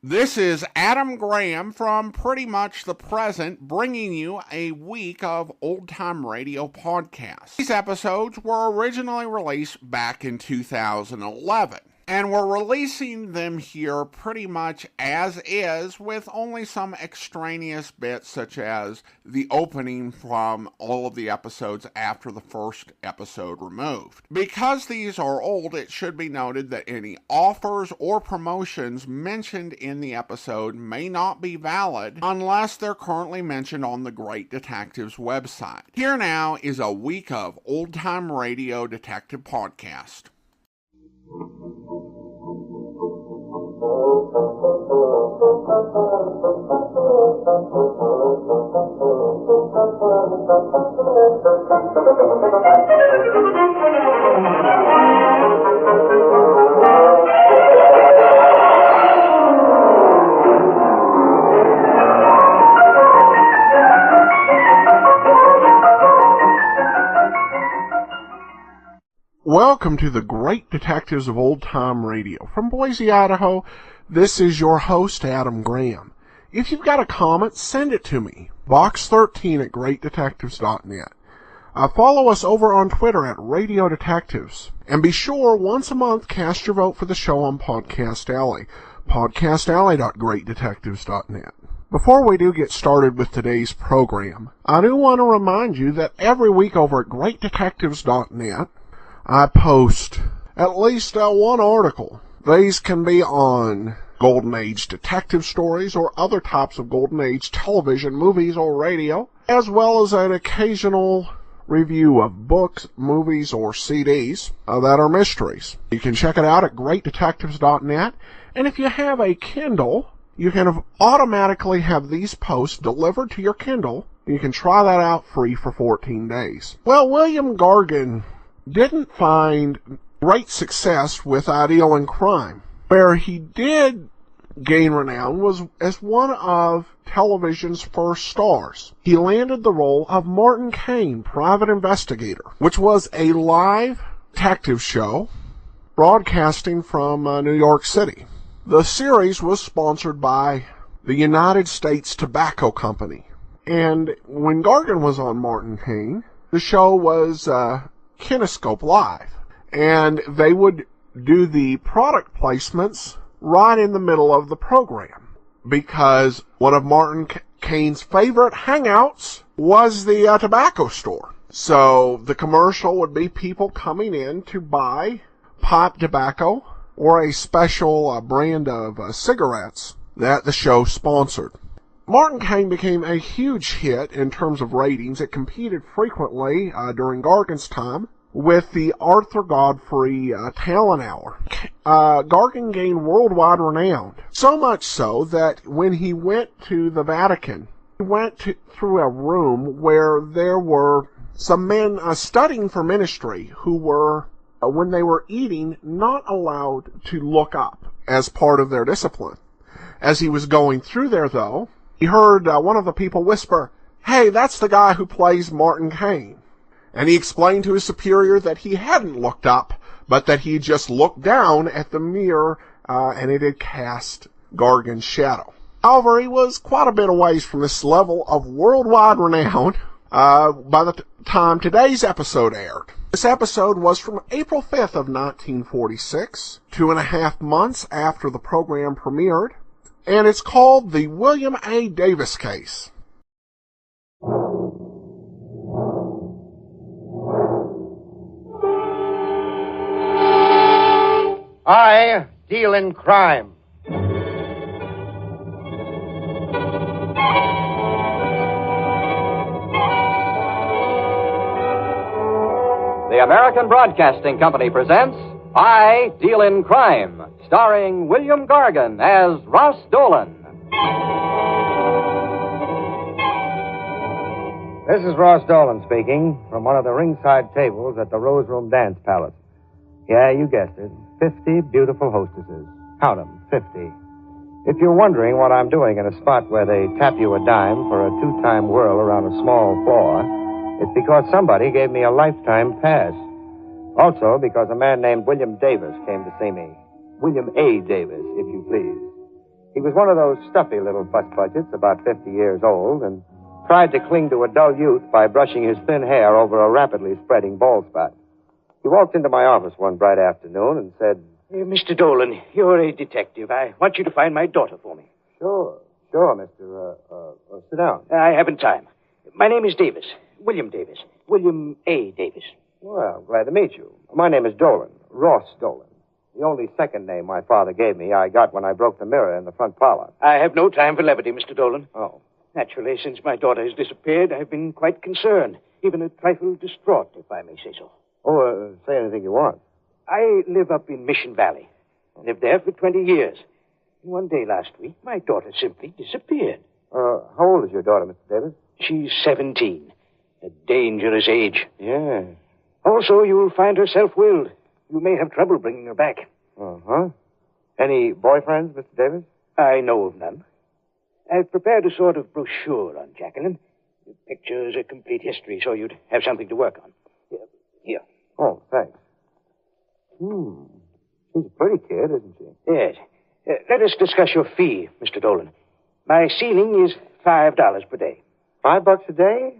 This is Adam Graham from Pretty Much the Present, bringing you a week of old-time radio podcasts. These episodes were originally released back in 2011, and we're releasing them here pretty much as is, with only some extraneous bits such as the opening from all of the episodes after the first episode removed. Because these are old, it should be noted that any offers or promotions mentioned in the episode may not be valid unless they're currently mentioned on the Great Detectives website. Here now is a week of old-time radio detective podcast. Welcome to the Great Detectives of Old Time Radio. From Boise, Idaho, this is your host, Adam Graham. If you've got a comment, send it to me. Box 13 at greatdetectives.net. Follow us over on Twitter at Radio Detectives. And be sure, once a month, cast your vote for the show on Podcast Alley. podcastalley.greatdetectives.net. Before we do get started with today's program, I do want to remind you that every week over at greatdetectives.net, I post at least one article. These can be on Golden Age detective stories or other types of Golden Age television, movies, or radio, as well as an occasional review of books, movies, or CDs that are mysteries. You can check it out at greatdetectives.net, and if you have a Kindle, you can automatically have these posts delivered to your Kindle. You can try that out free for 14 days. Well, William Gargan didn't find great success with Ideal in Crime. Where he did gain renown was as one of television's first stars. He landed the role of Martin Kane, Private Investigator, which was a live detective show broadcasting from New York City. The series was sponsored by the United States Tobacco Company. And when Gargan was on Martin Kane, the show was Kinescope Live, and they would do the product placements right in the middle of the program, because one of Martin Kane's favorite hangouts was the tobacco store. So the commercial would be people coming in to buy pipe tobacco or a special brand of cigarettes that the show sponsored. Martin Kane became a huge hit in terms of ratings. It competed frequently during Gargan's time with the Arthur Godfrey Talent Hour. Gargan gained worldwide renown, so much so that when he went to the Vatican, he went through a room where there were some men studying for ministry who were, when they were eating, not allowed to look up as part of their discipline. As he was going through there, though, he heard one of the people whisper, "Hey, that's the guy who plays Martin Kane." And he explained to his superior that he hadn't looked up, but that he just looked down at the mirror, and it had cast Gargan's shadow. However, he was quite a bit away from this level of worldwide renown by the time today's episode aired. This episode was from April 5th of 1946, 2.5 months after the program premiered, and it's called The William A. Davis Case. I deal in crime. The American Broadcasting Company presents I Deal in Crime, starring William Gargan as Ross Dolan. This is Ross Dolan speaking from one of the ringside tables at the Rose Room Dance Palace. Yeah, you guessed it. 50 beautiful hostesses. Count them, 50. If you're wondering what I'm doing in a spot where they tap you a dime for a two-time whirl around a small floor, it's because somebody gave me a lifetime pass. Also because a man named William Davis came to see me. William A. Davis, if you please. He was one of those stuffy little bus budgets, about 50 years old, and tried to cling to a dull youth by brushing his thin hair over a rapidly spreading bald spot. He walked into my office one bright afternoon and said, Mr. Dolan, you're a detective. I want you to find my daughter for me. Sure, Mr. Sit down. I haven't time. My name is Davis. William Davis. William A. Davis. Well, glad to meet you. My name is Dolan. Ross Dolan. The only second name my father gave me I got when I broke the mirror in the front parlor. I have no time for levity, Mr. Dolan. Oh. Naturally, since my daughter has disappeared, I've been quite concerned, even a trifle distraught, if I may say so. Oh, say anything you want. I live up in Mission Valley. I lived there for 20 years. And one day last week, my daughter simply disappeared. How old is your daughter, Mr. Davis? She's 17. A dangerous age. Yeah. Also, you'll find her self-willed. You may have trouble bringing her back. Uh-huh. Any boyfriends, Mr. Davis? I know of none. I've prepared a sort of brochure on Jacqueline. It pictures a complete history, so you'd have something to work on. Here. Oh, thanks. She's a pretty kid, isn't she? Yes. Let us discuss your fee, Mr. Dolan. My ceiling is $5 per day. $5 a day?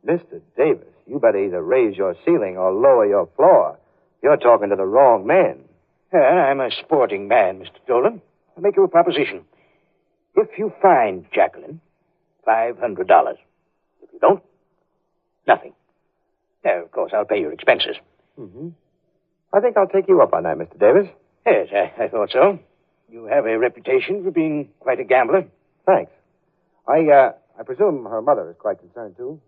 Mr. Davis, you better either raise your ceiling or lower your floor. You're talking to the wrong man. I'm a sporting man, Mr. Dolan. I'll make you a proposition. If you find Jacqueline, $500. If you don't, nothing. Now, of course, I'll pay your expenses. Mm-hmm. I think I'll take you up on that, Mr. Davis. Yes, I thought so. You have a reputation for being quite a gambler. Thanks. I presume her mother is quite concerned, too?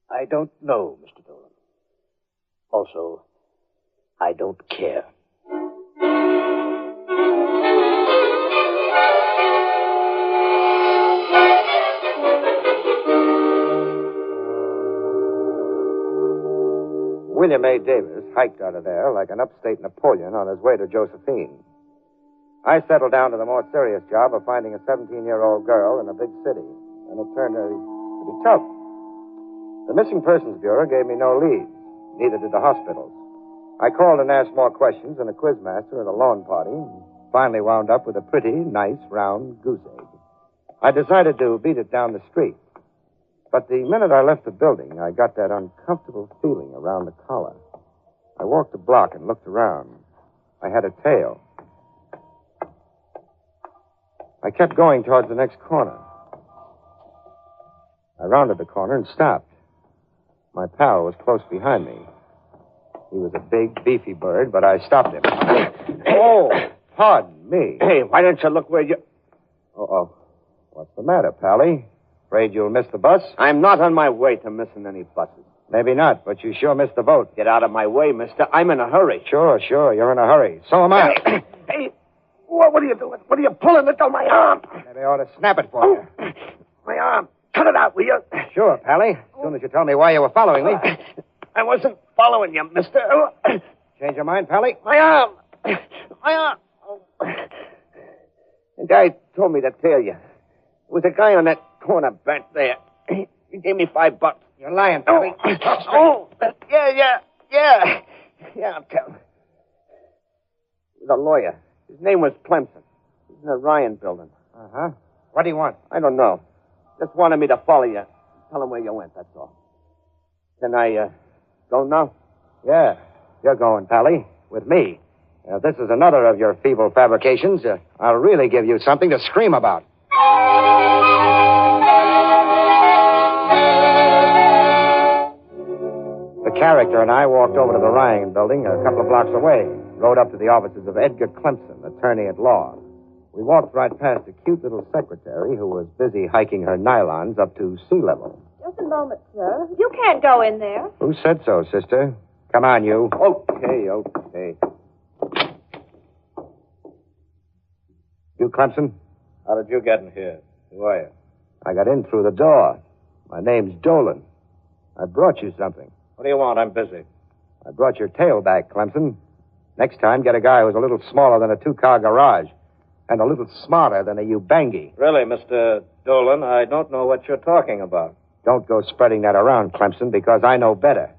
I don't know, Mr. Dolan. Also, I don't care. William A. Davis hiked out of there like an upstate Napoleon on his way to Josephine. I settled down to the more serious job of finding a 17-year-old girl in a big city, and it turned out to be tough. The Missing Persons Bureau gave me no leads. Neither did the hospitals. I called and asked more questions than a quizmaster at a lawn party, and finally wound up with a pretty, nice, round goose egg. I decided to beat it down the street. But the minute I left the building, I got that uncomfortable feeling around the collar. I walked a block and looked around. I had a tail. I kept going towards the next corner. I rounded the corner and stopped. My pal was close behind me. He was a big, beefy bird, but I stopped him. Oh, pardon me. Hey, why don't you look where you... Uh-oh. What's the matter, Pally? Afraid you'll miss the bus? I'm not on my way to missing any buses. Maybe not, but you sure missed the boat. Get out of my way, mister. I'm in a hurry. Sure, you're in a hurry. So am I. Hey, what are you doing? What are you pulling? It's on my arm. Maybe I ought to snap it for you. My arm. Cut it out, will you? Sure, Pally. As soon as you tell me why you were following me. I wasn't following you, mister. Change your mind, Pally? My arm. My arm. The guy told me to tell you. There was a guy on that corner back there. He gave me $5. You're lying, Pally. Yeah, I'll tell him. He was a lawyer. His name was Clemson. He's in the Ryan building. Uh-huh. What do you want? I don't know. Just wanted me to follow you. Tell him where you went, that's all. Can I, go now? Yeah, you're going, Pally, with me. This is another of your feeble fabrications. I'll really give you something to scream about. The character and I walked over to the Ryan building a couple of blocks away, rode up to the offices of Edgar Clemson, attorney at law. We walked right past a cute little secretary who was busy hiking her nylons up to sea level. Just a moment, sir. You can't go in there. Who said so, sister? Come on, you. Okay. You, Clemson? How did you get in here? Who are you? I got in through the door. My name's Dolan. I brought you something. What do you want? I'm busy. I brought your tail back, Clemson. Next time, get a guy who's a little smaller than a two-car garage and a little smarter than a Ubangi. Really, Mr. Dolan, I don't know what you're talking about. Don't go spreading that around, Clemson, because I know better.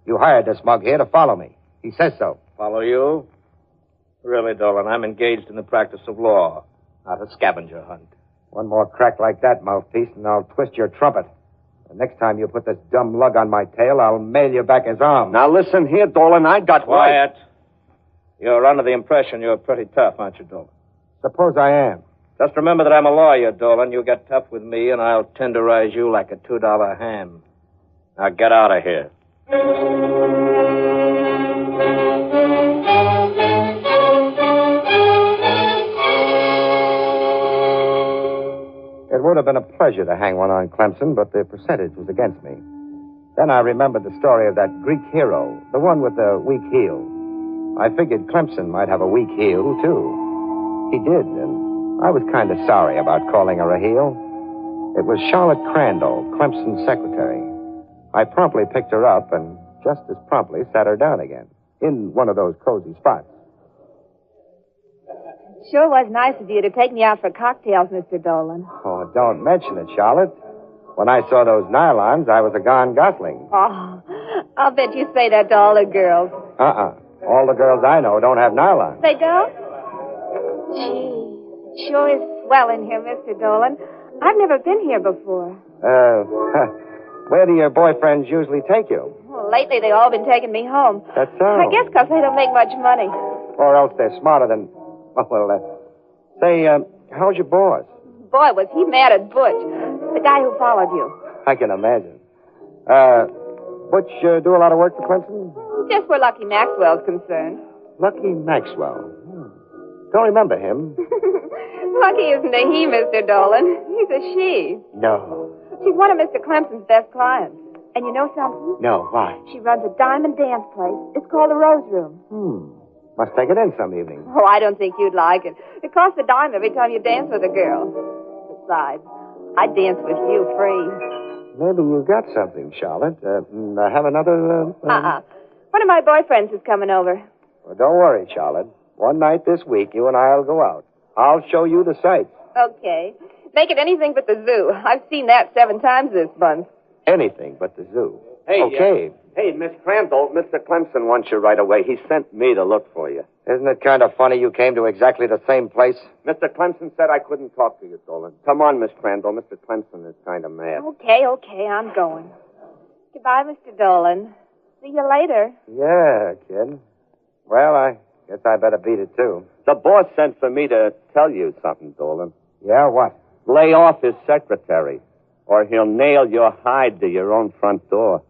You hired this mug here to follow me. He says so. Follow you? Really, Dolan, I'm engaged in the practice of law. Not a scavenger hunt. One more crack like that, mouthpiece, and I'll twist your trumpet. The next time you put this dumb lug on my tail, I'll mail you back his arm. Now listen here, Dolan. I got Quiet. You're under the impression you're pretty tough, aren't you, Dolan? Suppose I am. Just remember that I'm a lawyer, Dolan. You get tough with me, and I'll tenderize you like a $2 ham. Now get out of here. It would have been a pleasure to hang one on Clemson, but the percentage was against me. Then I remembered the story of that Greek hero, the one with the weak heel. I figured Clemson might have a weak heel, too. He did, and I was kind of sorry about calling her a heel. It was Charlotte Crandall, Clemson's secretary. I promptly picked her up and just as promptly sat her down again, in one of those cozy spots. Sure was nice of you to take me out for cocktails, Mr. Dolan. Oh, don't mention it, Charlotte. When I saw those nylons, I was a gone gosling. Oh, I'll bet you say that to all the girls. All the girls I know don't have nylons. They don't? Gee, sure is swell in here, Mr. Dolan. I've never been here before. Where do your boyfriends usually take you? Well, lately they've all been taking me home. That's so. I guess because they don't make much money. Or else they're smarter than... Say, how's your boss? Boy, was he mad at Butch, the guy who followed you. I can imagine. Butch do a lot of work for Clemson? Just where Lucky Maxwell's concerned. Lucky Maxwell. Don't remember him. Lucky isn't a he, Mr. Dolan. He's a she. No. She's one of Mr. Clemson's best clients. And you know something? No, why? She runs a diamond dance place. It's called the Rose Room. Must take it in some evening. Oh, I don't think you'd like it. It costs a dime every time you dance with a girl. Besides, I'd dance with you free. Maybe you got something, Charlotte. Have another... One of my boyfriends is coming over. Well, don't worry, Charlotte. One night this week, you and I'll go out. I'll show you the sights. Okay. Make it anything but the zoo. I've seen that 7 times this month. Anything but the zoo. Hey, okay. Hey, Miss Crandall, Mr. Clemson wants you right away. He sent me to look for you. Isn't it kind of funny you came to exactly the same place? Mr. Clemson said I couldn't talk to you, Dolan. Come on, Miss Crandall. Mr. Clemson is kind of mad. Okay, I'm going. Goodbye, Mr. Dolan. See you later. Yeah, kid. Well, I guess I better beat it, too. The boss sent for me to tell you something, Dolan. Yeah, what? Lay off his secretary, or he'll nail your hide to your own front door.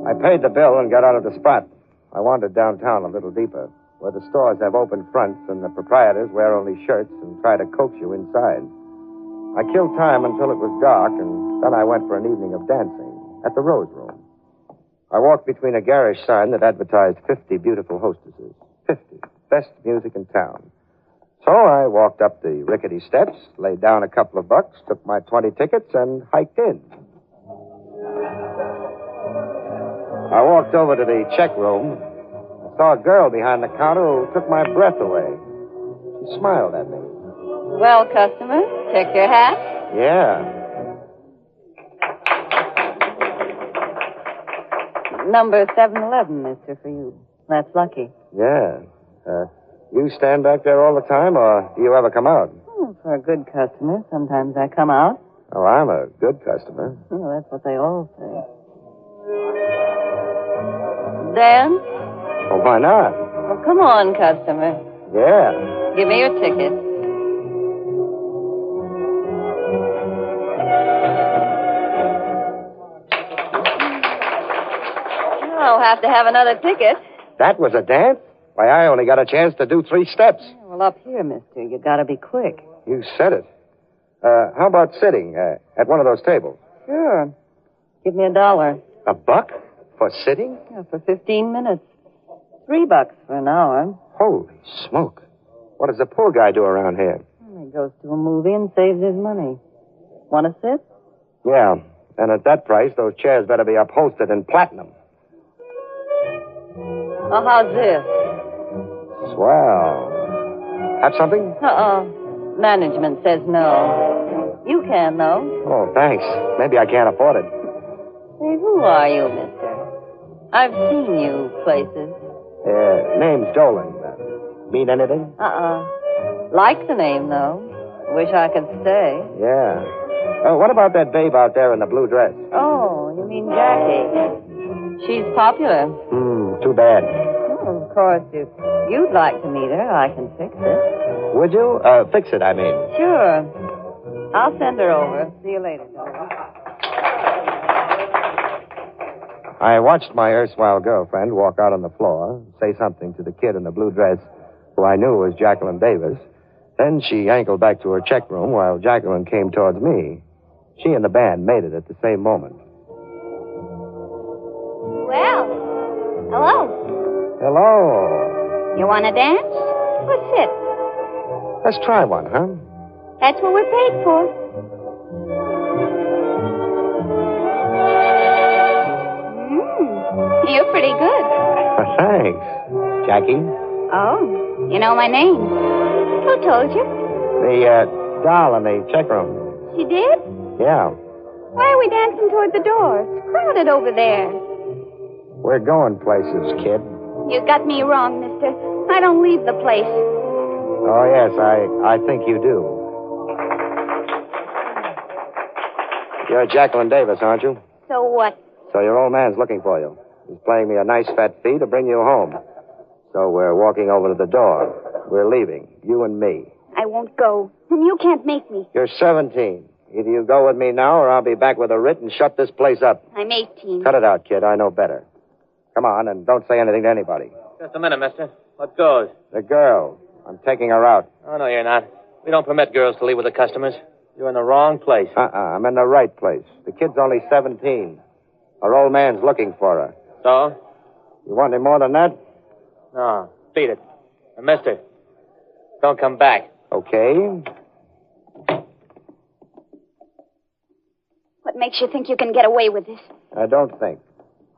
I paid the bill and got out of the spot. I wandered downtown a little deeper, where the stores have open fronts and the proprietors wear only shirts and try to coax you inside. I killed time until it was dark, and then I went for an evening of dancing at the Rose Room. I walked between a garish sign that advertised 50 beautiful hostesses. 50. Best music in town. So I walked up the rickety steps, laid down a couple of bucks, took my 20 tickets, and hiked in. I walked over to the check room. I saw a girl behind the counter who took my breath away. She smiled at me. Well, customer, check your hat. Yeah. Number 711, mister, for you. That's lucky. Yeah. You stand back there all the time, or do you ever come out? For a good customer, sometimes I come out. Oh, I'm a good customer. Well, that's what they all say. Dan? Well, why not? Well, come on, customer. Yeah. Give me your ticket. I'll have to have another ticket. That was a dance? Why, I only got a chance to do 3 steps. Well, up here, mister, you gotta be quick. You said it. How about sitting at one of those tables? Sure. Give me $1. $1 for sitting? Yeah, for 15 minutes. $3 for an hour. Holy smoke. What does a poor guy do around here? Well, he goes to a movie and saves his money. Want to sit? Yeah. And at that price, those chairs better be upholstered in platinum. Oh, how's this? Swell. Have something? Management says no. You can, though. Oh, thanks. Maybe I can't afford it. Say, who are you, mister? I've seen you places. Name's Dolan. Mean anything? Like the name, though. Wish I could stay. Yeah. What about that babe out there in the blue dress? Oh, you mean Jackie? She's popular. Too bad. Oh, of course, if you'd like to meet her, I can fix it. Would you? Fix it, I mean. Sure. I'll send her over. See you later, Dolan. I watched my erstwhile girlfriend walk out on the floor, say something to the kid in the blue dress, who I knew was Jacqueline Davis. Then she angled back to her check room while Jacqueline came towards me. She and the band made it at the same moment. Well, hello. Hello. You want to dance? Let's sit. Let's try one, huh? That's what we're paid for. You're pretty good. Thanks. Jackie? Oh, you know my name. Who told you? The doll in the check room. She did? Yeah. Why are we dancing toward the door? It's crowded over there. We're going places, kid. You got me wrong, mister. I don't leave the place. Oh, yes, I think you do. You're Jacqueline Davis, aren't you? So what? So your old man's looking for you. He's playing me a nice fat fee to bring you home. So we're walking over to the door. We're leaving, you and me. I won't go. And you can't make me. You're 17. Either you go with me now or I'll be back with a writ and shut this place up. I'm 18. Cut it out, kid. I know better. Come on, and don't say anything to anybody. Just a minute, mister. What goes? The girl. I'm taking her out. Oh, no, you're not. We don't permit girls to leave with the customers. You're in the wrong place. I'm in the right place. The kid's only 17. Our old man's looking for her. So? You want any more than that? No, beat it. And mister, don't come back. Okay. What makes you think you can get away with this? I don't think.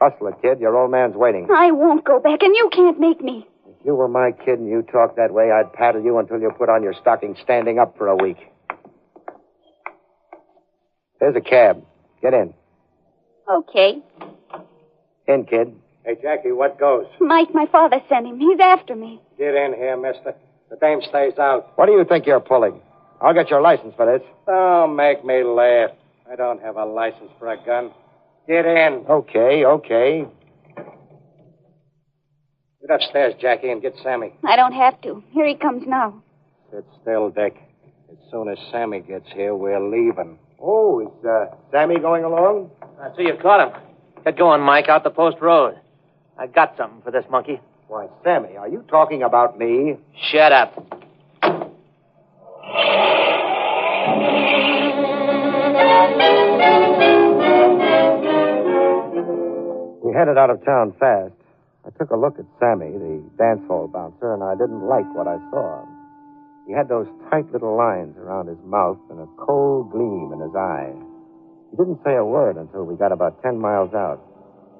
Hustle it, kid. Your old man's waiting. I won't go back, and you can't make me. If you were my kid and you talked that way, I'd paddle you until you put on your stocking standing up for a week. Here's a cab. Get in. Okay. In, kid. Hey, Jackie, what goes? Mike, my father sent him. He's after me. Get in here, mister. The dame stays out. What do you think you're pulling? I'll get your license for this. Don't make me laugh. I don't have a license for a gun. Get in. Okay. Get upstairs, Jackie, and get Sammy. I don't have to. Here he comes now. Sit still, Dick. As soon as Sammy gets here, we're leaving. Oh, is Sammy going along? I see you caught him. Get going, Mike, out the post road. I got something for this monkey. Why, Sammy, are you talking about me? Shut up. We headed out of town fast. I took a look at Sammy, the dance hall bouncer, and I didn't like what I saw. He had those tight little lines around his mouth and a cold gleam in his eye. He didn't say a word until we got about 10 miles out.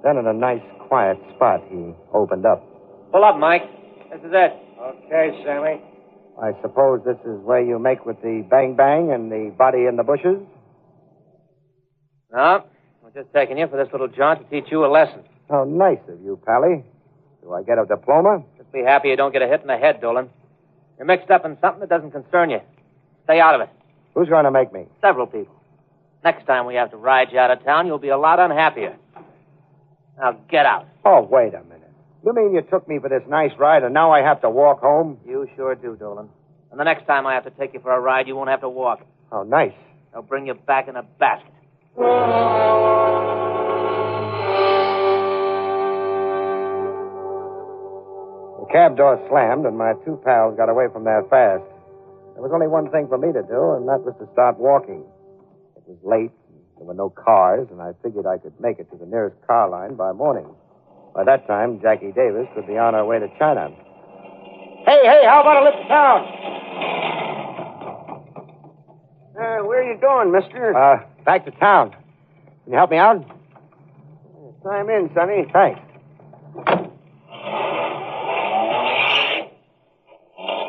Then in a nice, quiet spot, he opened up. Pull up, Mike. This is it. Okay, Sammy. I suppose this is where you make with the bang-bang and the body in the bushes? No, we're just taking you for this little jaunt to teach you a lesson. How nice of you, Pally. Do I get a diploma? Just be happy you don't get a hit in the head, Dolan. You're mixed up in something that doesn't concern you. Stay out of it. Who's going to make me? Several people. Next time we have to ride you out of town, you'll be a lot unhappier. Now get out. Oh, wait a minute. You mean you took me for this nice ride and now I have to walk home? You sure do, Dolan. And the next time I have to take you for a ride, you won't have to walk. Oh, nice. They'll bring you back in a basket. The cab door slammed and my two pals got away from there fast. There was only one thing for me to do, and that was to start walking. It was late, there were no cars, and I figured I could make it to the nearest car line by morning. By that time, Jackie Davis would be on her way to China. Hey, how about a lift to town? Where are you going, mister? Back to town. Can you help me out? Climb in, Sonny. Thanks.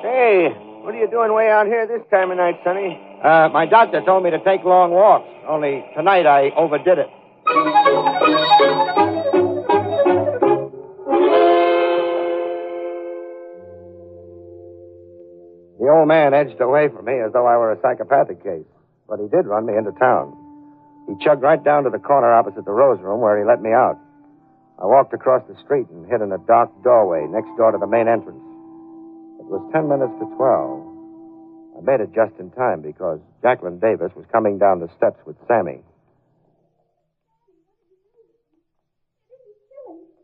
Hey, what are you doing way out here this time of night, Sonny? My doctor told me to take long walks, only tonight I overdid it. The old man edged away from me as though I were a psychopathic case, but he did run me into town. He chugged right down to the corner opposite the Rose Room where he let me out. I walked across the street and hid in a dark doorway next door to the main entrance. It was 10 minutes to 12. I made it just in time because Jacqueline Davis was coming down the steps with Sammy.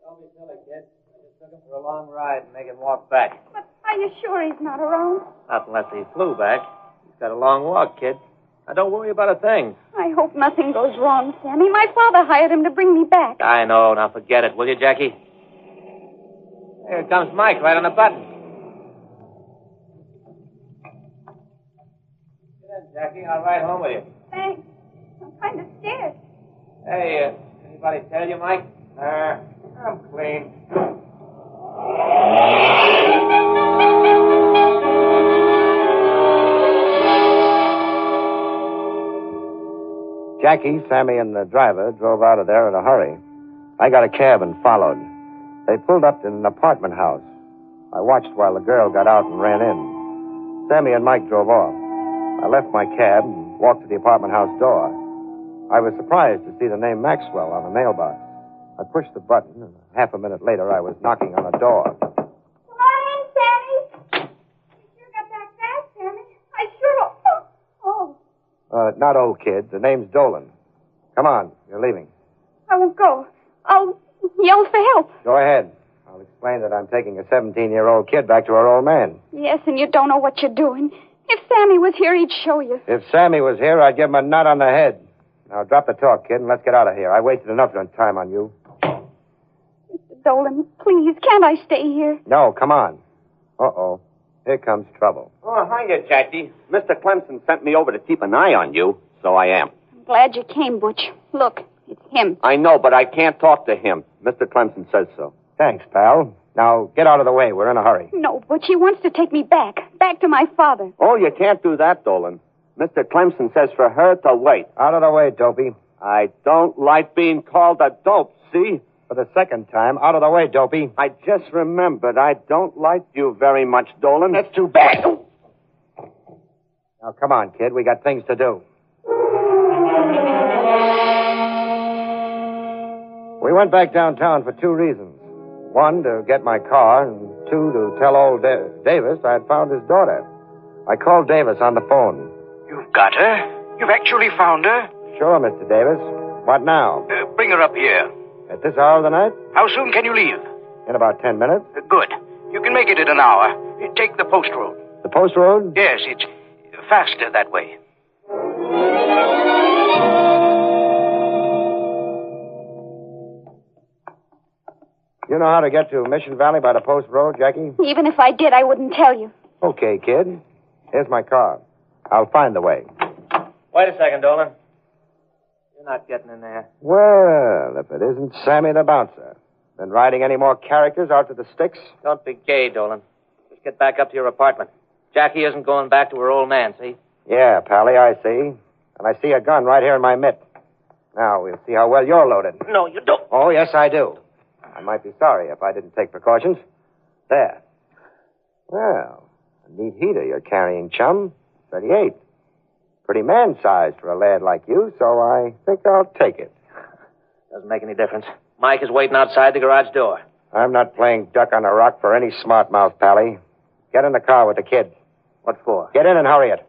Don't be silly, kid. I just took him for a long ride and make him walk back. But are you sure he's not around? Not unless he flew back. He's got a long walk, kid. Now, don't worry about a thing. I hope nothing goes wrong, Sammy. My father hired him to bring me back. I know. Now, forget it, will you, Jackie? Here comes Mike, right on the button. Get in, Jackie. I'll ride home with you. Thanks. I'm kind of scared. Hey, anybody tell you, Mike? I'm clean. Jackie, Sammy, and the driver drove out of there in a hurry. I got a cab and followed. They pulled up in an apartment house. I watched while the girl got out and ran in. Sammy and Mike drove off. I left my cab and walked to the apartment house door. I was surprised to see the name Maxwell on the mailbox. I pushed the button, and half a minute later, I was knocking on a door. Come on in, Sammy. You sure got back fast, Sammy. I sure hope. Oh. Not old kid. The name's Dolan. Come on, you're leaving. I won't go. I'll yell for help. Go ahead. I'll explain that I'm taking a 17-year-old kid back to her old man. Yes, and you don't know what you're doing. If Sammy was here, he'd show you. If Sammy was here, I'd give him a nut on the head. Now, drop the talk, kid, and let's get out of here. I wasted enough time on you. Mr. Dolan, please, can't I stay here? No, come on. Uh-oh. Here comes trouble. Oh, hiya, Jackie. Mr. Clemson sent me over to keep an eye on you, so I am. I'm glad you came, Butch. Look, it's him. I know, but I can't talk to him. Mr. Clemson says so. Thanks, pal. Now, get out of the way. We're in a hurry. No, Butch, he wants to take me back to my father. Oh, you can't do that, Dolan. Mr. Clemson says for her to wait. Out of the way, dopey. I don't like being called a dope, see? For the second time, out of the way, dopey. I just remembered I don't like you very much, Dolan. That's too bad. Now, come on, kid. We got things to do. We went back downtown for two reasons. One, to get my car, and two, to tell old Davis I'd found his daughter. I called Davis on the phone. You've got her? You've actually found her? Sure, Mr. Davis. What now? Bring her up here. At this hour of the night? How soon can you leave? In about 10 minutes. Good. You can make it in an hour. Take the post road. The post road? Yes, it's faster that way. You know how to get to Mission Valley by the post road, Jackie? Even if I did, I wouldn't tell you. Okay, kid. Here's my car. I'll find the way. Wait a second, Dolan. You're not getting in there. Well, if it isn't Sammy the bouncer. Been riding any more characters out to the sticks? Don't be gay, Dolan. Just get back up to your apartment. Jackie isn't going back to her old man, see? Yeah, Pally, I see. And I see a gun right here in my mitt. Now, we'll see how well you're loaded. No, you don't. Oh, yes, I do. I might be sorry if I didn't take precautions. There. Well, a neat heater you're carrying, chum. 38. Pretty man-sized for a lad like you, so I think I'll take it. Doesn't make any difference. Mike is waiting outside the garage door. I'm not playing duck on a rock for any smart mouth, Pally. Get in the car with the kid. What for? Get in and hurry it.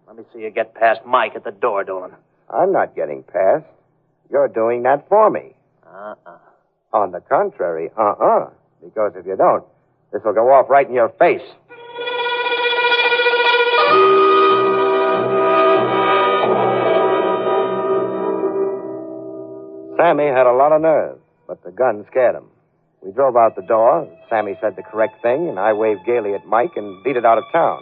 Let me see you get past Mike at the door, Dolan. I'm not getting past. You're doing that for me. On the contrary, Because if you don't, this will go off right in your face. Sammy had a lot of nerve, but the gun scared him. We drove out the door. Sammy said the correct thing, and I waved gaily at Mike and beat it out of town.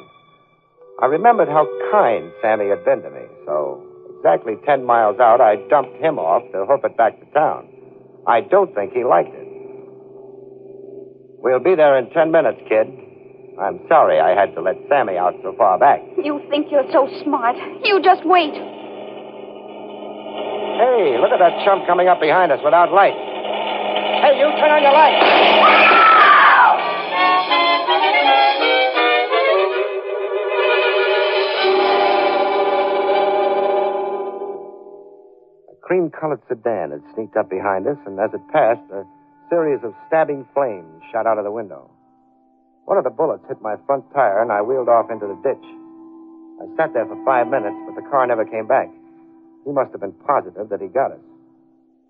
I remembered how kind Sammy had been to me, so exactly 10 miles out, I dumped him off to hoof it back to town. I don't think he liked it. We'll be there in 10 minutes, kid. I'm sorry I had to let Sammy out so far back. You think you're so smart. You just wait. Hey, look at that chump coming up behind us without lights. Hey, you turn on your lights. cream-colored sedan had sneaked up behind us, and as it passed, a series of stabbing flames shot out of the window. One of the bullets hit my front tire, and I wheeled off into the ditch. I sat there for 5 minutes, but the car never came back. He must have been positive that he got us.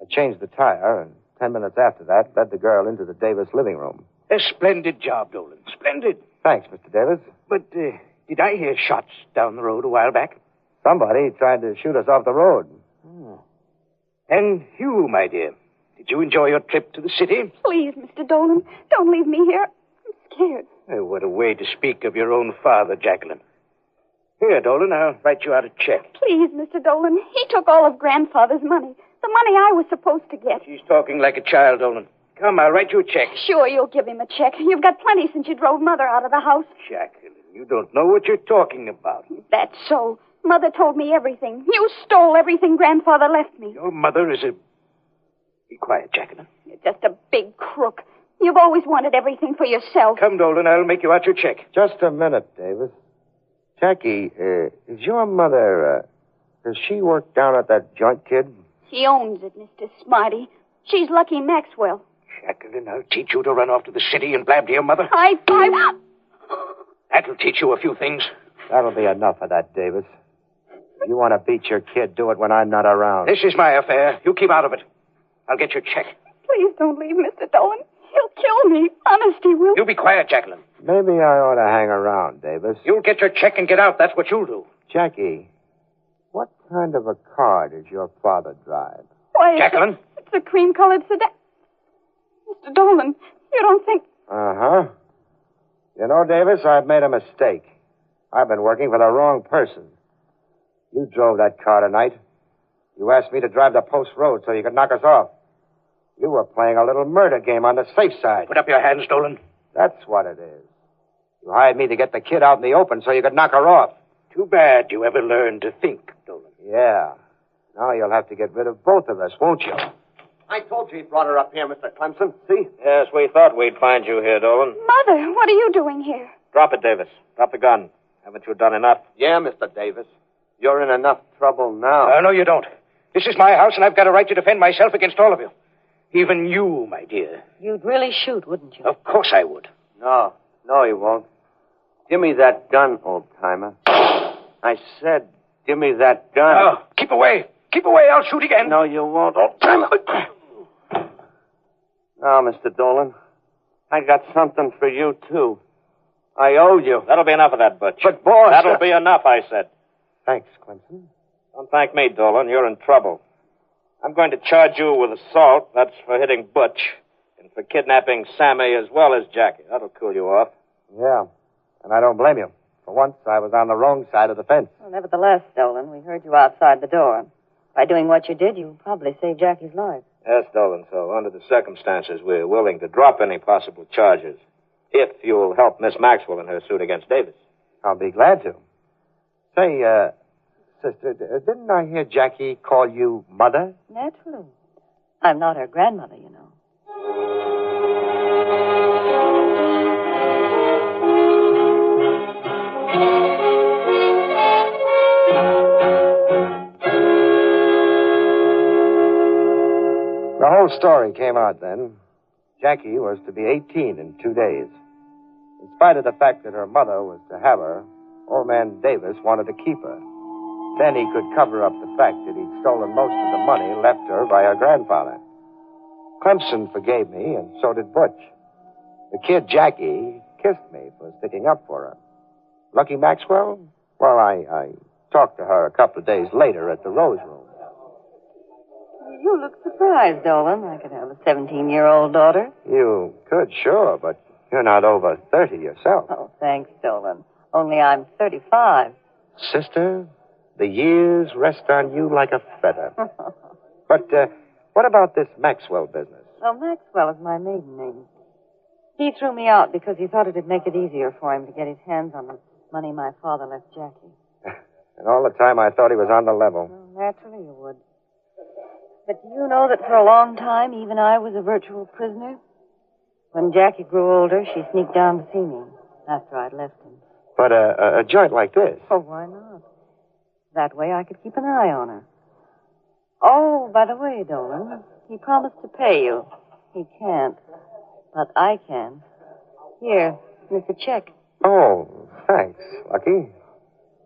I changed the tire, and 10 minutes after that, led the girl into the Davis living room. A splendid job, Dolan. Splendid. Thanks, Mr. Davis. But did I hear shots down the road a while back? Somebody tried to shoot us off the road. And you, my dear, did you enjoy your trip to the city? Please, Mr. Dolan, don't leave me here. I'm scared. Oh, what a way to speak of your own father, Jacqueline. Here, Dolan, I'll write you out a check. Please, Mr. Dolan. He took all of Grandfather's money. The money I was supposed to get. She's talking like a child, Dolan. Come, I'll write you a check. Sure, you'll give him a check. You've got plenty since you drove Mother out of the house. Jacqueline, you don't know what you're talking about. That's so. Mother told me everything. You stole everything Grandfather left me. Your mother is a... Be quiet, Jacqueline. You're just a big crook. You've always wanted everything for yourself. Come, Dolan, I'll make you out your check. Just a minute, Davis. Jackie, is your mother, does she work down at that joint, kid? She owns it, Mr. Smarty. She's Lucky Maxwell. Jacqueline, I'll teach you to run off to the city and blab to your mother. High five. That'll teach you a few things. That'll be enough of that, Davis. If you want to beat your kid, do it when I'm not around. This is my affair. You keep out of it. I'll get your check. Please don't leave, Mr. Dolan. He'll kill me. Honest, he will. You be quiet, Jacqueline. Maybe I ought to hang around, Davis. You'll get your check and get out. That's what you'll do. Jackie, what kind of a car does your father drive? Why, Jacqueline? It's a cream-colored sedan. Mr. Dolan, you don't think... Uh-huh. You know, Davis, I've made a mistake. I've been working for the wrong person. You drove that car tonight. You asked me to drive the post road so you could knock us off. You were playing a little murder game on the safe side. Put up your hands, Dolan. That's what it is. You hired me to get the kid out in the open so you could knock her off. Too bad you ever learned to think, Dolan. Yeah. Now you'll have to get rid of both of us, won't you? I told you he brought her up here, Mr. Clemson. See? Yes, we thought we'd find you here, Dolan. Mother, what are you doing here? Drop it, Davis. Drop the gun. Haven't you done enough? Yeah, Mr. Davis. You're in enough trouble now. No, you don't. This is my house, and I've got a right to defend myself against all of you. Even you, my dear. You'd really shoot, wouldn't you? Of course I would. No, he won't. Give me that gun, old-timer. I said, give me that gun. Oh, keep away. Keep away. I'll shoot again. No, you won't, old-timer. Now, Mr. Dolan, I got something for you, too. I owe you. That'll be enough of that, Butch. But, boss... That'll be enough, I said. Thanks, Clemson. Don't thank me, Dolan. You're in trouble. I'm going to charge you with assault. That's for hitting Butch. And for kidnapping Sammy as well as Jackie. That'll cool you off. Yeah, and I don't blame you. For once, I was on the wrong side of the fence. Well, nevertheless, Dolan, we heard you outside the door. By doing what you did, you probably saved Jackie's life. Yes, Dolan, so under the circumstances, we're willing to drop any possible charges. If you'll help Miss Maxwell in her suit against Davis. I'll be glad to. Say, sister, didn't I hear Jackie call you Mother? Naturally. I'm not her grandmother, you know. The whole story came out then. Jackie was to be 18 in 2 days. In spite of the fact that her mother was to have her, old man Davis wanted to keep her. Then he could cover up the fact that he'd stolen most of the money left her by her grandfather. Clemson forgave me, and so did Butch. The kid, Jackie, kissed me for sticking up for her. Lucky Maxwell? Well, I talked to her a couple of days later at the Rose Room. You look surprised, Dolan. I could have a 17-year-old daughter. You could, sure, but you're not over 30 yourself. Oh, thanks, Dolan. Only I'm 35. Sister, the years rest on you like a feather. But what about this Maxwell business? Well, Maxwell is my maiden name. He threw me out because he thought it'd make it easier for him to get his hands on the money my father left Jackie. And all the time I thought he was on the level. Well, naturally you would. But do you know that for a long time, even I was a virtual prisoner? When Jackie grew older, she sneaked down to see me after I'd left him. But a joint like this? Oh, why not? That way I could keep an eye on her. Oh, by the way, Dolan, he promised to pay you. He can't, but I can. Here, here's a check. Oh, thanks, Lucky.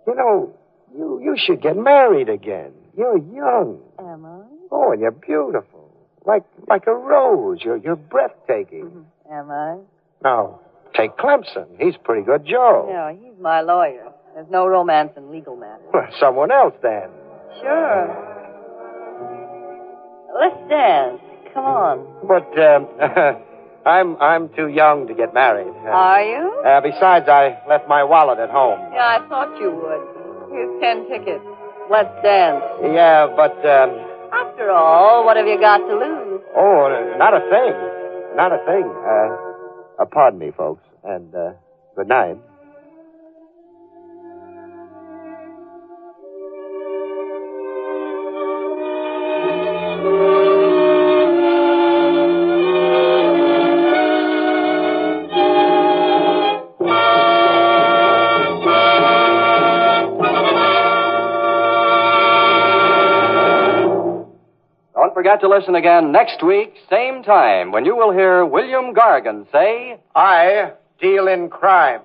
You know, you should get married again. You're young. Am I? Oh, and you're beautiful. Like a rose. You're breathtaking. Am I? Now, take Clemson. He's pretty good Joe. No, he's my lawyer. There's no romance in legal matters. Well, someone else, then. Sure. Let's dance. Come on. But, I'm too young to get married. Are you? Besides, I left my wallet at home. Yeah, I thought you would. Here's 10 tickets. Let's dance. Yeah, but, After all, what have you got to lose? Oh, not a thing. Not a thing. Pardon me, folks, and, good night. Don't forget to listen again next week, same time, when you will hear William Gargan say, I deal in crime.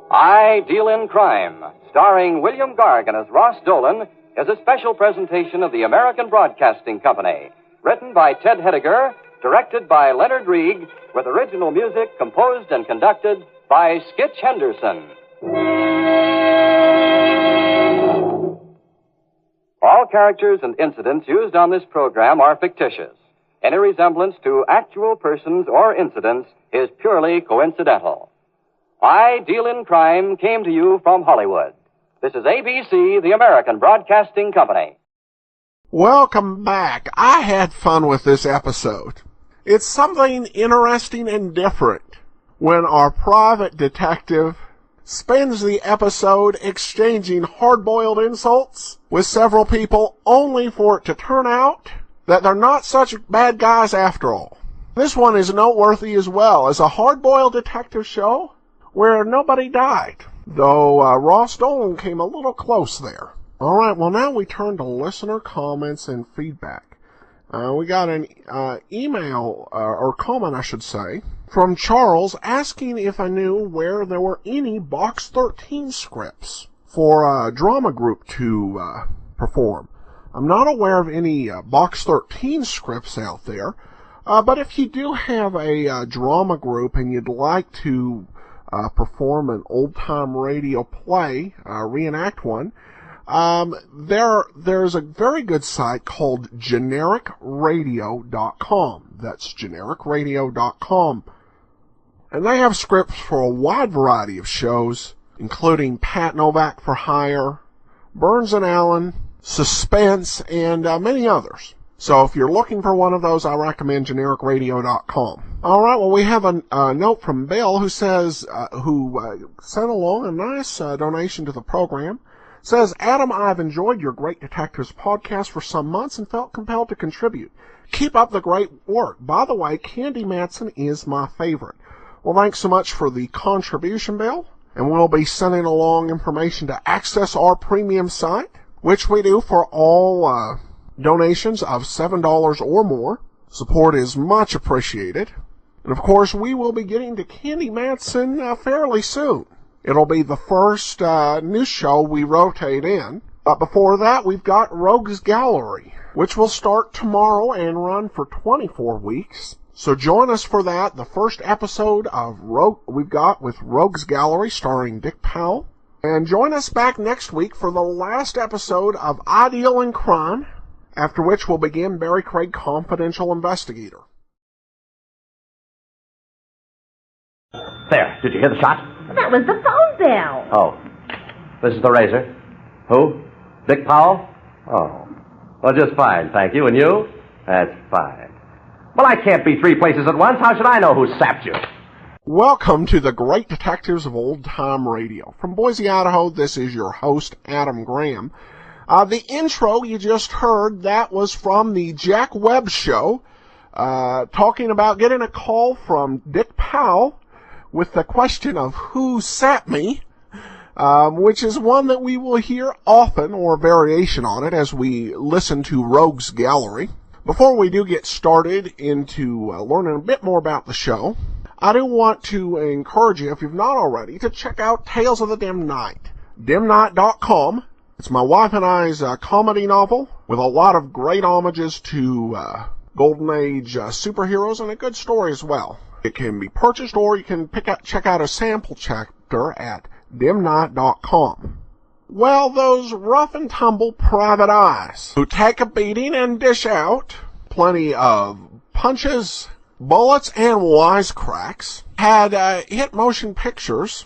I Deal in Crime, starring William Gargan as Ross Dolan, is a special presentation of the American Broadcasting Company, written by Ted Hediger, directed by Leonard Rieg, with original music composed and conducted by Skitch Henderson. All characters and incidents used on this program are fictitious. Any resemblance to actual persons or incidents is purely coincidental. I Deal in Crime came to you from Hollywood. This is ABC, the American Broadcasting Company. Welcome back. I had fun with this episode. It's something interesting and different when our private detective spends the episode exchanging hard-boiled insults with several people only for it to turn out that they're not such bad guys after all. This one is noteworthy as well as a hard-boiled detective show where nobody died, though Ross Dolan came a little close there. All right, well, now we turn to listener comments and feedback. We got an email, or comment, I should say, from Charles asking if I knew where there were any Box 13 scripts for a drama group to perform. I'm not aware of any Box 13 scripts out there, but if you do have a drama group and you'd like to perform an old-time radio play, reenact one, there's a very good site called genericradio.com. That's genericradio.com. And they have scripts for a wide variety of shows, including Pat Novak for Hire, Burns and Allen, Suspense, and many others. So if you're looking for one of those, I recommend genericradio.com. All right, well, we have a note from Bill who says, who sent along a nice donation to the program. Says, Adam, I've enjoyed your Great Detectives podcast for some months and felt compelled to contribute. Keep up the great work. By the way, Candy Matson is my favorite. Well, thanks so much for the contribution, Bill. And we'll be sending along information to access our premium site, which we do for all donations of $7 or more. Support is much appreciated. And, of course, we will be getting to Candy Matson fairly soon. It'll be the first new show we rotate in. But before that, we've got Rogues Gallery, which will start tomorrow and run for 24 weeks. So join us for that, the first episode of we've got with Rogues Gallery starring Dick Powell. And join us back next week for the last episode of I Deal in Crime, after which we'll begin Barry Craig Confidential Investigator. There, did you hear the shot? That was the phone bell. Oh, this is the razor. Who? Dick Powell? Oh, well, just fine, thank you. And you? That's fine. Well, I can't be three places at once. How should I know who sapped you? Welcome to the Great Detectives of Old Time Radio. From Boise, Idaho, this is your host, Adam Graham. The intro you just heard, that was from the Jack Webb Show, talking about getting a call from Dick Powell with the question of who sat me, which is one that we will hear often, or a variation on it, as we listen to Rogues Gallery. Before we do get started into learning a bit more about the show, I do want to encourage you, if you've not already, to check out Tales of the Dim Night. dimnight.com. It's my wife and I's comedy novel with a lot of great homages to Golden Age superheroes and a good story as well. It can be purchased, or you can check out a sample chapter at dimnight.com. Well, those rough and tumble private eyes who take a beating and dish out plenty of punches, bullets, and wisecracks had hit motion pictures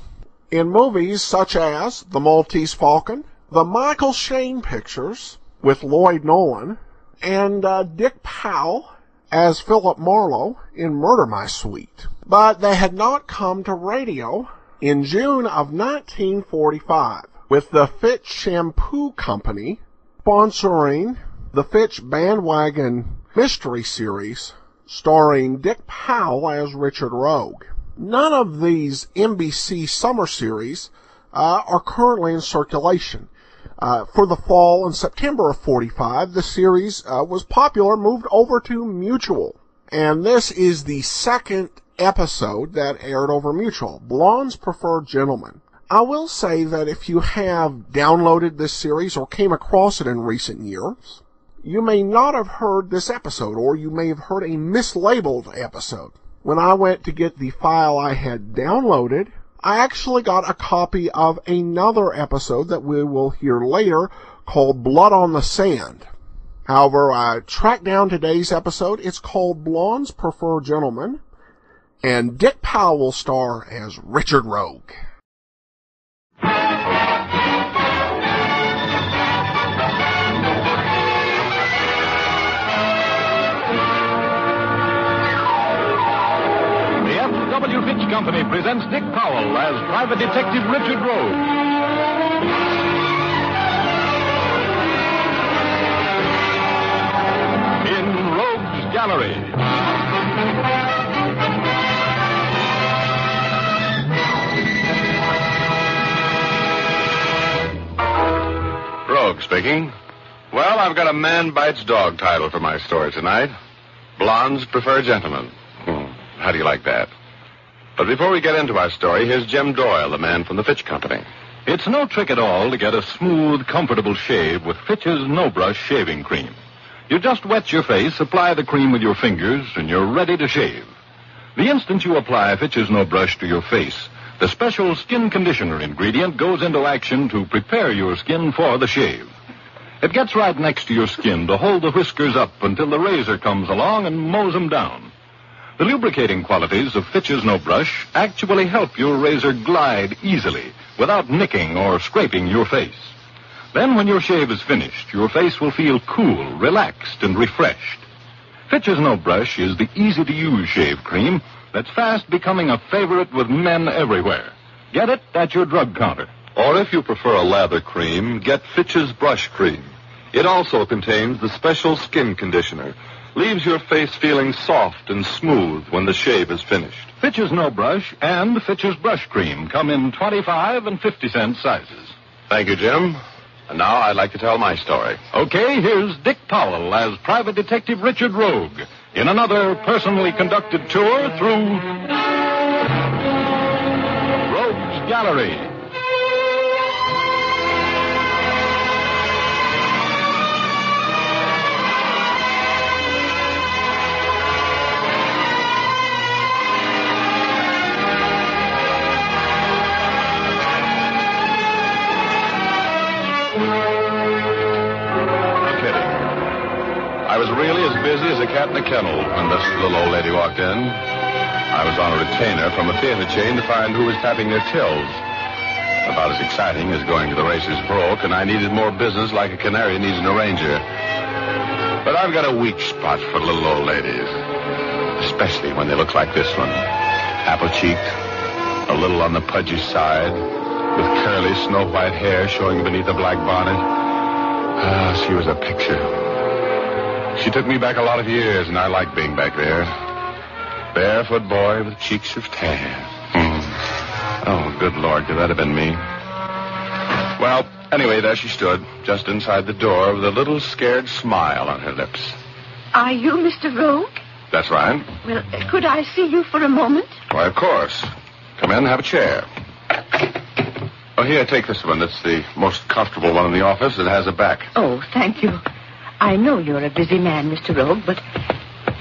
in movies such as The Maltese Falcon, the Michael Shayne pictures with Lloyd Nolan, and Dick Powell as Philip Marlowe in Murder My Sweet. But they had not come to radio in June of 1945, with the Fitch Shampoo Company sponsoring the Fitch Bandwagon Mystery Series, starring Dick Powell as Richard Rogue. None of these NBC summer series are currently in circulation. For the fall and September of 45, the series was popular, moved over to Mutual. And this is the second episode that aired over Mutual, Blondes Prefer Gentlemen. I will say that if you have downloaded this series or came across it in recent years, you may not have heard this episode, or you may have heard a mislabeled episode. When I went to get the file I had downloaded, I actually got a copy of another episode that we will hear later called Blood on the Sand. However, I tracked down today's episode. It's called Blondes Prefer Gentlemen, and Dick Powell will star as Richard Rogue. W. Fitch Company presents Dick Powell as Private Detective Richard Rogue. In Rogues Gallery. Rogue speaking. Well, I've got a man bites dog title for my story tonight. Blondes Prefer Gentlemen. How do you like that? But before we get into our story, here's Jim Doyle, the man from the Fitch Company. It's no trick at all to get a smooth, comfortable shave with Fitch's No-Brush shaving cream. You just wet your face, apply the cream with your fingers, and you're ready to shave. The instant you apply Fitch's No-Brush to your face, the special skin conditioner ingredient goes into action to prepare your skin for the shave. It gets right next to your skin to hold the whiskers up until the razor comes along and mows them down. The lubricating qualities of Fitch's No-Brush actually help your razor glide easily without nicking or scraping your face. Then when your shave is finished, your face will feel cool, relaxed, and refreshed. Fitch's No-Brush is the easy-to-use shave cream that's fast becoming a favorite with men everywhere. Get it at your drug counter. Or if you prefer a lather cream, get Fitch's Brush Cream. It also contains the special skin conditioner. Leaves your face feeling soft and smooth when the shave is finished. Fitch's No-Brush and Fitch's Brush Cream come in 25 and 50-cent sizes. Thank you, Jim. And now I'd like to tell my story. Okay, here's Dick Powell as Private Detective Richard Rogue in another personally conducted tour through Rogues Gallery. I was really as busy as a cat in a kennel when this little old lady walked in. I was on a retainer from a theater chain to find who was tapping their tills. About as exciting as going to the races broke, and I needed more business like a canary needs an arranger. But I've got a weak spot for little old ladies, especially when they look like this one. Apple-cheeked, a little on the pudgy side, with curly snow-white hair showing beneath a black bonnet. She was a picture. She took me back a lot of years, and I like being back there. Barefoot boy with cheeks of tan. Oh, good Lord, could that have been me? Well, anyway, there she stood, just inside the door, with a little scared smile on her lips. Are you Mr. Rogue? That's right. Well, could I see you for a moment? Why, of course. Come in, have a chair. Oh, here, take this one. It's the most comfortable one in the office. It has a back. Oh, thank you. I know you're a busy man, Mr. Rogue, but,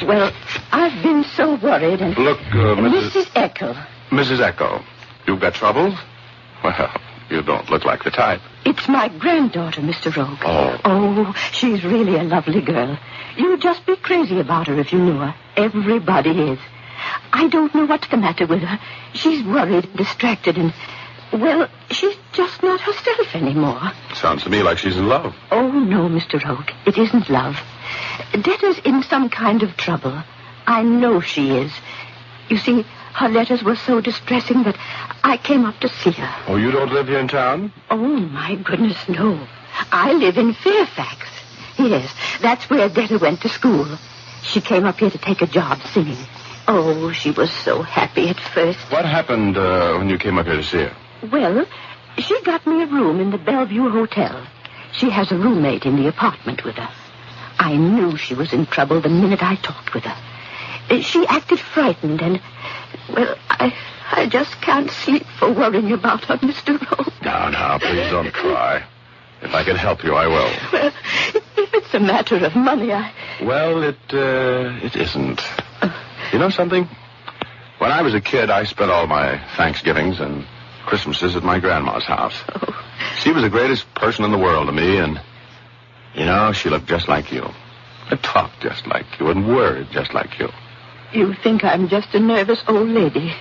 well, I've been so worried and... Look, Mrs. Echo. Mrs. Echo, you've got trouble? Well, you don't look like the type. It's my granddaughter, Mr. Rogue. Oh. Oh, she's really a lovely girl. You'd just be crazy about her if you knew her. Everybody is. I don't know what's the matter with her. She's worried, distracted, and... Well, she's just not herself anymore. Sounds to me like she's in love. Oh, no, Mr. Rogue. It isn't love. Debtor's in some kind of trouble. I know she is. You see, her letters were so distressing that I came up to see her. Oh, you don't live here in town? Oh, my goodness, no. I live in Fairfax. Yes, that's where Debtor went to school. She came up here to take a job singing. Oh, she was so happy at first. What happened when you came up here to see her? Well, she got me a room in the Bellevue Hotel. She has a roommate in the apartment with her. I knew she was in trouble the minute I talked with her. She acted frightened and, well, I just can't sleep for worrying about her, Mr. Rowe. No, please don't cry. If I can help you, I will. Well, if it's a matter of money, Well, it isn't. You know something? When I was a kid, I spent all my Thanksgivings and Christmases at my grandma's house. Oh. She was the greatest person in the world to me, and, you know, she looked just like you. And talked just like you, and worried just like you. You think I'm just a nervous old lady.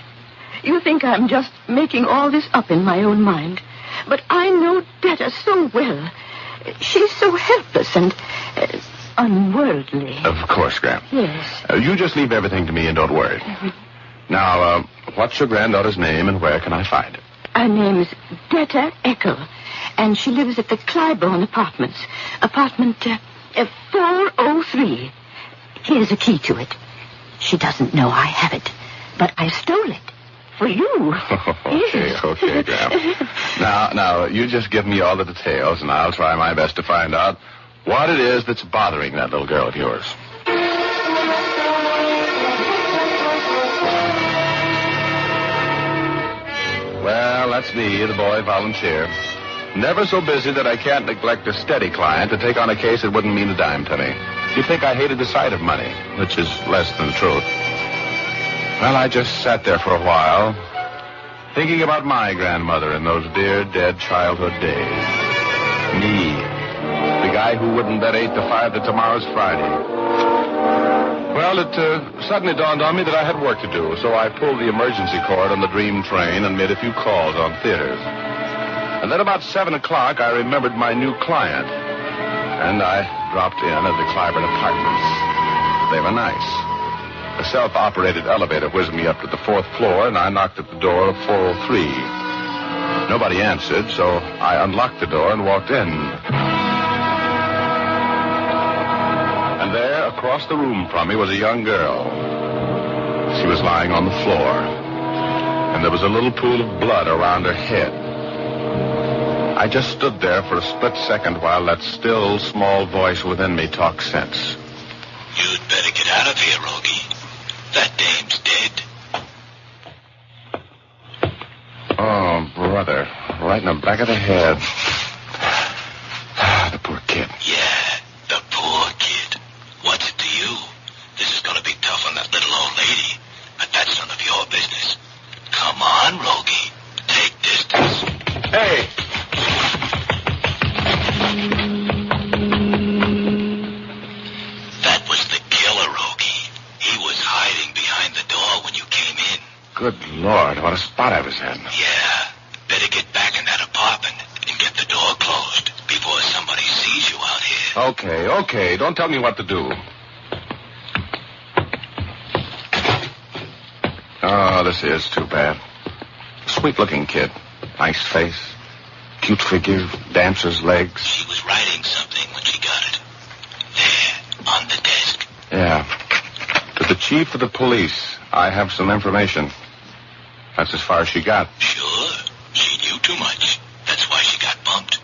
You think I'm just making all this up in my own mind. But I know Debtor so well. She's so helpless and unworldly. Of course, Gran. Yes. You just leave everything to me and don't worry. Now, what's your granddaughter's name and where can I find her? Her name's Debtor Echo, and she lives at the Clybourne Apartments. Apartment 403. Here's a key to it. She doesn't know I have it, but I stole it. For you. Okay, Graham. Now, you just give me all the details, and I'll try my best to find out what it is that's bothering that little girl of yours. Well, that's me, the boy volunteer. Never so busy that I can't neglect a steady client to take on a case that wouldn't mean a dime to me. You'd think I hated the sight of money, which is less than the truth. Well, I just sat there for a while, thinking about my grandmother in those dear, dead childhood days. Me, the guy who wouldn't bet 8 to 5 that tomorrow's Friday. Well, it suddenly dawned on me that I had work to do, so I pulled the emergency cord on the dream train and made a few calls on theaters. And then about 7 o'clock, I remembered my new client, and I dropped in at the Clybourne Apartments. They were nice. A self-operated elevator whizzed me up to the 4th floor, and I knocked at the door of 403. Nobody answered, so I unlocked the door and walked in. And there, across the room from me, was a young girl. She was lying on the floor, and there was a little pool of blood around her head. I just stood there for a split second while that still, small voice within me talked sense. You'd better get out of here, Rogie. That dame's dead. Oh, brother. Right in the back of the head. The poor kid. Yeah, the poor kid. What's it to you? This is going to be tough on that little old lady, but that's none of your business. Come on, Rogie. Take distance. Hey! That was the killer, Rogie. He was hiding behind the door when you came in. Good Lord, what a spot I was in. Yeah. Better get back in that apartment and get the door closed before somebody sees you out here. Okay. Don't tell me what to do. Oh, this is too bad. Sweet-looking kid. Nice face. Cute figure. Dancer's legs. She was writing something when she got it. There, on the Yeah. To the chief of the police, I have some information. That's as far as she got. Sure. She knew too much. That's why she got bumped.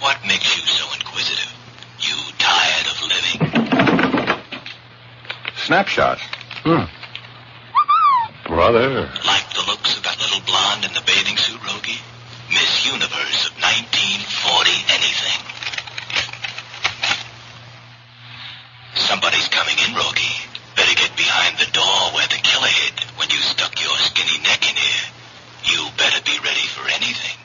What makes you so inquisitive? You tired of living? Snapshot. Brother. Like the looks of that little blonde in the bathing suit, Rogie? Miss Universe of 1940 anything. Somebody's coming in, Rogie. Better get behind the door where the killer hid when you stuck your skinny neck in here. You better be ready for anything.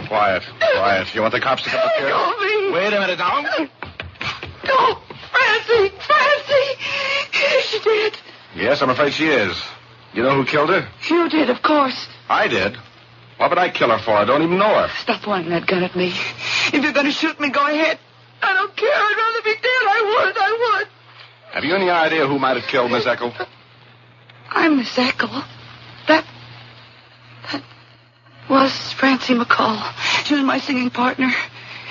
Quiet. You want the cops to come up here? Wait a minute now. No, Francie! Is she dead? Yes, I'm afraid she is. You know who killed her? You did, of course. I did. What would I kill her for? I don't even know her. Stop pointing that gun at me. If you're going to shoot me, go ahead. I don't care. I'd rather be dead. I would. Have you any idea who might have killed Miss Echo? I'm Miss Echo. That was Francie McCall. She was my singing partner.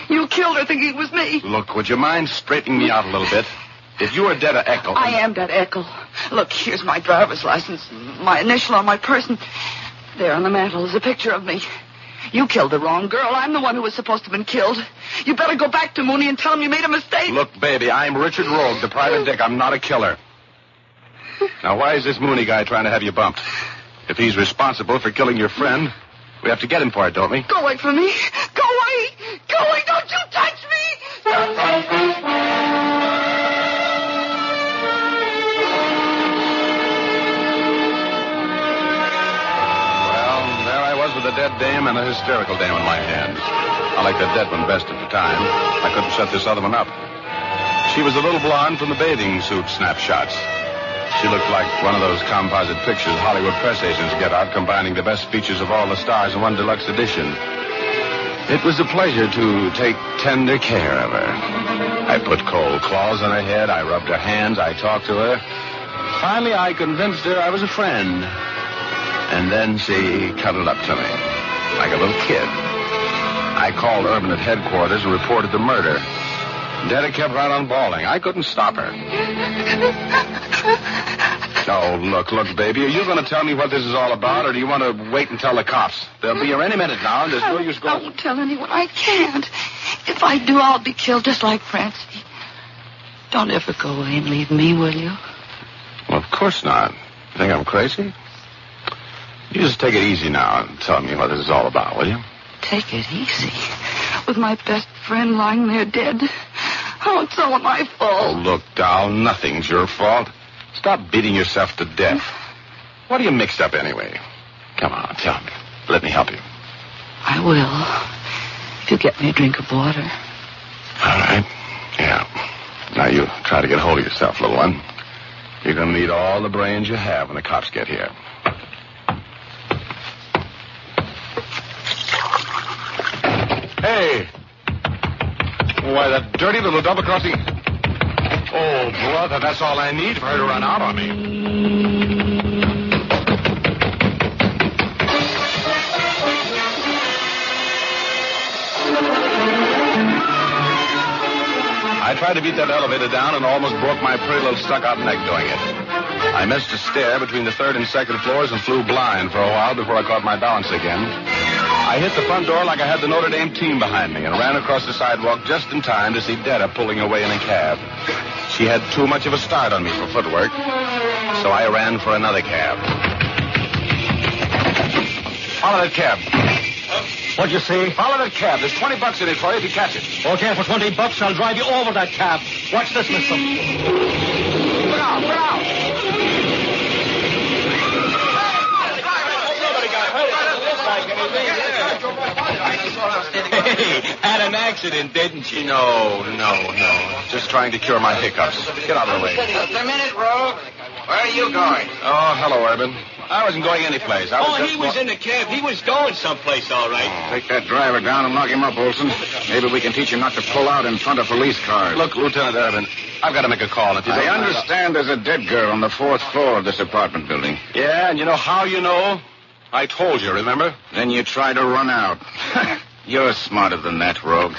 You killed her thinking it was me. Look, would you mind straightening me out a little bit? If you were dead of Echo... I am dead Echo. Look, here's my driver's license, my initial on my person. There on the mantel is a picture of me. You killed the wrong girl. I'm the one who was supposed to have been killed. You better go back to Mooney and tell him you made a mistake. Look, baby, I'm Richard Rogue, the private dick. I'm not a killer. Now, why is this Mooney guy trying to have you bumped? If he's responsible for killing your friend, we have to get him for it, don't we? Go away from me. Go away. Don't you touch me. With a dead dame and a hysterical dame in my hands. I like the dead one best at the time. I couldn't shut this other one up. She was the little blonde from the bathing suit snapshots. She looked like one of those composite pictures Hollywood press agents get out, combining the best features of all the stars in one deluxe edition. It was a pleasure to take tender care of her. I put cold claws on her head, I rubbed her hands, I talked to her. Finally, I convinced her I was a friend. And then she cuddled up to me, like a little kid. I called Urban at headquarters and reported the murder. Detta kept right on bawling. I couldn't stop her. Oh, look, baby. Are you going to tell me what this is all about, or do you want to wait and tell the cops? They'll be here any minute now, and there's no use going... I won't tell anyone. I can't. If I do, I'll be killed just like Francie. Don't ever go away and leave me, will you? Well, of course not. You think I'm crazy? You just take it easy now and tell me what this is all about, will you? Take it easy? With my best friend lying there dead? Oh, it's all my fault. Oh, look, doll, nothing's your fault. Stop beating yourself to death. What are you mixed up anyway? Come on, tell me. Let me help you. I will. If you get me a drink of water. All right. Yeah. Now you try to get hold of yourself, little one. You're going to need all the brains you have when the cops get here. Hey! Why, that dirty little double-crossing... Oh, brother, that's all I need for her to run out on me. I tried to beat that elevator down and almost broke my pretty little stuck-out neck doing it. I missed a stair between the third and second floors and flew blind for a while before I caught my balance again. I hit the front door like I had the Notre Dame team behind me and ran across the sidewalk just in time to see Detta pulling away in a cab. She had too much of a start on me for footwork, so I ran for another cab. Follow that cab. What'd you say? Follow that cab. There's $20 in it for you if you catch it. Okay, for $20, I'll drive you over that cab. Watch this, mister. Look out, look out. Hey, had an accident, didn't you? No. Just trying to cure my hiccups. Get out of the way. Just a minute, Rogue. Where are you going? Oh, hello, Urban. I wasn't going anyplace. He was in the cab. He was going someplace, all right. Take that driver down and lock him up, Olson. Maybe we can teach him not to pull out in front of police cars. Look, Lieutenant Urban, I've got to make a call. If you I understand there's a dead girl on the 4th floor of this apartment building. Yeah, and you know how you know? I told you, remember? Then you tried to run out. You're smarter than that, Rogue.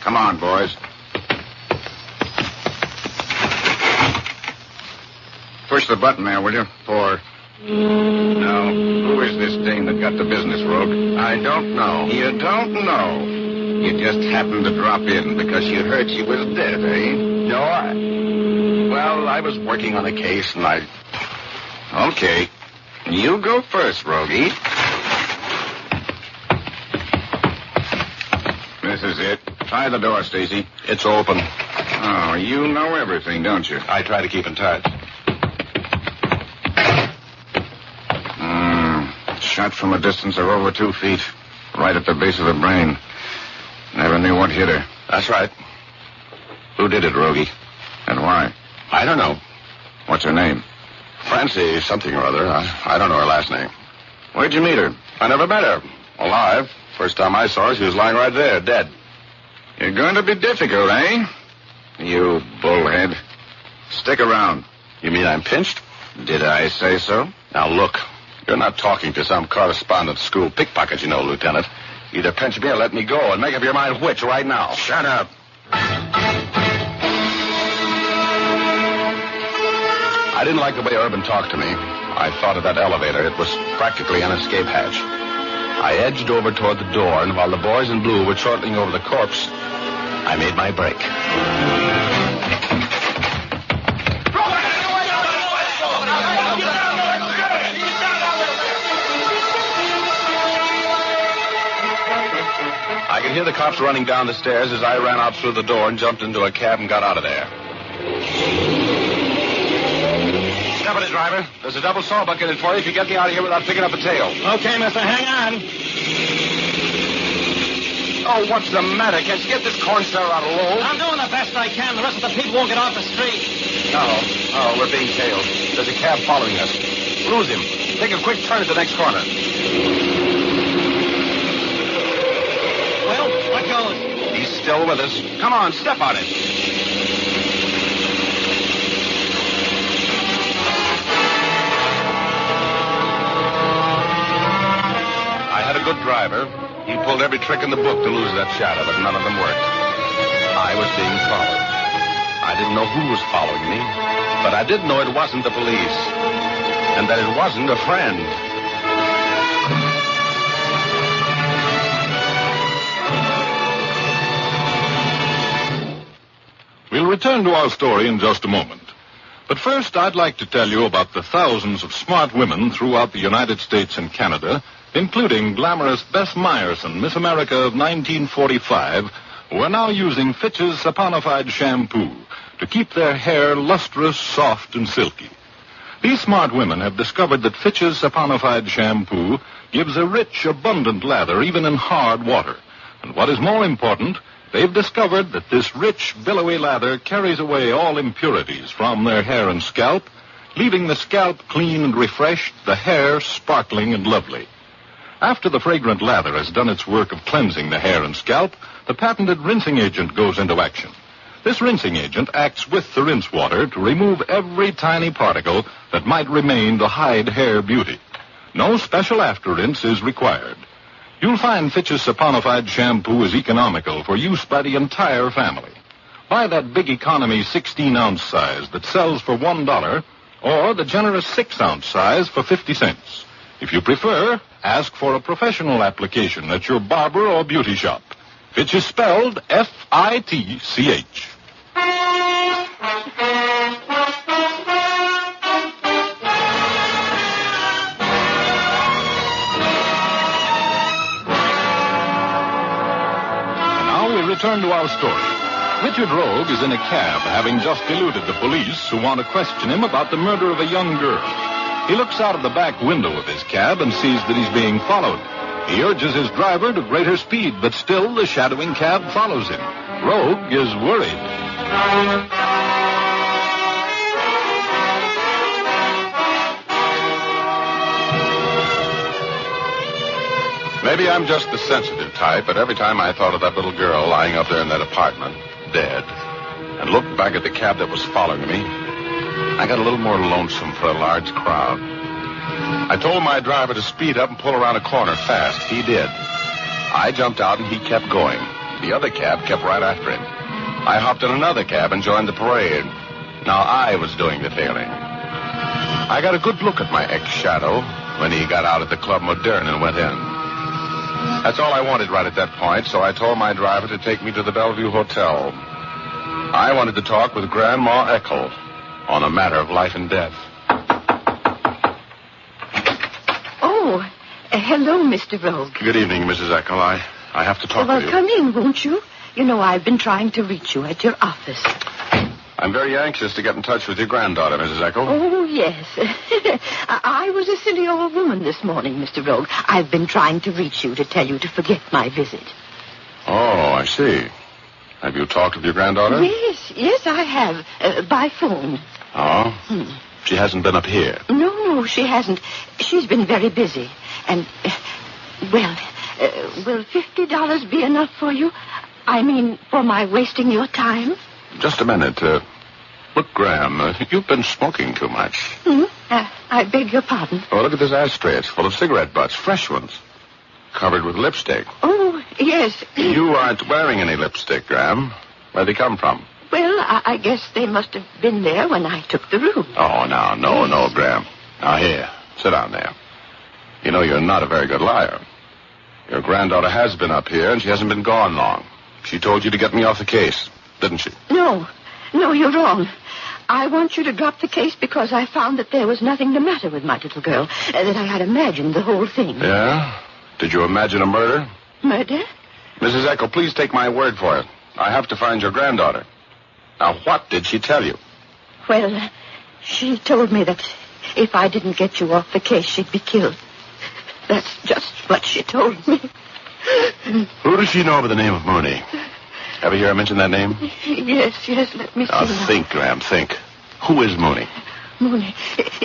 Come on, boys. Push the button there, will you? For... Now, who is this dame that got the business, Rogue? I don't know. You don't know? You just happened to drop in because you heard she was dead, eh? No, Well, I was working on a case, and I... Okay. You go first, Rogie. This is it. Try the door, Stacy. It's open. Oh, you know everything, don't you? I try to keep in touch. Shot from a distance of over 2 feet. Right at the base of the brain. Never knew what hit her. That's right. Who did it, Rogie? And why? I don't know. What's her name? Francie something or other. I don't know her last name. Where'd you meet her? I never met her. Alive. First time I saw her, she was lying right there, dead. You're going to be difficult, eh? You bullhead. Stick around. You mean I'm pinched? Did I say so? Now, look. You're not talking to some correspondence school pickpocket, you know, Lieutenant. Either pinch me or let me go, and make up your mind which right now. Shut up. I didn't like the way Urban talked to me. I thought of that elevator. It was practically an escape hatch. I edged over toward the door, and while the boys in blue were chortling over the corpse, I made my break. I could hear the cops running down the stairs as I ran out through the door and jumped into a cab and got out of there. Step on it, driver. There's a double saw bucket in for you if you get me out of here without picking up a tail. Okay, mister, hang on. Oh, what's the matter? Can't you get this corn star out of low? I'm doing the best I can. The rest of the people won't get off the street. No, we're being tailed. There's a cab following us. Lose him. Take a quick turn at the next corner. Well, what goes? He's still with us. Come on, step on it. I had a good driver. He pulled every trick in the book to lose that shadow, but none of them worked. I was being followed. I didn't know who was following me, but I did know it wasn't the police, and that it wasn't a friend. We'll return to our story in just a moment. But first, I'd like to tell you about the thousands of smart women throughout the United States and Canada, including glamorous Bess Myerson, Miss America of 1945, who are now using Fitch's saponified shampoo to keep their hair lustrous, soft, and silky. These smart women have discovered that Fitch's saponified shampoo gives a rich, abundant lather even in hard water. And what is more important, they've discovered that this rich, billowy lather carries away all impurities from their hair and scalp, leaving the scalp clean and refreshed, the hair sparkling and lovely. After the fragrant lather has done its work of cleansing the hair and scalp, the patented rinsing agent goes into action. This rinsing agent acts with the rinse water to remove every tiny particle that might remain to hide hair beauty. No special after rinse is required. You'll find Fitch's saponified shampoo is economical for use by the entire family. Buy that big economy 16-ounce size that sells for $1, or the generous 6-ounce size for 50 cents. If you prefer, ask for a professional application at your barber or beauty shop. Fitch is spelled F-I-T-C-H. Return to our story. Richard Rogue is in a cab, having just eluded the police who want to question him about the murder of a young girl. He looks out of the back window of his cab and sees that he's being followed. He urges his driver to greater speed, but still the shadowing cab follows him. Rogue is worried. Maybe I'm just the sensitive type, but every time I thought of that little girl lying up there in that apartment, dead, and looked back at the cab that was following me, I got a little more lonesome for a large crowd. I told my driver to speed up and pull around a corner fast. He did. I jumped out and he kept going. The other cab kept right after him. I hopped in another cab and joined the parade. Now I was doing the tailing. I got a good look at my ex-shadow when he got out at the Club Moderne and went in. That's all I wanted right at that point, so I told my driver to take me to the Bellevue Hotel. I wanted to talk with Grandma Eckel on a matter of life and death. Oh, hello, Mr. Rogue. Good evening, Mrs. Eckel. I have to talk with you. Come in, won't you? You know, I've been trying to reach you at your office. I'm very anxious to get in touch with your granddaughter, Mrs. Eckel. Oh, yes. I was a silly old woman this morning, Mr. Rogue. I've been trying to reach you to tell you to forget my visit. Oh, I see. Have you talked with your granddaughter? Yes, I have. By phone. Oh? She hasn't been up here? No, she hasn't. She's been very busy. And, will $50 be enough for you? I mean, for my wasting your time? Just a minute. Look, Graham, you've been smoking too much. I beg your pardon. Oh, look at this ashtray. It's full of cigarette butts, fresh ones, covered with lipstick. Oh, yes. You aren't wearing any lipstick, Graham. Where'd they come from? Well, I guess they must have been there when I took the room. Oh, no, Graham. Now, here, sit down there. You know, you're not a very good liar. Your granddaughter has been up here, and she hasn't been gone long. She told you to get me off the case, didn't she? No, you're wrong. I want you to drop the case because I found that there was nothing the matter with my little girl, that I had imagined the whole thing. Yeah? Did you imagine a murder? Murder? Mrs. Eckel, please take my word for it. I have to find your granddaughter. Now, what did she tell you? Well, she told me that if I didn't get you off the case, she'd be killed. That's just what she told me. Who does she know by the name of Mooney? Ever hear her mention that name? Yes, let me see. Now, think, Graham, think. Who is Mooney? Mooney.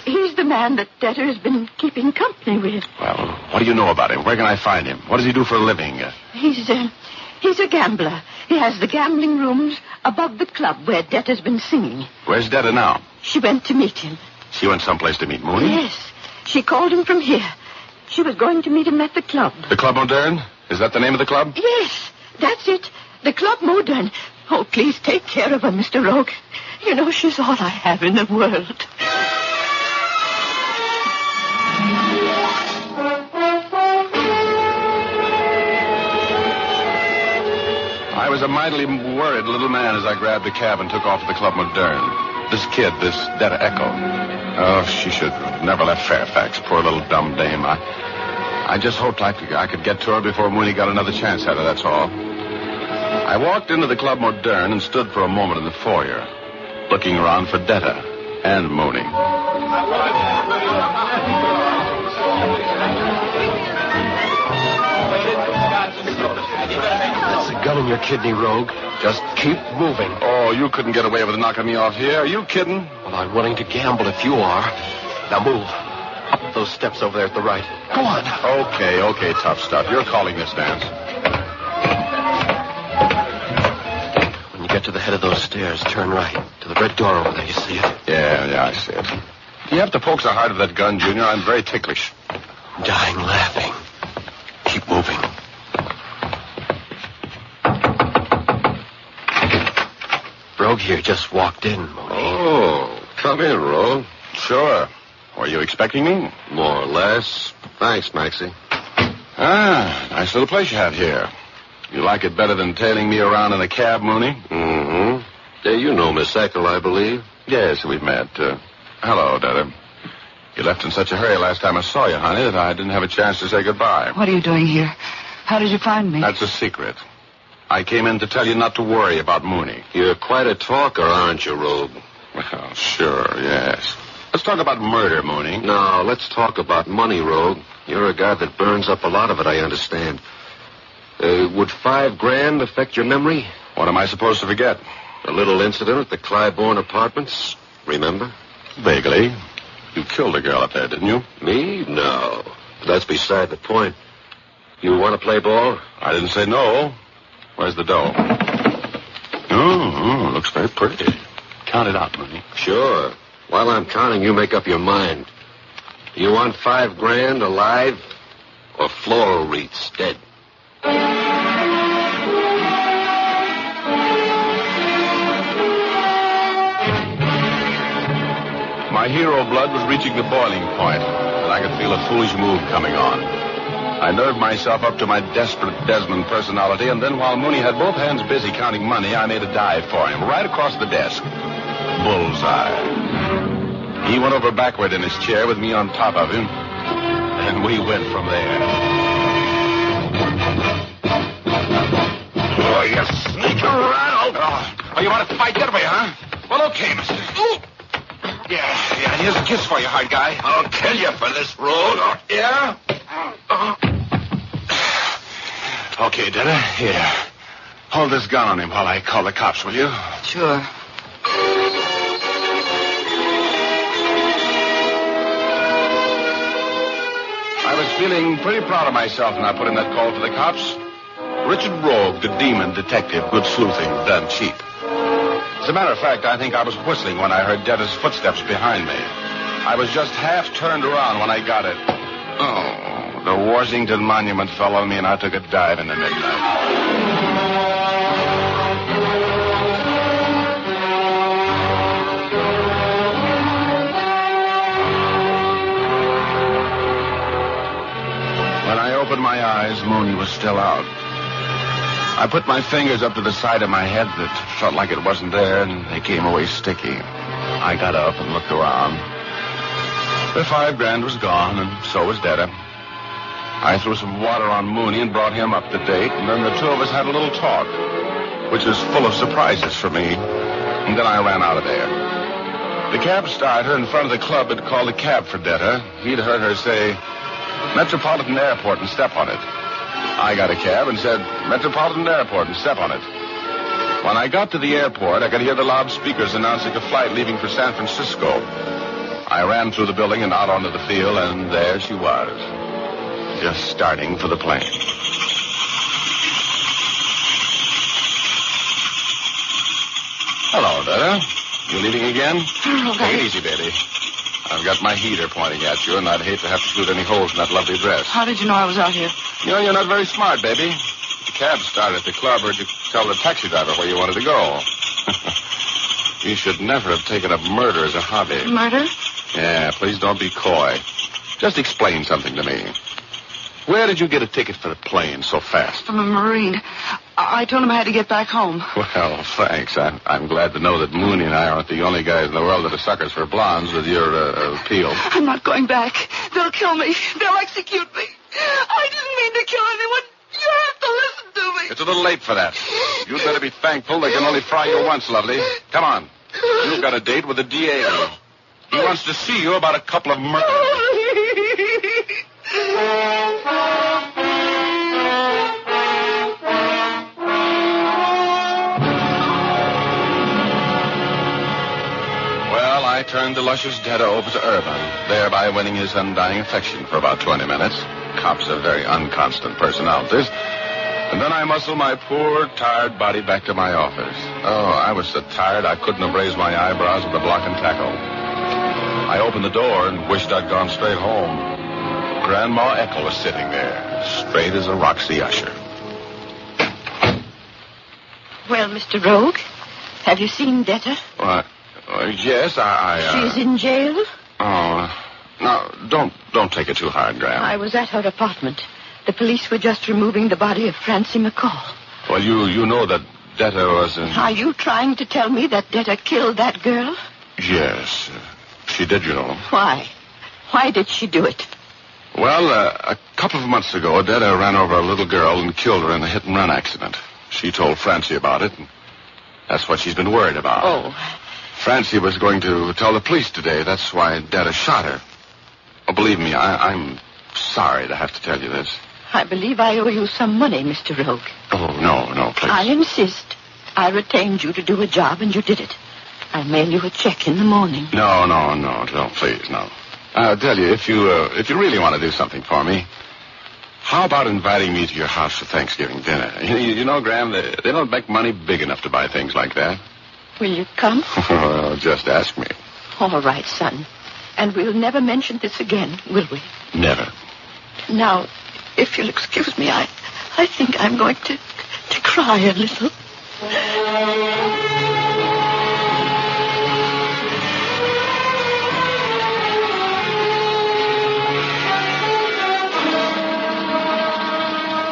He's the man that Debtor has been keeping company with. Well, what do you know about him? Where can I find him? What does he do for a living? He's a gambler. He has the gambling rooms above the club where Debtor's been singing. Where's Debtor now? She went to meet him. She went someplace to meet Mooney? Yes. She called him from here. She was going to meet him at the club. The Club Moderne? Is that the name of the club? Yes, that's it. The Club Moderne. Oh, please take care of her, Mr. Rogue. You know, she's all I have in the world. I was a mightily worried little man as I grabbed a cab and took off to the Club Moderne. This kid, this Debtor Eckel. Oh, she should have never left Fairfax. Poor little dumb dame. I just hoped I could get to her before Mooney got another chance at her, that's all. I walked into the Club Moderne and stood for a moment in the foyer, looking around for Debtor and Mooney. That's a gun in your kidney, Rogue. Just keep moving. Oh, you couldn't get away with knocking me off here. Are you kidding? Well, I'm willing to gamble if you are. Now move. Up those steps over there at the right. Go on. Okay, tough stuff. You're calling this dance. When you get to the head of those stairs, turn right. To the red door over there, you see it? Yeah, I see it. Do you have to poke so hard with that gun, Junior? I'm very ticklish. I'm dying laughing. Keep moving. Rogue here just walked in, Mooney. Oh, come in, Rogue. Sure. Were you expecting me? More or less. Thanks, Maxie. Nice little place you have here. You like it better than tailing me around in a cab, Mooney? Mm-hmm. Yeah, you know Miss Eckel, I believe. Yes, we've met. Hello, Debtor. You left in such a hurry last time I saw you, honey, that I didn't have a chance to say goodbye. What are you doing here? How did you find me? That's a secret. I came in to tell you not to worry about Mooney. You're quite a talker, aren't you, Rogue? Well, sure, yes. Let's talk about murder, Mooney. No, let's talk about money, Rogue. You're a guy that burns up a lot of it, I understand. Would $5,000 affect your memory? What am I supposed to forget? A little incident at the Clybourne Apartments, remember? Vaguely. You killed a girl up there, didn't you? Me? No. But that's beside the point. You want to play ball? I didn't say no. Where's the dough? Oh, looks very pretty. Count it out, Mooney. Sure. While I'm counting, you make up your mind. Do you want $5,000 alive or floral wreaths dead? My hero blood was reaching the boiling point, and I could feel a foolish move coming on. I nerved myself up to my desperate Desmond personality, and then while Mooney had both hands busy counting money, I made a dive for him, right across the desk. Bullseye. He went over backward in his chair with me on top of him, and we went from there. Oh, you sneaking around. Oh, you want to fight that way, huh? Well, okay, mister. Ooh. Yeah, here's a kiss for you, hard guy. I'll kill you for this, Rogue. Yeah? Okay, Detta, here. Hold this gun on him while I call the cops, will you? Sure. I was feeling pretty proud of myself when I put in that call for the cops. Richard Rogue, the demon detective, good sleuthing, done cheap. As a matter of fact, I think I was whistling when I heard Detta's footsteps behind me. I was just half turned around when I got it. Oh, the Washington Monument fell on me and I took a dive in the midnight. When I opened my eyes, Mooney was still out. I put my fingers up to the side of my head that felt like it wasn't there, and they came away sticky. I got up and looked around. The $5,000 was gone, and so was Detta. I threw some water on Mooney and brought him up to date, and then the two of us had a little talk, which was full of surprises for me. And then I ran out of there. The cab starter in front of the club had called a cab for Detta. He'd heard her say, Metropolitan Airport, and step on it. I got a cab and said, Metropolitan Airport, and step on it. When I got to the airport, I could hear the loudspeakers announcing a flight leaving for San Francisco. I ran through the building and out onto the field, and there she was, just starting for the plane. Hello, Detta. You leaving again? Okay. Take it easy, baby. I've got my heater pointing at you, and I'd hate to have to shoot any holes in that lovely dress. How did you know I was out here? You know, you're not very smart, baby. The cab started at the club, or did you tell the taxi driver where you wanted to go? You should never have taken up murder as a hobby. Murder? Yeah, please don't be coy. Just explain something to me. Where did you get a ticket for the plane so fast? From a Marine. I told him I had to get back home. Well, thanks. I'm glad to know that Mooney and I aren't the only guys in the world that are suckers for blondes with your appeal. I'm not going back. They'll kill me. They'll execute me. I didn't mean to kill anyone. You have to listen to me. It's a little late for that. You'd better be thankful they can only fry you once, lovely. Come on. You've got a date with the DA. He wants to see you about a couple of murders. Well, I turned the luscious Detta over to Urban, thereby winning his undying affection for about 20 minutes. Cops are very unconstant personalities. And then I muscled my poor, tired body back to my office. Oh, I was so tired I couldn't have raised my eyebrows with a block and tackle. I opened the door and wished I'd gone straight home. Grandma Ethel was sitting there, straight as a Roxy usher. Well, Mr. Rogue, have you seen Detta? What? Yes, I She's in jail? Oh, no, don't take it too hard, Gran. I was at her apartment. The police were just removing the body of Francie McCall. Well, you know that Detta was in... Are you trying to tell me that Detta killed that girl? Yes, she did, you know. Why? Why did she do it? Well, a couple of months ago, Detta ran over a little girl and killed her in a hit-and-run accident. She told Francie about it, and that's what she's been worried about. Oh. Francie was going to tell the police today. That's why Detta shot her. Oh, believe me, I'm sorry to have to tell you this. I believe I owe you some money, Mr. Rogue. Oh, no, please. I insist. I retained you to do a job, and you did it. I'll mail you a check in the morning. No, don't, please, no. I'll tell you, if you really want to do something for me, how about inviting me to your house for Thanksgiving dinner? You know, Graham, they don't make money big enough to buy things like that. Will you come? Well, just ask me. All right, son. And we'll never mention this again, will we? Never. Now, if you'll excuse me, I think I'm going to cry a little.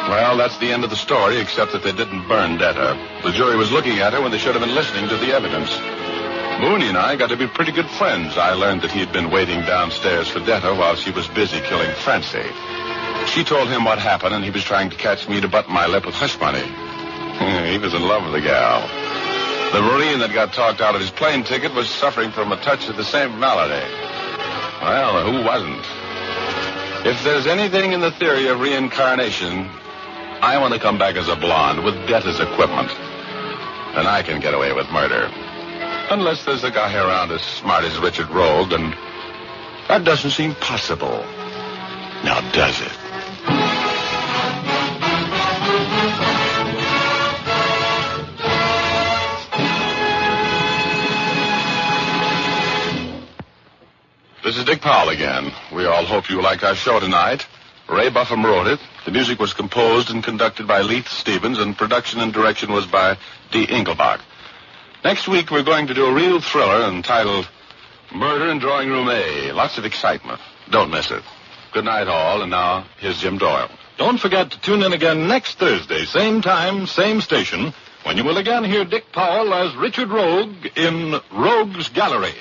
Well, that's the end of the story, except that they didn't burn Detta. The jury was looking at her when they should have been listening to the evidence. Mooney and I got to be pretty good friends. I learned that he'd been waiting downstairs for Detta while she was busy killing Francie. She told him what happened, and he was trying to catch me to button my lip with hush money. He was in love with the gal. The Marine that got talked out of his plane ticket was suffering from a touch of the same malady. Well, who wasn't? If there's anything in the theory of reincarnation, I want to come back as a blonde with Detta's equipment. And I can get away with murder. Unless there's a guy around as smart as Richard Rogue, and that doesn't seem possible. Now, does it? This is Dick Powell again. We all hope you like our show tonight. Ray Buffum wrote it. The music was composed and conducted by Leith Stevens, and production and direction was by D. Engelbach. Next week, we're going to do a real thriller entitled Murder in Drawing Room A. Lots of excitement. Don't miss it. Good night, all, and now, here's Jim Doyle. Don't forget to tune in again next Thursday, same time, same station, when you will again hear Dick Powell as Richard Rogue in Rogue's Gallery.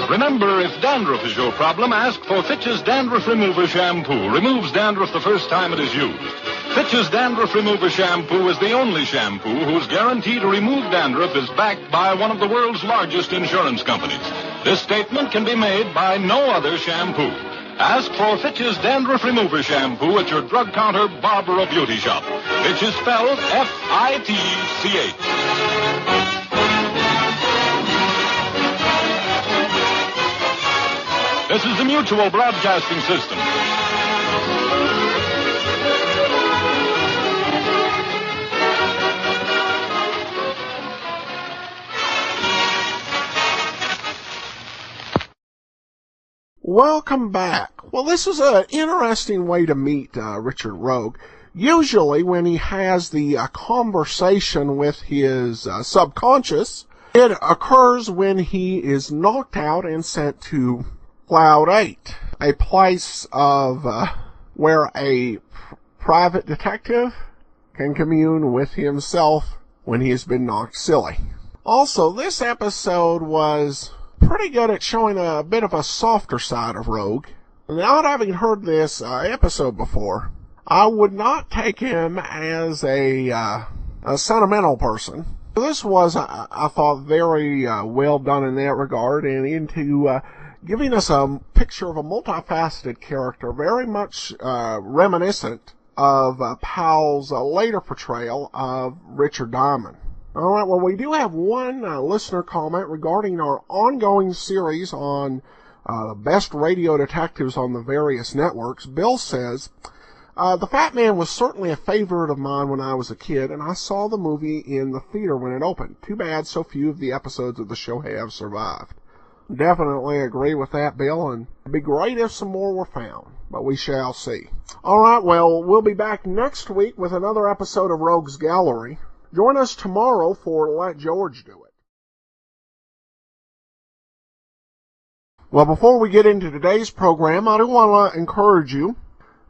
Remember, if dandruff is your problem, ask for Fitch's Dandruff Remover Shampoo. Removes dandruff the first time it is used. Fitch's Dandruff Remover Shampoo is the only shampoo whose guarantee to remove dandruff is backed by one of the world's largest insurance companies. This statement can be made by no other shampoo. Ask for Fitch's Dandruff Remover Shampoo at your drug counter, bar, or beauty shop. Fitch is spelled F-I-T-C-H. This is the Mutual Broadcasting System. Welcome back. Well, this is an interesting way to meet Richard Rogue. Usually when he has the conversation with his subconscious, it occurs when he is knocked out and sent to Cloud 8, a place of where a private detective can commune with himself when he has been knocked silly. Also, this episode was pretty good at showing a bit of a softer side of Rogue. Not having heard this episode before, I would not take him as a sentimental person. This was, I thought, very well done in that regard, and into giving us a picture of a multifaceted character, very much reminiscent of Powell's later portrayal of Richard Diamond. All right, well, we do have one listener comment regarding our ongoing series on the best radio detectives on the various networks. Bill says, the Fat Man was certainly a favorite of mine when I was a kid, and I saw the movie in the theater when it opened. Too bad so few of the episodes of the show have survived. Definitely agree with that, Bill, and it'd be great if some more were found, but we shall see. All right, well, we'll be back next week with another episode of Rogue's Gallery. Join us tomorrow for Let George Do It. Well, before we get into today's program, I do want to encourage you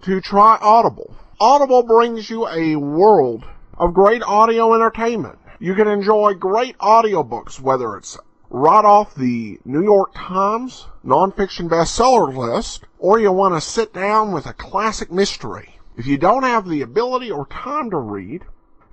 to try Audible. Audible brings you a world of great audio entertainment. You can enjoy great audiobooks, whether it's right off the New York Times nonfiction bestseller list, or you want to sit down with a classic mystery. If you don't have the ability or time to read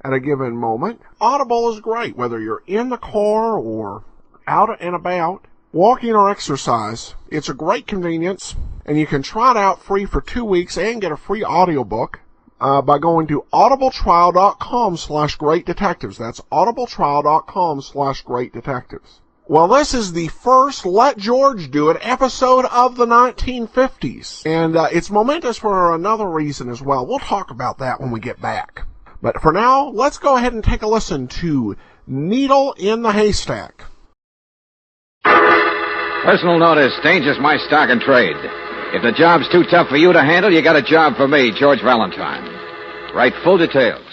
at a given moment, Audible is great, whether you're in the car or out and about, walking or exercise. It's a great convenience, and you can try it out free for 2 weeks and get a free audiobook by going to audibletrial.com/greatdetectives. That's audibletrial.com/greatdetectives. Well, this is the first Let George Do It episode of the 1950s, and it's momentous for another reason as well. We'll talk about that when we get back. But for now, let's go ahead and take a listen to Needle in the Haystack. Personal notice, danger's my stock and trade. If the job's too tough for you to handle, you got a job for me, George Valentine. Write full details.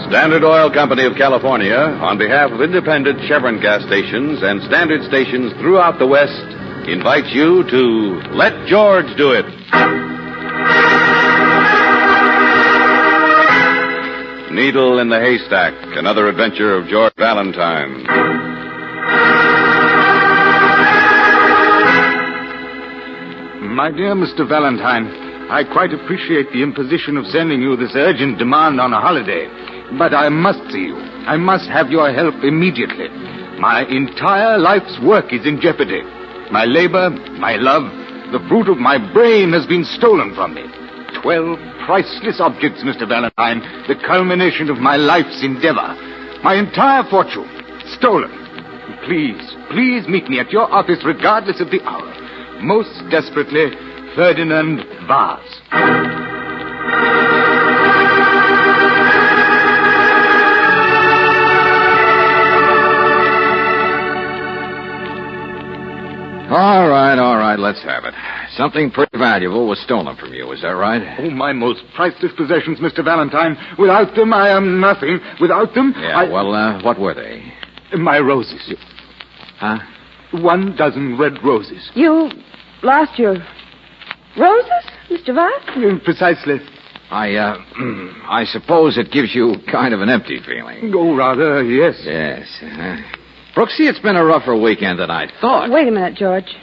Standard Oil Company of California, on behalf of independent Chevron gas stations and standard stations throughout the West, invites you to Let George Do It. Needle in the Haystack, another adventure of George Valentine. My dear Mr. Valentine, I quite appreciate the imposition of sending you this urgent demand on a holiday. But I must see you. I must have your help immediately. My entire life's work is in jeopardy. My labor, my love, the fruit of my brain has been stolen from me. 12 priceless objects, Mr. Valentine, the culmination of my life's endeavor. My entire fortune, stolen. Please meet me at your office regardless of the hour. Most desperately, Ferdinand Vaz. All right, let's have it. Something pretty valuable was stolen from you, is that right? Oh, my most priceless possessions, Mr. Valentine. Without them, I am nothing. Without them, what were they? My roses. Huh? 12 red roses. You lost your roses, Mr. Vaz? Precisely. I suppose it gives you kind of an empty feeling. Oh, rather, yes. Yes. Brooksy, it's been a rougher weekend than I thought. Wait a minute, George.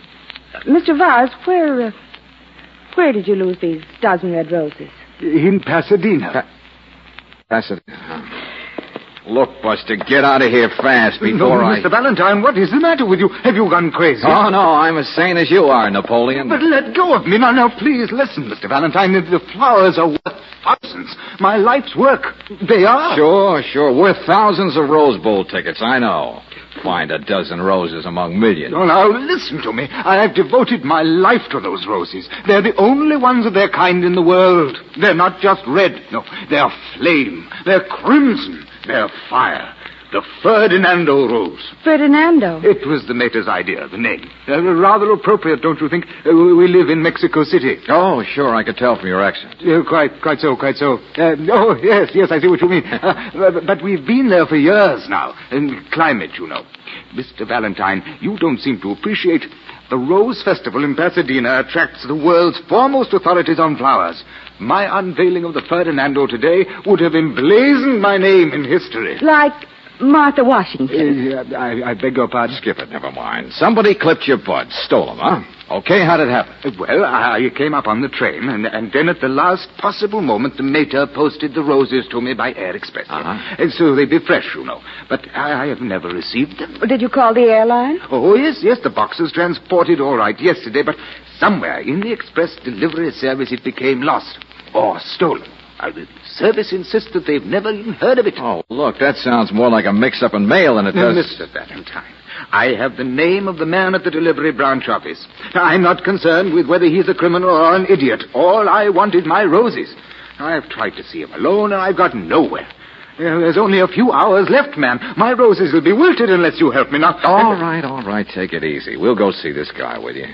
Mr. Vaz, where did you lose these 12 red roses? In Pasadena. Pasadena. Look, Buster, get out of here fast before Mr. Valentine, what is the matter with you? Have you gone crazy? Oh, no, I'm as sane as you are, Napoleon. But let go of me. Now, please, listen, Mr. Valentine. The flowers are worth thousands. My life's work. They are. Sure. Worth thousands of Rose Bowl tickets, I know. Find a dozen roses among millions. Oh, now, listen to me. I have devoted my life to those roses. They're the only ones of their kind in the world. They're not just red. No, they're flame. They're crimson. They're fire. The Ferdinando rose. Ferdinando? It was the mater's idea, the name. Rather appropriate, don't you think? We live in Mexico City. Oh, sure, I could tell from your accent. Quite so. Oh, yes, I see what you mean. But we've been there for years now. And climate, you know. Mr. Valentine, you don't seem to appreciate. The Rose Festival in Pasadena attracts the world's foremost authorities on flowers. My unveiling of the Ferdinando today would have emblazoned my name in history. Like Martha Washington. I beg your pardon? Skip it, never mind. Somebody clipped your buds, stole them, huh? Okay, how did it happen? Well, I came up on the train, and then at the last possible moment, the mater posted the roses to me by air express. And so they'd be fresh, you know. But I have never received them. Did you call the airline? Oh, yes, the box was transported all right yesterday, but somewhere in the express delivery service it became lost or stolen. The service insists that they've never even heard of it. Oh, look, that sounds more like a mix-up in mail than it does... Mr. Valentine, I have the name of the man at the delivery branch office. I'm not concerned with whether he's a criminal or an idiot. All I want is my roses. I've tried to see him alone, and I've got nowhere. There's only a few hours left, man. My roses will be wilted unless you help me now. All right, take it easy. We'll go see this guy with you.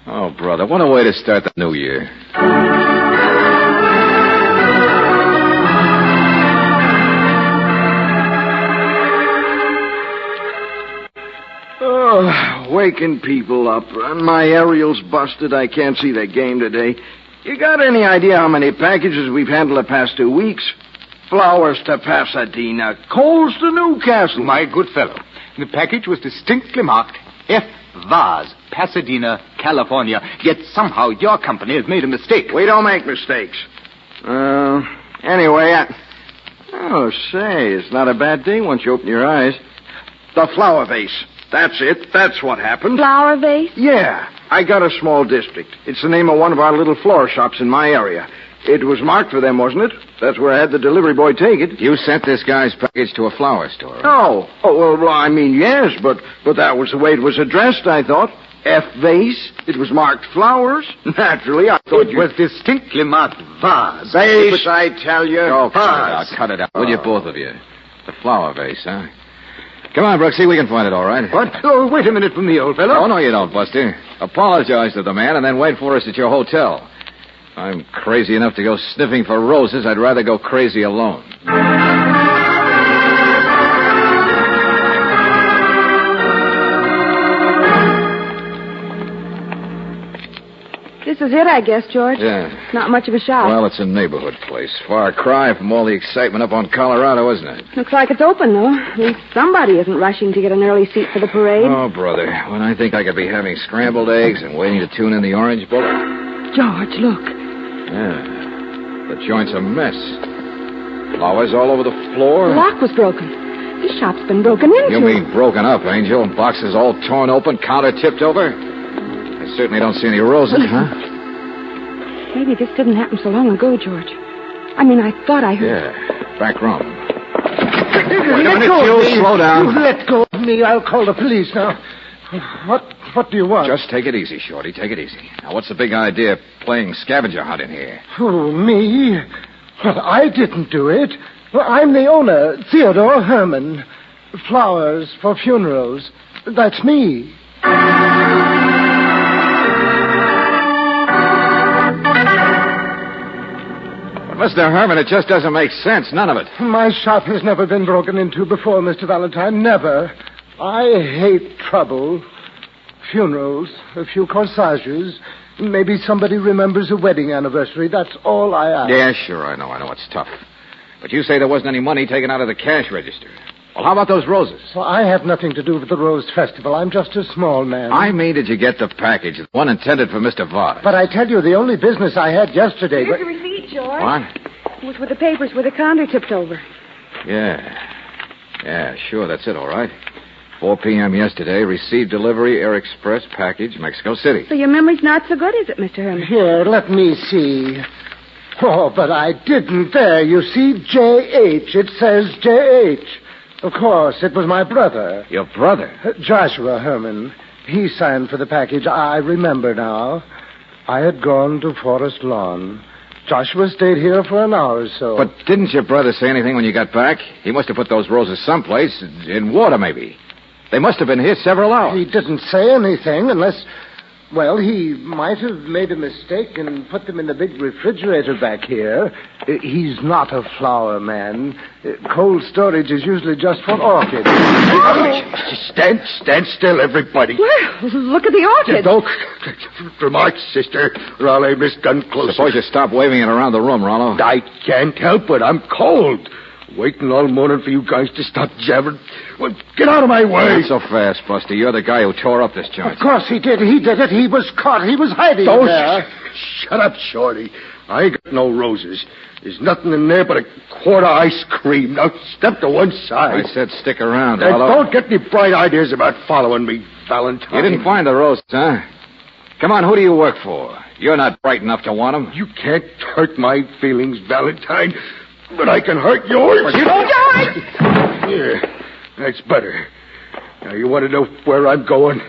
Oh, brother, what a way to start the new year. Waking people up. My aerial's busted. I can't see the game today. You got any idea how many packages we've handled the past 2 weeks? Flowers to Pasadena, coals to Newcastle. My good fellow, the package was distinctly marked F. Vaz, Pasadena, California. Yet somehow your company has made a mistake. We don't make mistakes. Anyway, Oh, say, it's not a bad day once you open your eyes. The flower vase. That's it. That's what happened. Flower vase? Yeah. I got a small district. It's the name of one of our little flower shops in my area. It was marked for them, wasn't it? That's where I had the delivery boy take it. You sent this guy's package to a flower store. No. Oh, well, I mean, yes, but that was the way it was addressed, I thought. F. Vase. It was marked flowers. Naturally, I thought It was distinctly marked vase. Vase, I tell you. Oh, cut it out. Will you, both of you? The flower vase, huh? Come on, Brooksy, we can find it all right. What? Oh, wait a minute from me, old fellow. Oh, no, you don't, Buster. Apologize to the man and then wait for us at your hotel. I'm crazy enough to go sniffing for roses. I'd rather go crazy alone. This is it, I guess, George. Yeah. Not much of a shop. Well, it's a neighborhood place. Far cry from all the excitement up on Colorado, isn't it? Looks like it's open, though. At least somebody isn't rushing to get an early seat for the parade. Oh, brother. When I think I could be having scrambled eggs and waiting to tune in the Orange Bowl. George, look. Yeah. The joint's a mess. Flowers all over the floor. The lock was broken. This shop's been broken into. You mean broken up, Angel? Boxes all torn open, counter tipped over? I certainly don't see any roses, huh? Maybe this didn't happen so long ago, George. I mean, I thought I heard... Yeah, back room. Wait a minute, Joe. Slow down. You let go of me. I'll call the police now. What do you want? Just take it easy, Shorty. Take it easy. Now, what's the big idea of playing scavenger hunt in here? Oh, me? Well, I didn't do it. Well, I'm the owner, Theodore Herman. Flowers for funerals. That's me. Mr. Herman, it just doesn't make sense. None of it. My shop has never been broken into before, Mr. Valentine. Never. I hate trouble. Funerals, a few corsages. Maybe somebody remembers a wedding anniversary. That's all I ask. Yeah, sure, I know. It's tough. But you say there wasn't any money taken out of the cash register. Well, how about those roses? Well, I have nothing to do with the Rose Festival. I'm just a small man. I mean, did you get the package? The one intended for Mr. Vard. But I tell you, the only business I had yesterday... Here's the receipt, George. What? It was with the papers with the counter tipped over. Yeah, sure, that's it, all right. 4 p.m. yesterday, received delivery, Air Express, package, Mexico City. So your memory's not so good, is it, Mr. Herman? Here, let me see. Oh, but I didn't. There, you see, J.H. It says J.H. Of course, it was my brother. Your brother? Joshua Herman. He signed for the package. I remember now. I had gone to Forest Lawn. Joshua stayed here for an hour or so. But didn't your brother say anything when you got back? He must have put those roses someplace, in water maybe. They must have been here several hours. He didn't say anything unless... Well, he might have made a mistake and put them in the big refrigerator back here. He's not a flower man. Cold storage is usually just for orchids. Stand still, everybody. Well, look at the orchid. Don't remark, sister, or I'll aim this gun closer. Suppose you stop waving it around the room, Rollo. I can't help it. I'm cold. Waiting all morning for you guys to stop jabbering. Well, get out of my way. Not so fast, Buster. You're the guy who tore up this joint. Of course he did. He did it. He was caught. He was hiding there. Shut up, Shorty. I ain't got no roses. There's nothing in there but a quart of ice cream. Now step to one side. I said stick around, And Rollo. don't get any bright ideas about following me, Valentine. You didn't find the roses, huh? Come on, who do you work for? You're not bright enough to want them. You can't hurt my feelings, Valentine, but I can hurt yours. Well, you don't Here, that's better. Now, you want to know where I'm going?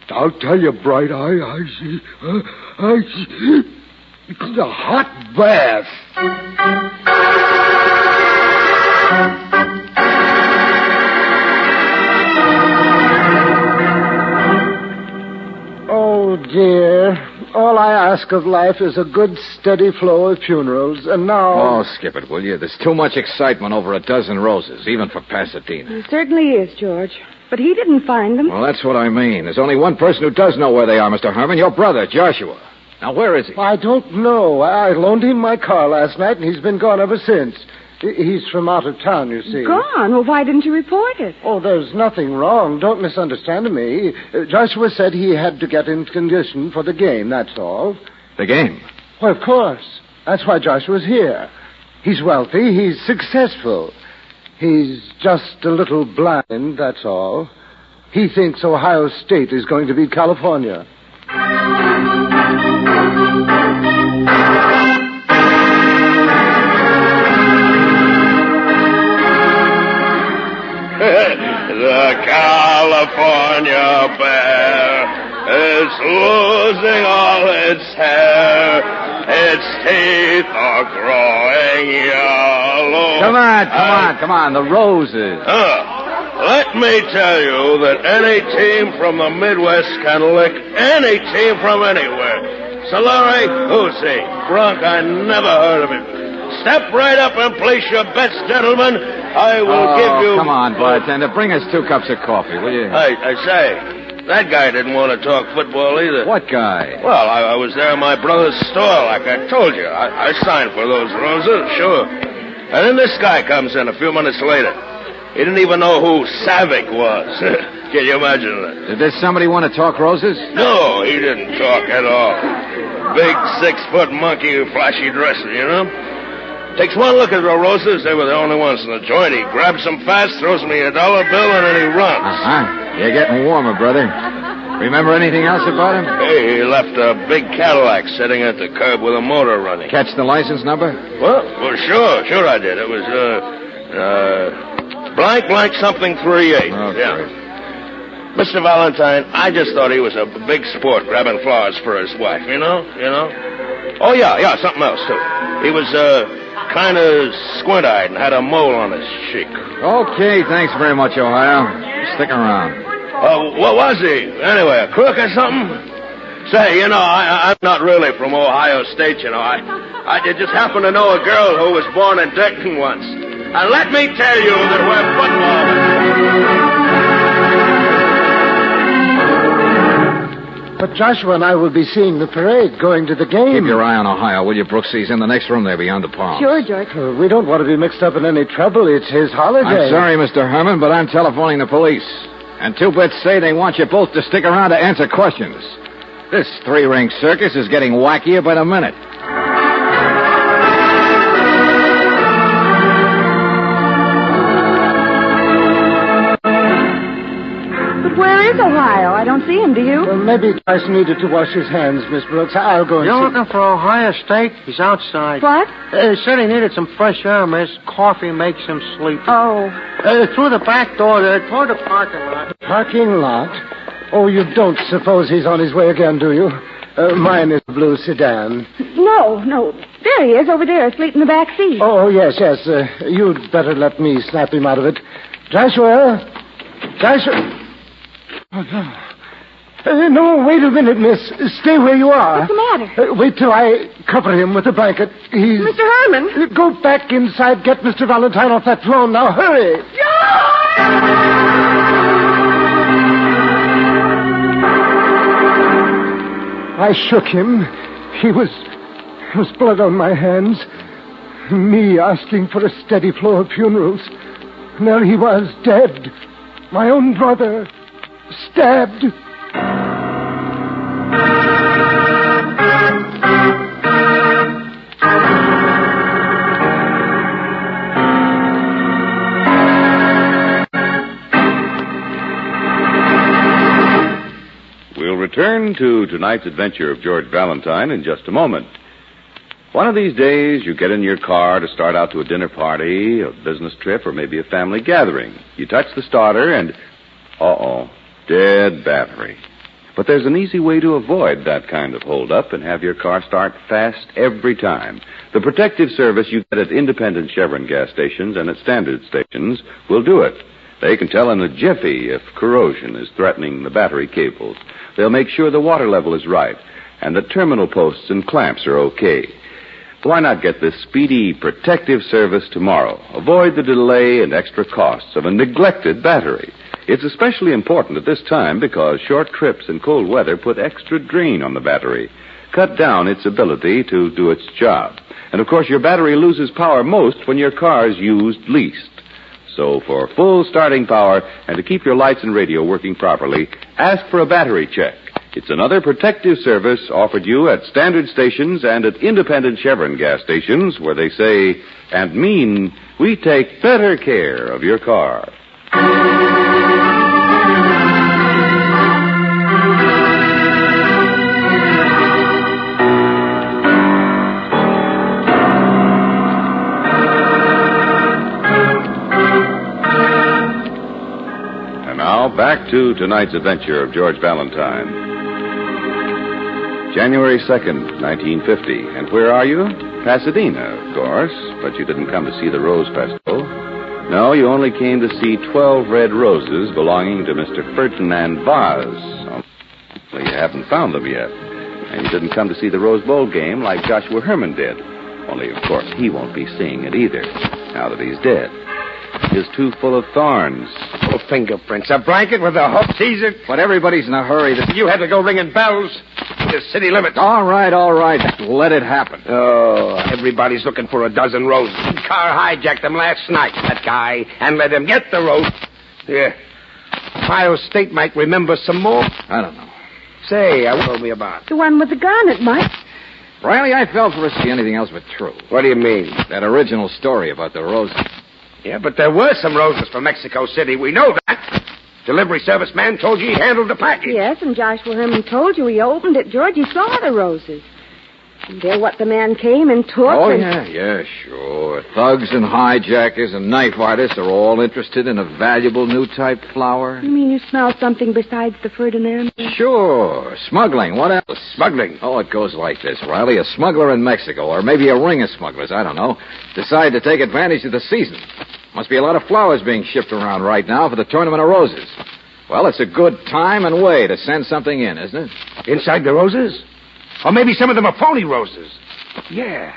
I'll tell you, Bright Eye. I see. It's a hot bath. Oh, dear. All I ask of life is a good, steady flow of funerals, and now... Oh, skip it, will you? There's too much excitement over a dozen roses, even for Pasadena. It certainly is, George. But he didn't find them. Well, that's what I mean. There's only one person who does know where they are, Mr. Herman. Your brother, Joshua. Now, where is he? I don't know. I loaned him my car last night, and he's been gone ever since. He's from out of town, you see. Gone? Well, why didn't you report it? Oh, there's nothing wrong. Don't misunderstand me. Joshua said he had to get in condition for the game, that's all. The game? Well, of course. That's why Joshua's here. He's wealthy. He's successful. He's just a little blind, that's all. He thinks Ohio State is going to beat California. bear is losing all its hair. Its teeth are growing yellow. Come on, the roses. Let me tell you that any team from the Midwest can lick any team from anywhere. Solari, who's he? Bronc, I never heard of him. Step right up and place your bets, gentlemen. I will give you... Come on, bartender. Bring us 2 cups of coffee, will you? I say, that guy didn't want to talk football either. What guy? Well, I was there in my brother's store, like I told you. I signed for those roses, sure. And then this guy comes in a few minutes later. He didn't even know who Savick was. Can you imagine that? Did this somebody want to talk roses? No, he didn't talk at all. Big 6-foot monkey with flashy dressing, you know? Takes one look at the roses. They were the only ones in the joint. He grabs them fast, throws me a $1 bill, and then he runs. You're getting warmer, brother. Remember anything else about him? Hey, he left a big Cadillac sitting at the curb with a motor running. Catch the license number? Well, sure I did. It was, blank something 38. Okay. Yeah. Mr. Valentine, I just thought he was a big sport grabbing flowers for his wife, you know? Oh, yeah, something else, too. He was, kind of squint-eyed and had a mole on his cheek. Okay, thanks very much, Ohio. Stick around. What was he? Anyway, a crook or something? Say, I'm not really from Ohio State, I just happen to know a girl who was born in Dayton once. And let me tell you that we're football. But Joshua and I will be seeing the parade, going to the game. Keep your eye on Ohio, will you, Brooks? He's in the next room there beyond the palms. Sure, George. We don't want to be mixed up in any trouble. It's his holiday. I'm sorry, Mr. Herman, but I'm telephoning the police. And 2 bits say they want you both to stick around to answer questions. This 3-ring circus is getting wackier by the minute. Where is Ohio? I don't see him, do you? Well, maybe Josh needed to wash his hands, Miss Brooks. I'll go and You're see. looking for Ohio State? He's outside. What? He said he needed some fresh air, miss. Coffee makes him sleepy. Oh. Through the back door there, toward the parking lot. Parking lot? Oh, you don't suppose he's on his way again, do you? Mine is a blue sedan. No. There he is, over there, asleep in the back seat. Oh, yes. You'd better let me snap him out of it. Joshua! No, wait a minute, miss. Stay where you are. What's the matter? Wait till I cover him with a blanket. Mr. Herman! Go back inside. Get Mr. Valentine off that throne. Now, hurry. I shook him. He was blood on my hands. Me asking for a steady flow of funerals. And there he was, dead. My own brother, stabbed. We'll return to tonight's adventure of George Valentine in just a moment. One of these days, you get in your car to start out to a dinner party, a business trip, or maybe a family gathering. You touch the starter and... dead battery. But there's an easy way to avoid that kind of holdup and have your car start fast every time. The protective service you get at independent Chevron gas stations and at standard stations will do it. They can tell in a jiffy if corrosion is threatening the battery cables. They'll make sure the water level is right and the terminal posts and clamps are okay. Why not get this speedy protective service tomorrow? Avoid the delay and extra costs of a neglected battery. It's especially important at this time because short trips in cold weather put extra drain on the battery, cut down its ability to do its job. And, of course, your battery loses power most when your car is used least. So for full starting power and to keep your lights and radio working properly, ask for a battery check. It's another protective service offered you at standard stations and at independent Chevron gas stations where they say and mean we take better care of your car. back to tonight's adventure of George Valentine. January 2nd, 1950. And where are you? Pasadena, of course. But you didn't come to see the Rose Festival. No, you only came to see 12 red roses belonging to Mr. Ferdinand Vaz. Only you haven't found them yet. And you didn't come to see the Rose Bowl game like Joshua Herman did. Only, of course, he won't be seeing it either, now that he's dead. His too full of thorns. Oh, fingerprints. A blanket with a hook, Caesar. But everybody's in a hurry. You had to go ringing bells to the city limits. All right. Let it happen. Oh, everybody's looking for a dozen roses. The car hijacked them last night, that guy, and let him get the rose. Yeah. Ohio State might remember some more. I don't know. Say, what told me about? The one with the garnet, Mike. Riley, I fell for anything else but true. What do you mean? That original story about the roses. Yeah, but there were some roses from Mexico City. We know that. Delivery service man told you he handled the package. Yes, and Joshua Herman told you he opened it, George. He saw the roses. And they're what the man came and took. Oh, yeah, sure. Thugs and hijackers and knife artists are all interested in a valuable new type flower. You mean you smelled something besides the Ferdinand? Sure. Smuggling. What else? Smuggling? Oh, it goes like this, Riley. A smuggler in Mexico, or maybe a ring of smugglers, I don't know, decide to take advantage of the season. Must be a lot of flowers being shipped around right now for the Tournament of Roses. Well, it's a good time and way to send something in, isn't it? Inside the roses? Or maybe some of them are phony roses. Yeah.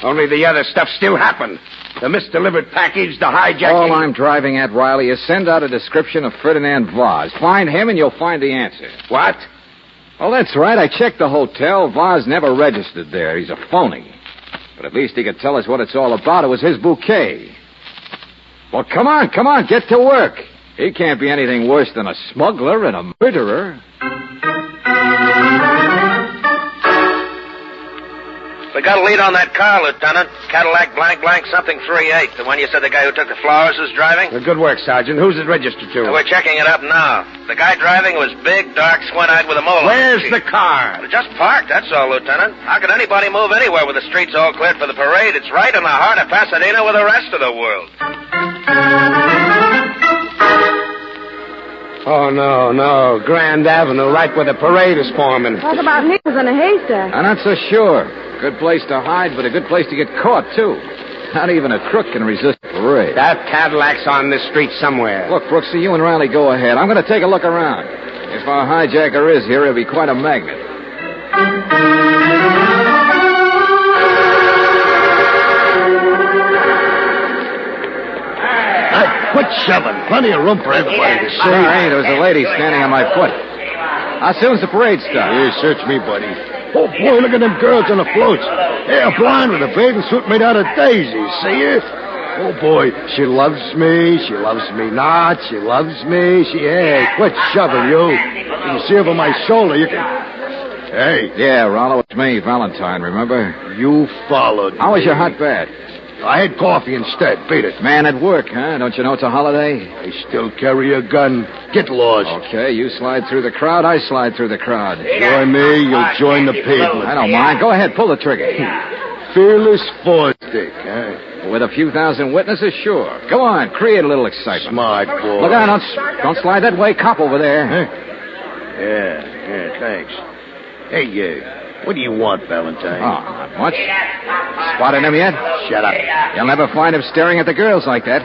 Only the other stuff still happened. The misdelivered package, the hijacking. All I'm driving at, Riley, is send out a description of Ferdinand Vaz. Find him and you'll find the answer. What? Oh, that's right. I checked the hotel. Vaz never registered there. He's a phony. But at least he could tell us what it's all about. It was his bouquet. Well, come on. Get to work. He can't be anything worse than a smuggler and a murderer. We got a lead on that car, Lieutenant. Cadillac blank something 38. The one you said the guy who took the flowers was driving? Good work, Sergeant. Who's it registered to? We're checking it up now. The guy driving was big, dark, squint-eyed with a mole. Where's the car? Just parked, that's all, Lieutenant. How could anybody move anywhere with the streets all cleared for the parade? It's right in the heart of Pasadena with the rest of the world. Oh, no. Grand Avenue, right where the parade is forming. Talk about nickels in a haystack. I'm not so sure. Good place to hide, but a good place to get caught, too. Not even a crook can resist the parade. That Cadillac's on this street somewhere. Look, Brooksy, you and Riley go ahead. I'm going to take a look around. If our hijacker is here, he'll be quite a magnet. Quit shoving. Plenty of room for everybody to see. Hey, there was a lady standing on my foot. How soon's the parade start? Here, search me, buddy. Oh, boy, look at them girls on the floats. They're blind with a bathing suit made out of daisies. See it? Oh, boy, she loves me. She loves me not. She loves me. Hey, quit shoving, you. You can see over my shoulder. You can... Hey. Yeah, Rollo, it's me, Valentine, remember? You followed me. How was your hot bath? I had coffee instead. Beat it. Man at work, huh? Don't you know it's a holiday? I still carry a gun. Get lost. Okay, you slide through the crowd, I slide through the crowd. Join me, you'll join the pavement. I don't mind. Go ahead, pull the trigger. Fearless four-stick, huh? With a few thousand witnesses, sure. Go on, create a little excitement. Smart boy. Look out, don't slide that way. Cop over there. Huh? Yeah, thanks. Hey, what do you want, Valentine? Oh, not much. Spotted him yet? Shut up. You'll never find him staring at the girls like that.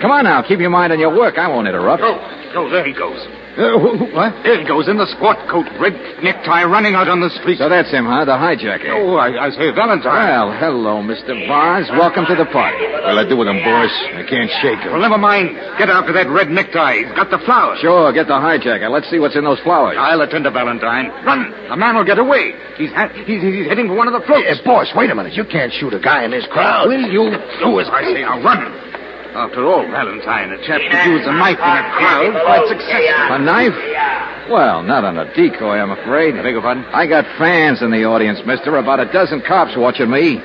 Come on now, keep your mind on your work. I won't interrupt. Oh, there he goes. What? There he goes in the sport coat, red necktie, running out on the street. So that's him, huh? The hijacker. Oh, I say, Valentine. Well, hello, Mr. Vaz. Welcome to the party. What'll I do with him, boss? I can't shake him. Well, never mind. Get after that red necktie. He's got the flowers. Sure, get the hijacker. Let's see what's in those flowers. I'll attend to Valentine. Run. The man will get away. He's heading for one of the floats. Hey, boss, wait a minute. You can't shoot a guy in this crowd. Will you do as I say? Now, run. After all, Valentine, a chap could use a knife in a crowd quite successfully. A knife? Well, not on a decoy, I'm afraid. I beg your pardon? I got fans in the audience, mister. About a dozen cops watching me.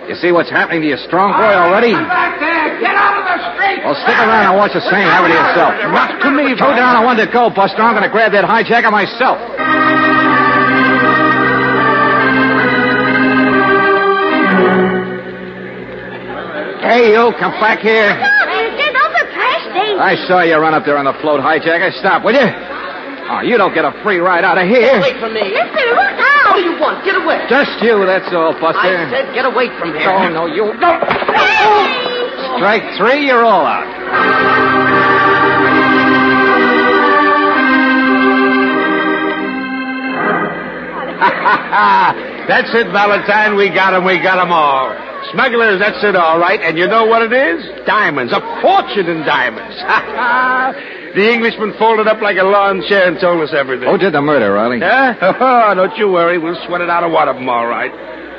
You see what's happening to your strong boy already? Come back there! Get out of the street! Well, stick around and watch the same happen to yourself. Not to me, Two down and one to go, Buster. I'm going to grab that hijacker myself. Hey, you, come back here. Don't be past. They I saw you run up there on the float, hijacker. Stop, will you? Oh, you don't get a free ride out of here. Get away from me. Listen, look out! What do you want? Get away. Just you, that's all, Buster. I said get away from here. Oh, no, you... No! Strike 3, you're all out. That's it, Valentine. We got 'em all. Smugglers, that's it, all right. And you know what it is? Diamonds. A fortune in diamonds. The Englishman folded up like a lawn chair and told us everything. Who did the murder, Riley? Huh? Oh, don't you worry. We'll sweat it out of one of them, all right.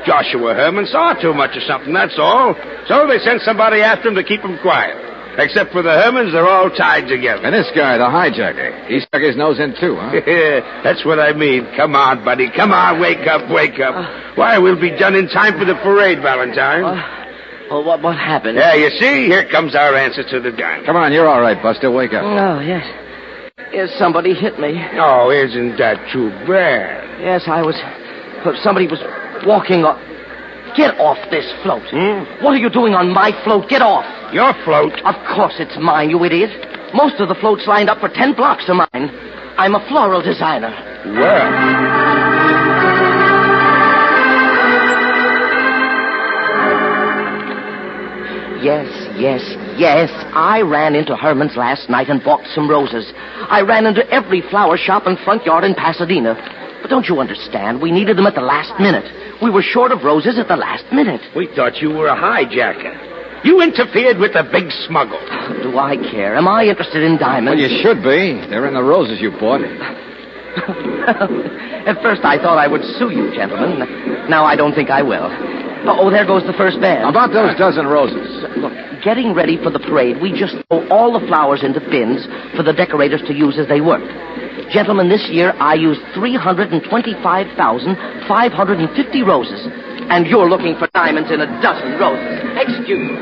Joshua Herman saw too much of something, that's all. So they sent somebody after him to keep him quiet. Except for the Hermans, they're all tied together. And this guy, the hijacker, he stuck his nose in too, huh? That's what I mean. Come on, buddy. Come on, wake up, wake up. Why, we'll be done in time for the parade, Valentine. Well, what happened? Yeah, you see? Here comes our answer to the gun. Come on, you're all right, Buster. Wake up. Oh, yes. Yes, somebody hit me. Oh, isn't that too bad? Yes, somebody was walking up. Get off this float. What are you doing on my float? Get off. Your float? Of course it's mine, you idiot. Most of the floats lined up for 10 blocks are mine. I'm a floral designer. Well. Yes. I ran into Herman's last night and bought some roses. I ran into every flower shop and front yard in Pasadena. But don't you understand? We needed them at the last minute. We were short of roses at the last minute. We thought you were a hijacker. You interfered with the big smuggle. Do I care? Am I interested in diamonds? Well, you should be. They're in the roses you bought. At first I thought I would sue you, gentlemen. Now I don't think I will. Oh, there goes the first band. About those dozen roses. Look, getting ready for the parade, we just throw all the flowers into bins for the decorators to use as they work. Gentlemen, this year I used 325,550 roses. And you're looking for diamonds in a dozen roses. Excuse me.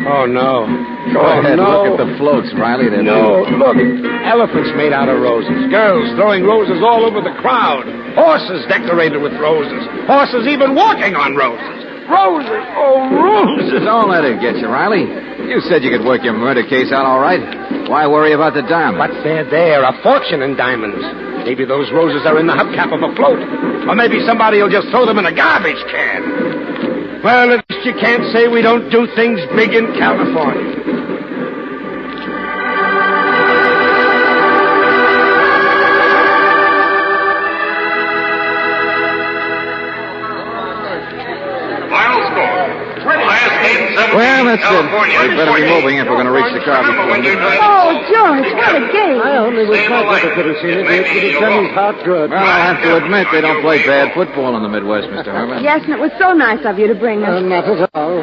Oh, no. Go ahead, look at the floats, Riley. They're look. Elephants made out of roses. Girls throwing roses all over the crowd. Horses decorated with roses. Horses even walking on roses. Roses. Oh, roses. Don't let it get you, Riley. You said you could work your murder case out all right. Why worry about the diamonds? But they're there. A fortune in diamonds. Maybe those roses are in the hubcap of a float. Or maybe somebody will just throw them in a garbage can. Well, at least you can't say we don't do things big in California. Well, that's it. We better be moving if we're going to reach the car before midnight. Oh, George, what a game. I only wish my brother could have seen it. It would have done his heart good. Well, I have to admit, they don't play bad football in the Midwest, Mr. Herman. Yes, and it was so nice of you to bring us. Not at all.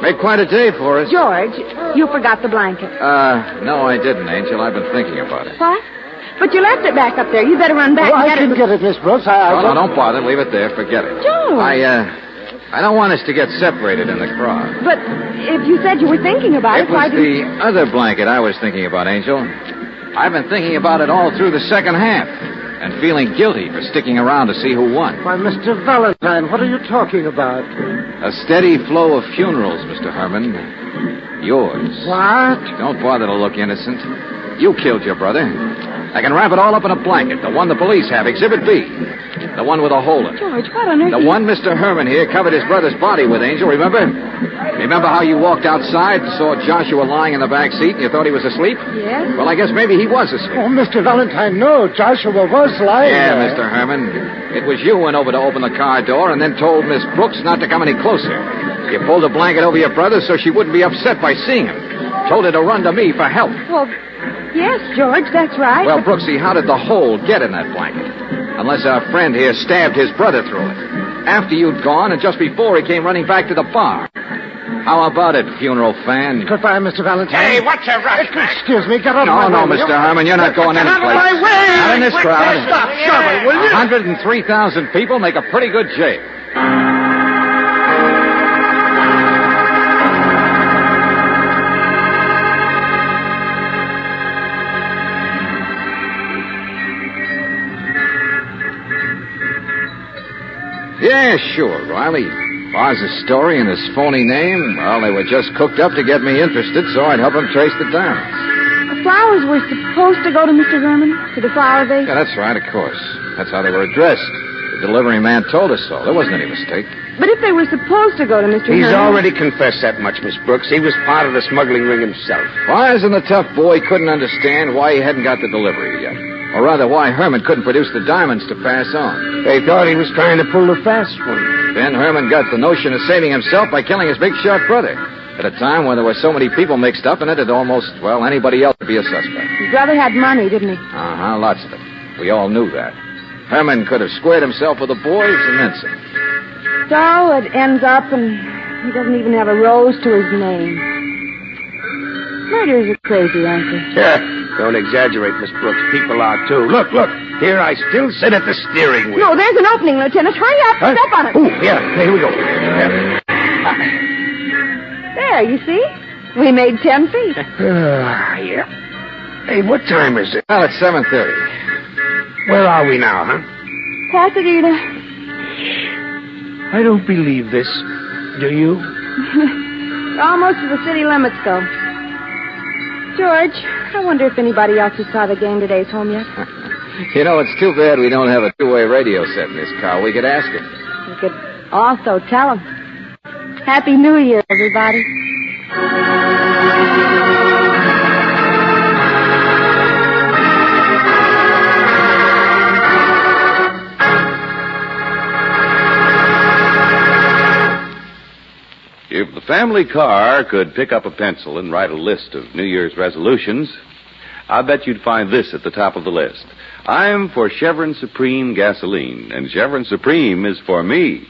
Made quite a day for us. George, you forgot the blanket. No, I didn't, Angel. I've been thinking about it. What? But you left it back up there. You better run back Oh, and I can get it, Miss Brooks. No, don't bother. Leave it there. Forget it. George. I don't want us to get separated in the crowd. But if you said you were thinking about it, It why was didn't... the other blanket I was thinking about, Angel. I've been thinking about it all through the second half and feeling guilty for sticking around to see who won. Why, Mr. Valentine, what are you talking about? A steady flow of funerals, Mr. Herman. Yours. What? Don't bother to look innocent. You killed your brother. I can wrap it all up in a blanket, the one the police have, Exhibit B. The one with a hole in it. George, what on earth... The one Mr. Herman here covered his brother's body with, Angel, remember? Remember how you walked outside and saw Joshua lying in the back seat and you thought he was asleep? Yes. Well, I guess maybe he was asleep. Oh, Mr. Valentine, no. Joshua was lying Yeah, there. Mr. Herman. It was you who went over to open the car door and then told Miss Brooks not to come any closer. You pulled a blanket over your brother so she wouldn't be upset by seeing him. Told her to run to me for help. Well, yes, George, that's right. Well, Brooksy, how did the hole get in that blanket? Unless our friend here stabbed his brother through it. After you'd gone and just before he came running back to the bar. How about it, funeral fan? Goodbye, Mr. Valentine. Hey, what's your rush, man? Excuse me, get out of my way. No, Mr. Herman, you're not going any place. Out of my way! Not in this crowd. Stop shoving, will you? 103,000 people make a pretty good jail. Yeah, sure, Riley. Vaz's story and his phony name, well, they were just cooked up to get me interested so I'd help him trace the diamonds. The flowers were supposed to go to Mr. Herman, to the flower vase? Yeah, that's right, of course. That's how they were addressed. The delivery man told us so. There wasn't any mistake. But if they were supposed to go to Mr. He's Herman... already confessed that much, Miss Brooks. He was part of the smuggling ring himself. Vaz and the tough boy couldn't understand why he hadn't got the delivery yet. Or rather, why Herman couldn't produce the diamonds to pass on. They thought he was trying to pull the fast one. Then Herman got the notion of saving himself by killing his big shot brother. At a time when there were so many people mixed up in it, that almost, well, anybody else would be a suspect. His brother had money, didn't he? Uh-huh, lots of it. We all knew that. Herman could have squared himself with the boys and then some. So it ends up, and he doesn't even have a rose to his name. Murderers are crazy, aren't they? Yeah, don't exaggerate, Miss Brooks. People are, too. Look. Here I still sit at the steering wheel. No, there's an opening, Lieutenant. Hurry up. Huh? Step on it. Oh, yeah, here we go. Yeah. There, you see? We made 10 feet. Yeah. Hey, what time is it? Well, it's 7:30. Where are we now, huh? Pasadena. I don't believe this. Do you? We're almost to the city limits, though. George, I wonder if anybody else who saw the game today's home yet. You know, it's too bad we don't have a two-way radio set in this car. We could ask him. We could also tell him. Happy New Year, everybody. If the family car could pick up a pencil and write a list of New Year's resolutions, I bet you'd find this at the top of the list. I'm for Chevron Supreme gasoline, and Chevron Supreme is for me.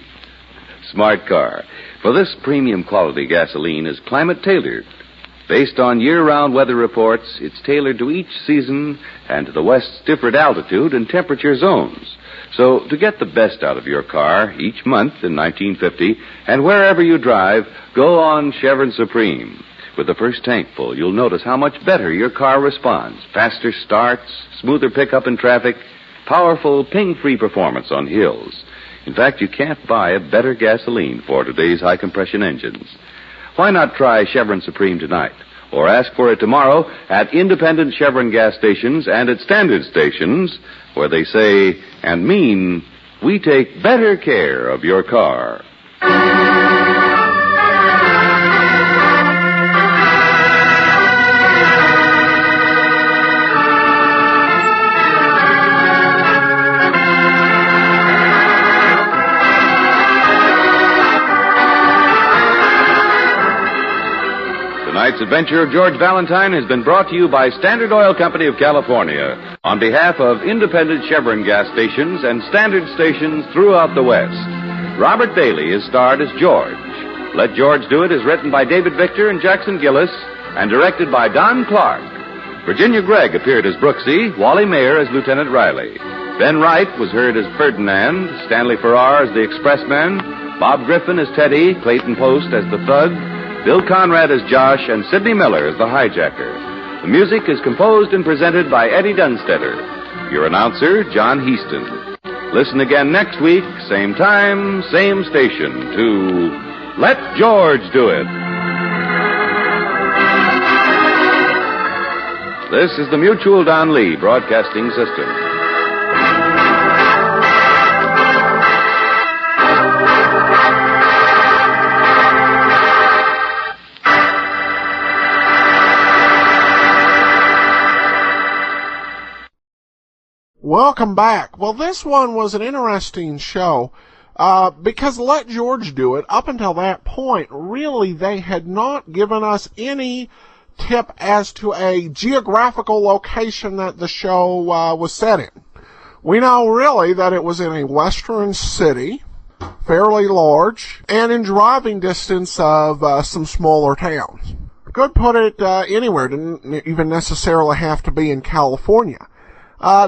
Smart car. For this premium quality gasoline is climate tailored. Based on year-round weather reports, it's tailored to each season and to the West's different altitude and temperature zones. So to get the best out of your car each month in 1950 and wherever you drive, go on Chevron Supreme. With the first tank full, you'll notice how much better your car responds. Faster starts, smoother pickup in traffic, powerful ping-free performance on hills. In fact, you can't buy a better gasoline for today's high-compression engines. Why not try Chevron Supreme tonight? Or ask for it tomorrow at independent Chevron gas stations and at standard stations, where they say and mean, we take better care of your car. Tonight's adventure of George Valentine has been brought to you by Standard Oil Company of California on behalf of independent Chevron gas stations and standard stations throughout the West. Robert Bailey is starred as George. Let George Do It is written by David Victor and Jackson Gillis and directed by Don Clark. Virginia Gregg appeared as Brooksy, Wally Mayer as Lieutenant Riley. Ben Wright was heard as Ferdinand, Stanley Farrar as the Expressman, Bob Griffin as Teddy, Clayton Post as the Thug, Bill Conrad as Josh, and Sidney Miller as the hijacker. The music is composed and presented by Eddie Dunstetter. Your announcer, John Heaston. Listen again next week, same time, same station, to Let George Do It. This is the Mutual Don Lee Broadcasting System. Welcome back. Well, this one was an interesting show because Let George Do It, up until that point, really they had not given us any tip as to a geographical location that the show was set in. We know really that it was in a western city, fairly large, and in driving distance of some smaller towns. Could put it anywhere, didn't even necessarily have to be in California.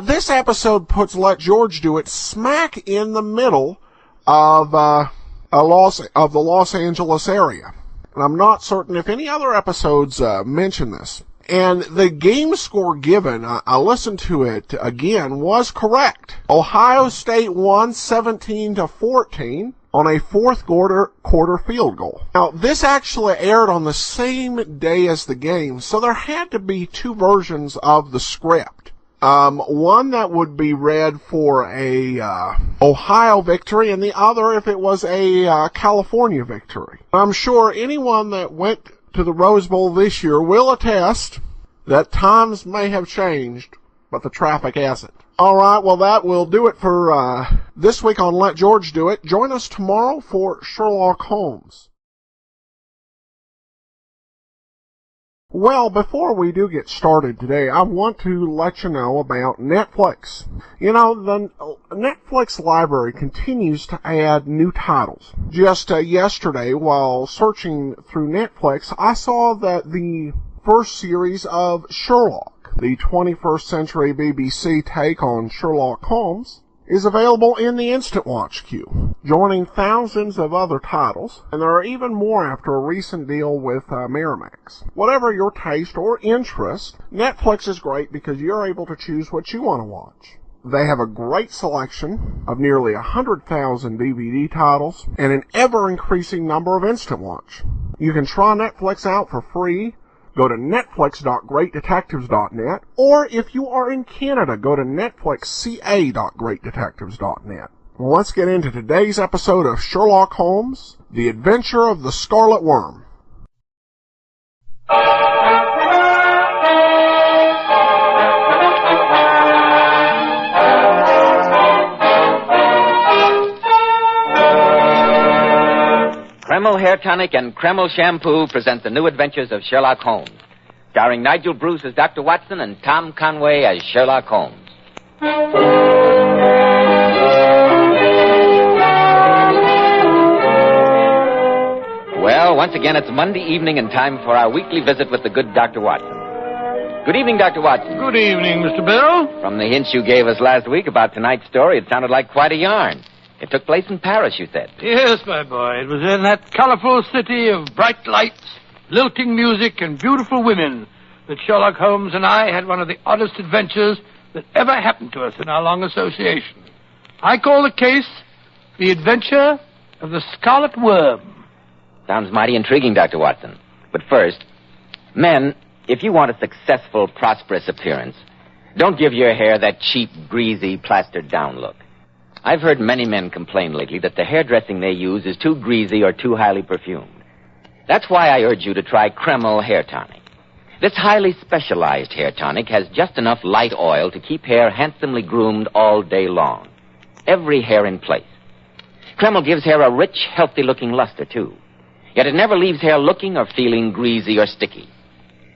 This episode puts Let George Do It smack in the middle of the Los Angeles area. And I'm not certain if any other episodes mention this. And the game score given, I listened to it again, was correct. Ohio State won 17-14 on a fourth quarter field goal. Now, this actually aired on the same day as the game, so there had to be two versions of the script. One that would be read for a Ohio victory, and the other if it was a California victory. I'm sure anyone that went to the Rose Bowl this year will attest that times may have changed, but the traffic hasn't. All right, well, that will do it for this week on Let George Do It. Join us tomorrow for Sherlock Holmes. Well, before we do get started today, I want to let you know about Netflix. You know, the Netflix library continues to add new titles. Just yesterday, while searching through Netflix, I saw that the first series of Sherlock, the 21st century BBC take on Sherlock Holmes, is available in the Instant Watch queue, joining thousands of other titles, and there are even more after a recent deal with Miramax. Whatever your taste or interest, Netflix is great because you're able to choose what you want to watch. They have a great selection of nearly 100,000 DVD titles and an ever-increasing number of Instant Watch. You can try Netflix out for free. Go to netflix.greatdetectives.net, or if you are in Canada, go to netflixca.greatdetectives.net. Well, let's get into today's episode of Sherlock Holmes, The Adventure of the Scarlet Worm. Kreml Hair Tonic and Kreml Shampoo present the new adventures of Sherlock Holmes, starring Nigel Bruce as Dr. Watson and Tom Conway as Sherlock Holmes. Well, once again, it's Monday evening and time for our weekly visit with the good Dr. Watson. Good evening, Dr. Watson. Good evening, Mr. Bell. From the hints you gave us last week about tonight's story, it sounded like quite a yarn. It took place in Paris, you said. Yes, my boy. It was in that colorful city of bright lights, lilting music, and beautiful women that Sherlock Holmes and I had one of the oddest adventures that ever happened to us in our long association. I call the case The Adventure of the Scarlet Worm. Sounds mighty intriguing, Dr. Watson. But first, men, if you want a successful, prosperous appearance, don't give your hair that cheap, greasy, plastered-down look. I've heard many men complain lately that the hairdressing they use is too greasy or too highly perfumed. That's why I urge you to try Kreml Hair Tonic. This highly specialized hair tonic has just enough light oil to keep hair handsomely groomed all day long. Every hair in place. Kreml gives hair a rich, healthy-looking luster, too. Yet it never leaves hair looking or feeling greasy or sticky.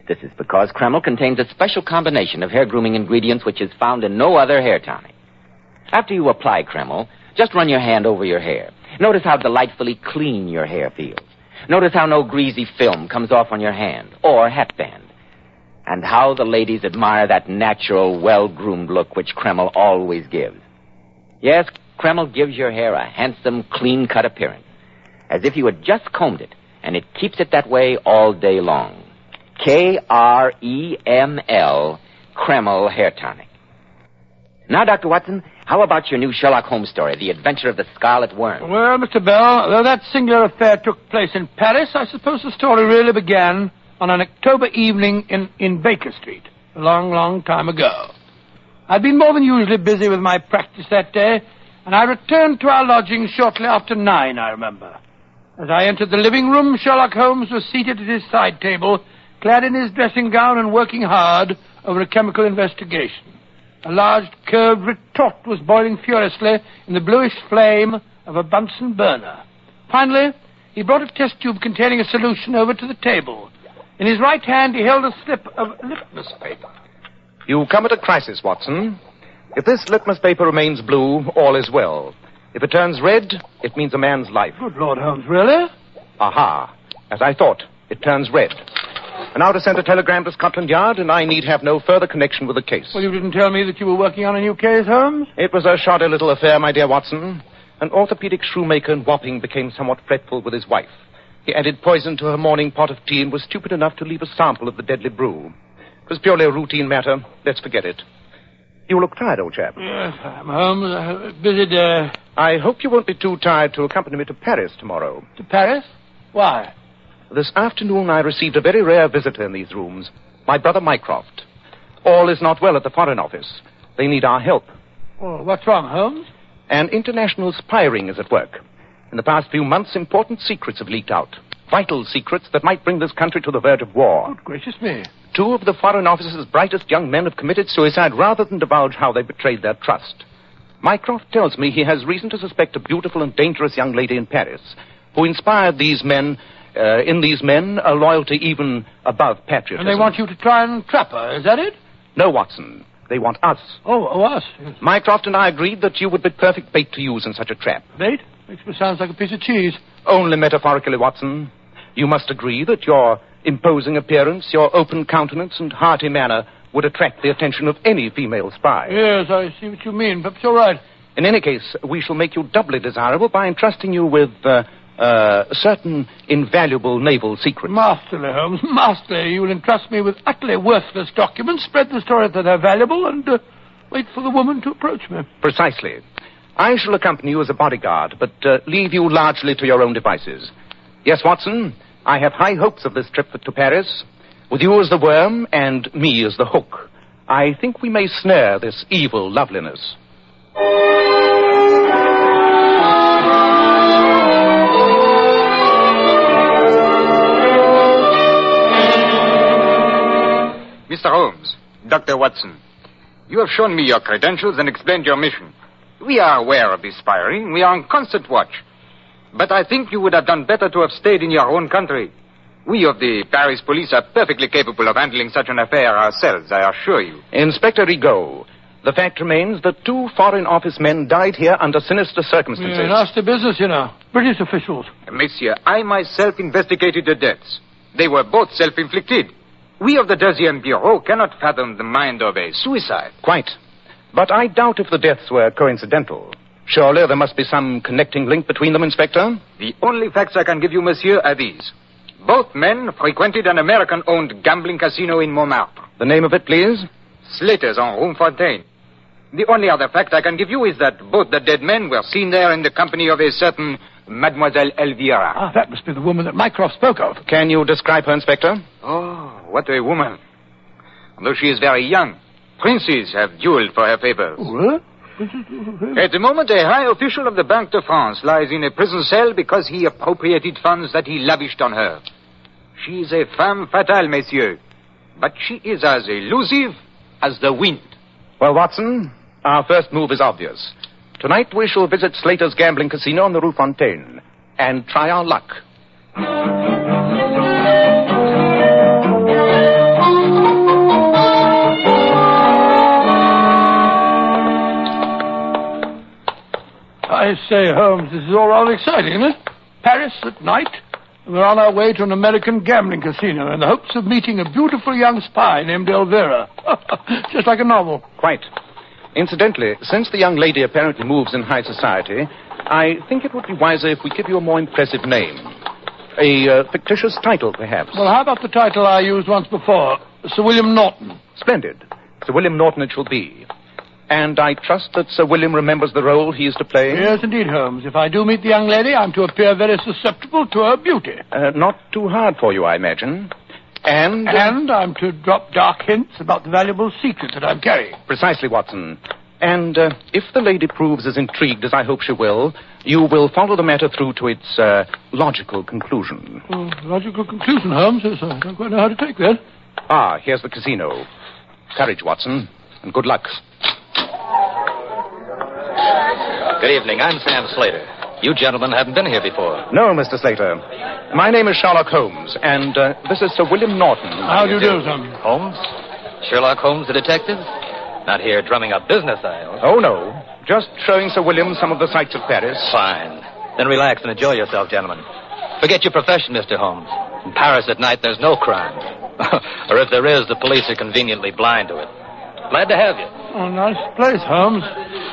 This is because Kreml contains a special combination of hair grooming ingredients which is found in no other hair tonic. After you apply Kreml, just run your hand over your hair. Notice how delightfully clean your hair feels. Notice how no greasy film comes off on your hand or hatband. And how the ladies admire that natural, well-groomed look which Kreml always gives. Yes, Kreml gives your hair a handsome, clean-cut appearance, as if you had just combed it, and it keeps it that way all day long. Kreml, Kreml Hair Tonic. Now, Dr. Watson, how about your new Sherlock Holmes story, The Adventure of the Scarlet Worm? Well, Mr. Bell, though that singular affair took place in Paris, I suppose the story really began on an October evening in Baker Street, a long, long time ago. I'd been more than usually busy with my practice that day, and I returned to our lodgings shortly after 9, I remember. As I entered the living room, Sherlock Holmes was seated at his side table, clad in his dressing gown and working hard over a chemical investigation. A large curved retort was boiling furiously in the bluish flame of a Bunsen burner. Finally, he brought a test tube containing a solution over to the table. In his right hand, he held a slip of litmus paper. You come at a crisis, Watson. If this litmus paper remains blue, all is well. If it turns red, it means a man's life. Good Lord, Holmes, really? Aha. As I thought, it turns red. And now to send a telegram to Scotland Yard, and I need have no further connection with the case. Well, you didn't tell me that you were working on a new case, Holmes? It was a shoddy little affair, my dear Watson. An orthopedic shoemaker in Wapping became somewhat fretful with his wife. He added poison to her morning pot of tea and was stupid enough to leave a sample of the deadly brew. It was purely a routine matter. Let's forget it. You look tired, old chap. Yes, I'm home. A busy day. I hope you won't be too tired to accompany me to Paris tomorrow. To Paris? Why? This afternoon I received a very rare visitor in these rooms. My brother Mycroft. All is not well at the Foreign Office. They need our help. Well, what's wrong, Holmes? An international spy ring is at work. In the past few months, important secrets have leaked out. Vital secrets that might bring this country to the verge of war. Good gracious me. 2 of the Foreign Office's brightest young men have committed suicide rather than divulge how they betrayed their trust. Mycroft tells me he has reason to suspect a beautiful and dangerous young lady in Paris who inspired these men, a loyalty even above patriotism. And they want you to try and trap her, is that it? No, Watson. They want us. Oh, us? Yes. Mycroft and I agreed that you would be perfect bait to use in such a trap. Bait? Makes me sound like a piece of cheese. Only metaphorically, Watson. You must agree that your imposing appearance, your open countenance, and hearty manner would attract the attention of any female spy. Yes, I see what you mean. Perhaps you're right. In any case, we shall make you doubly desirable by entrusting you with certain invaluable naval secrets. Masterly, Holmes, masterly. You will entrust me with utterly worthless documents, spread the story that they're valuable, and wait for the woman to approach me. Precisely. I shall accompany you as a bodyguard, but leave you largely to your own devices. Yes, Watson, I have high hopes of this trip to Paris. With you as the worm and me as the hook, I think we may snare this evil loveliness. Mr. Holmes, Dr. Watson, you have shown me your credentials and explained your mission. We are aware of this spy ring. We are on constant watch. But I think you would have done better to have stayed in your own country. We of the Paris police are perfectly capable of handling such an affair ourselves, I assure you. Inspector Rigaud, the fact remains that 2 Foreign Office men died here under sinister circumstances. Yeah, nasty business, you know. British officials. Monsieur, I myself investigated the deaths. They were both self-inflicted. We of the 2nd Bureau cannot fathom the mind of a suicide. Quite. But I doubt if the deaths were coincidental. Surely there must be some connecting link between them, Inspector? The only facts I can give you, monsieur, are these. Both men frequented an American-owned gambling casino in Montmartre. The name of it, please? Slater's on Rue Fontaine. The only other fact I can give you is that both the dead men were seen there in the company of a certain Mademoiselle Elvira. Ah, that must be the woman that Mycroft spoke of. Can you describe her, Inspector? Oh, what a woman. Although she is very young, princes have dueled for her favors. What? At the moment, a high official of the Banque de France lies in a prison cell because he appropriated funds that he lavished on her. She is a femme fatale, messieurs. But she is as elusive as the wind. Well, Watson, our first move is obvious. Tonight we shall visit Slater's gambling casino on the Rue Fontaine and try our luck. I say, Holmes, this is all rather exciting, isn't it? Paris at night. We're on our way to an American gambling casino in the hopes of meeting a beautiful young spy named Elvira. Just like a novel. Quite. Incidentally, since the young lady apparently moves in high society, I think it would be wiser if we give you a more impressive name. A fictitious title, perhaps. Well, how about the title I used once before? Sir William Norton. Splendid. Sir William Norton it shall be. And I trust that Sir William remembers the role he is to play? Yes, indeed, Holmes. If I do meet the young lady, I'm to appear very susceptible to her beauty. Not too hard for you, I imagine. And I'm to drop dark hints about the valuable secret that I'm carrying. Precisely, Watson. And if the lady proves as intrigued as I hope she will, you will follow the matter through to its logical conclusion. Logical conclusion, Holmes? Yes, I don't quite know how to take that. Ah, here's the casino. Courage, Watson, and good luck. Good evening. I'm Sam Slater. You gentlemen haven't been here before. No, Mr. Slater. My name is Sherlock Holmes, and this is Sir William Norton. How do you do, Sam? Holmes? Sherlock Holmes, the detective? Not here drumming up business, I hope. Oh, no. Just showing Sir William some of the sights of Paris. Fine. Then relax and enjoy yourself, gentlemen. Forget your profession, Mr. Holmes. In Paris at night, there's no crime. Or if there is, the police are conveniently blind to it. Glad to have you. Oh, nice place, Holmes.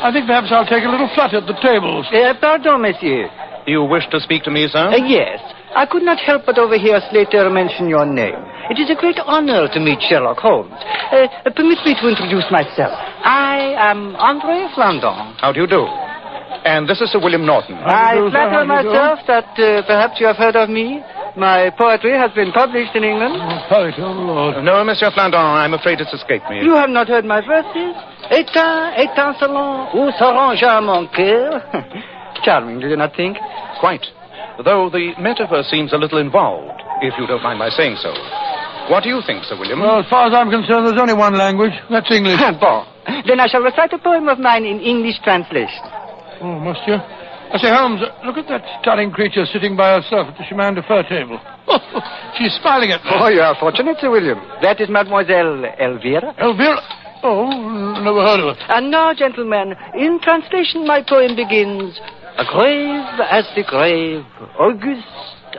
I think perhaps I'll take a little flutter at the tables. Pardon, monsieur. You wish to speak to me, sir? Yes. I could not help but overhear Slater mention your name. It is a great honor to meet Sherlock Holmes. Permit me to introduce myself. I am André Flandon. How do you do? And this is Sir William Norton. I flatter myself that perhaps you have heard of me. My poetry has been published in England. No, Monsieur Flandon, I'm afraid it's escaped me. You have not heard my verses? Étincelant, où s'arrangea mon cœur. Charming, do you not think? Quite. Though the metaphor seems a little involved, if you don't mind my saying so. What do you think, Sir William? Well, as far as I'm concerned, there's only one language. That's English. Bon. Then I shall recite a poem of mine in English translation. Oh, must you? I say, Holmes, look at that stunning creature sitting by herself at the chemin de fer table. She's smiling at me. Oh, you are fortunate, Sir William. That is Mademoiselle Elvira. Elvira? Oh, never heard of her. And now, gentlemen, in translation, my poem begins, grave as the grave, August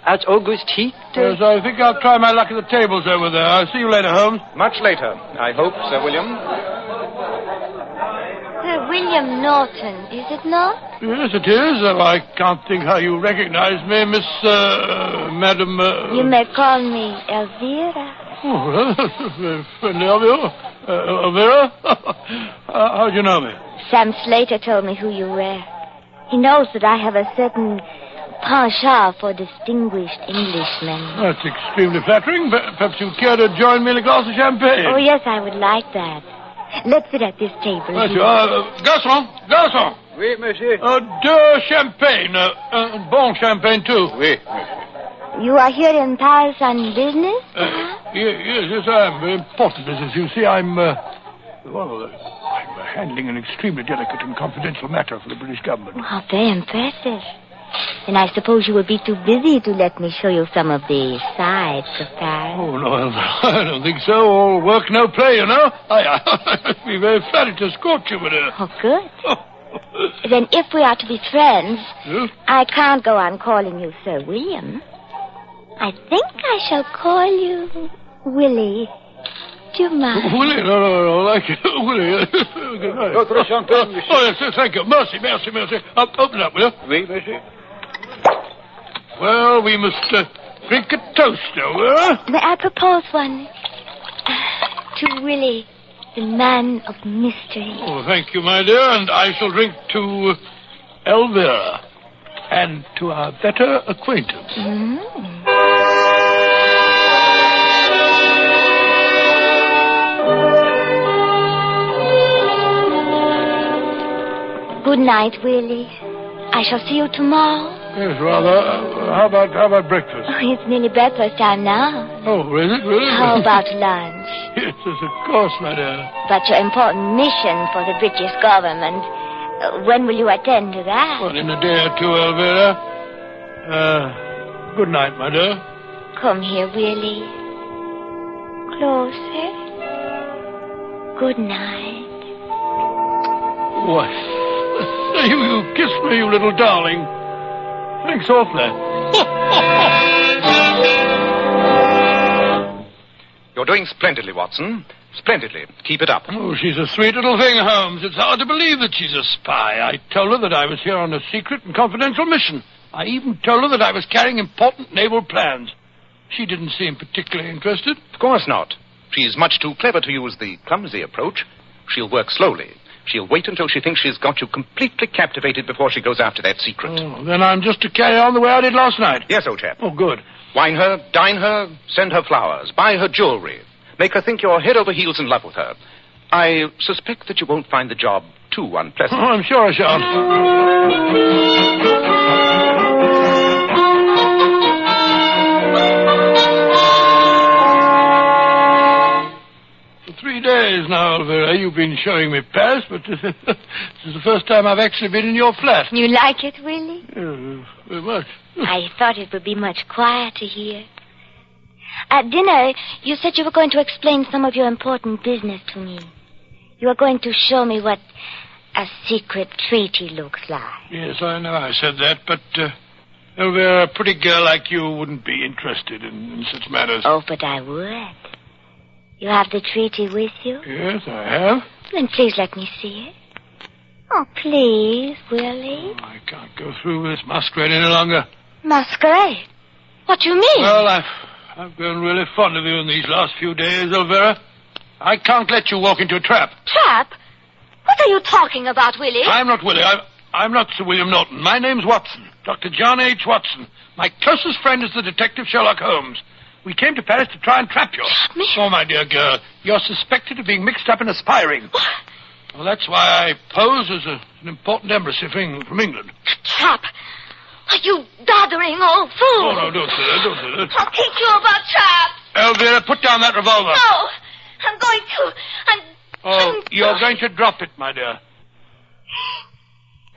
as August heat. Yes, I think I'll try my luck at the tables over there. I'll see you later, Holmes. Much later, I hope, Sir William. Sir William Norton, is it not? Yes, it is. I can't think how you recognize me, Miss, Madam... You may call me Elvira. Oh, well, very friendly of you. Elvira? How'd you know me? Sam Slater told me who you were. He knows that I have a certain penchant for distinguished Englishmen. That's extremely flattering. Perhaps you'd care to join me in a glass of champagne? Oh, yes, I would like that. Let's sit at this table. Right, you are. Garçon! Oui, monsieur. Deux champagne. Bon champagne, too. Oui. You are here in Paris on business? Yes, I am. Very important business. You see, I'm handling an extremely delicate and confidential matter for the British government. Oh, very impressive. And I suppose you will be too busy to let me show you some of the sights of Paris. Oh, no, I don't think so. All work, no play, you know. I'd be very flattered to escort you, but... Oh, good. Then if we are to be friends, I can't go on calling you Sir William. I think I shall call you Willie. Do you mind? Willie? No, like you. Willie. Good night. Votre champagne, monsieur. Oh, yes, thank you. Mercy. Open up, will you? Oui, monsieur. Well, we must drink a toast, now, May I propose one? To Willie, the man of mystery. Oh, thank you, my dear, and I shall drink to Elvira and to our better acquaintance. Good night, Willie. I shall see you tomorrow. Yes, rather. How about breakfast? Oh, it's nearly breakfast time now. Oh, is it really? How about lunch? Yes, of course, my dear. But your important mission for the British government, when will you attend to that? Well, in a day or two, Elvira. Good night, my dear. Come here, Willie. Closer. Good night. What? You kissed me, you little darling. Thanks awfully. You're doing splendidly, Watson. Splendidly. Keep it up. Oh, she's a sweet little thing, Holmes. It's hard to believe that she's a spy. I told her that I was here on a secret and confidential mission. I even told her that I was carrying important naval plans. She didn't seem particularly interested. Of course not. She's much too clever to use the clumsy approach. She'll work slowly. She'll wait until she thinks she's got you completely captivated before she goes after that secret. Oh, then I'm just to carry on the way I did last night? Yes, old chap. Oh, good. Wine her, dine her, send her flowers, buy her jewelry. Make her think you're head over heels in love with her. I suspect that you won't find the job too unpleasant. Oh, I'm sure I shan't. 3 days now, Elvira. You've been showing me Paris, but this is the first time I've actually been in your flat. You like it, Willie? Yeah, very much. I thought it would be much quieter here. At dinner, you said you were going to explain some of your important business to me. You were going to show me what a secret treaty looks like. Yes, I know I said that, but Elvira, a pretty girl like you wouldn't be interested in such matters. Oh, but I would. You have the treaty with you? Yes, I have. Then please let me see it. Oh, please, Willie. Oh, I can't go through with this masquerade any longer. Masquerade? What do you mean? Well, I've grown really fond of you in these last few days, Elvira. I can't let you walk into a trap. Trap? What are you talking about, Willie? I'm not Willie. I'm not Sir William Norton. My name's Watson. Dr. John H. Watson. My closest friend is the detective Sherlock Holmes. We came to Paris to try and trap you. Me? Oh, my dear girl, you're suspected of being mixed up in a spy ring. Well, that's why I pose as an important embassy from England. Trap? Are you doddering old fool? Oh, no, don't say that, don't say that. I'll teach you about traps. Elvira, put down that revolver. No, I'm going to. Oh, you're going to drop it, my dear.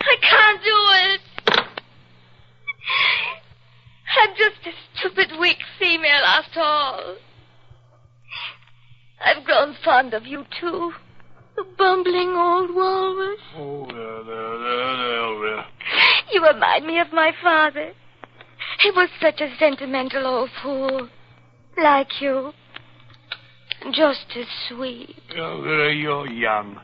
I can't do it. I'm just a stupid, weak female after all. I've grown fond of you, too. The bumbling old walrus. Oh, there. You remind me of my father. He was such a sentimental old fool. Like you. Just as sweet. Elvira, you're young.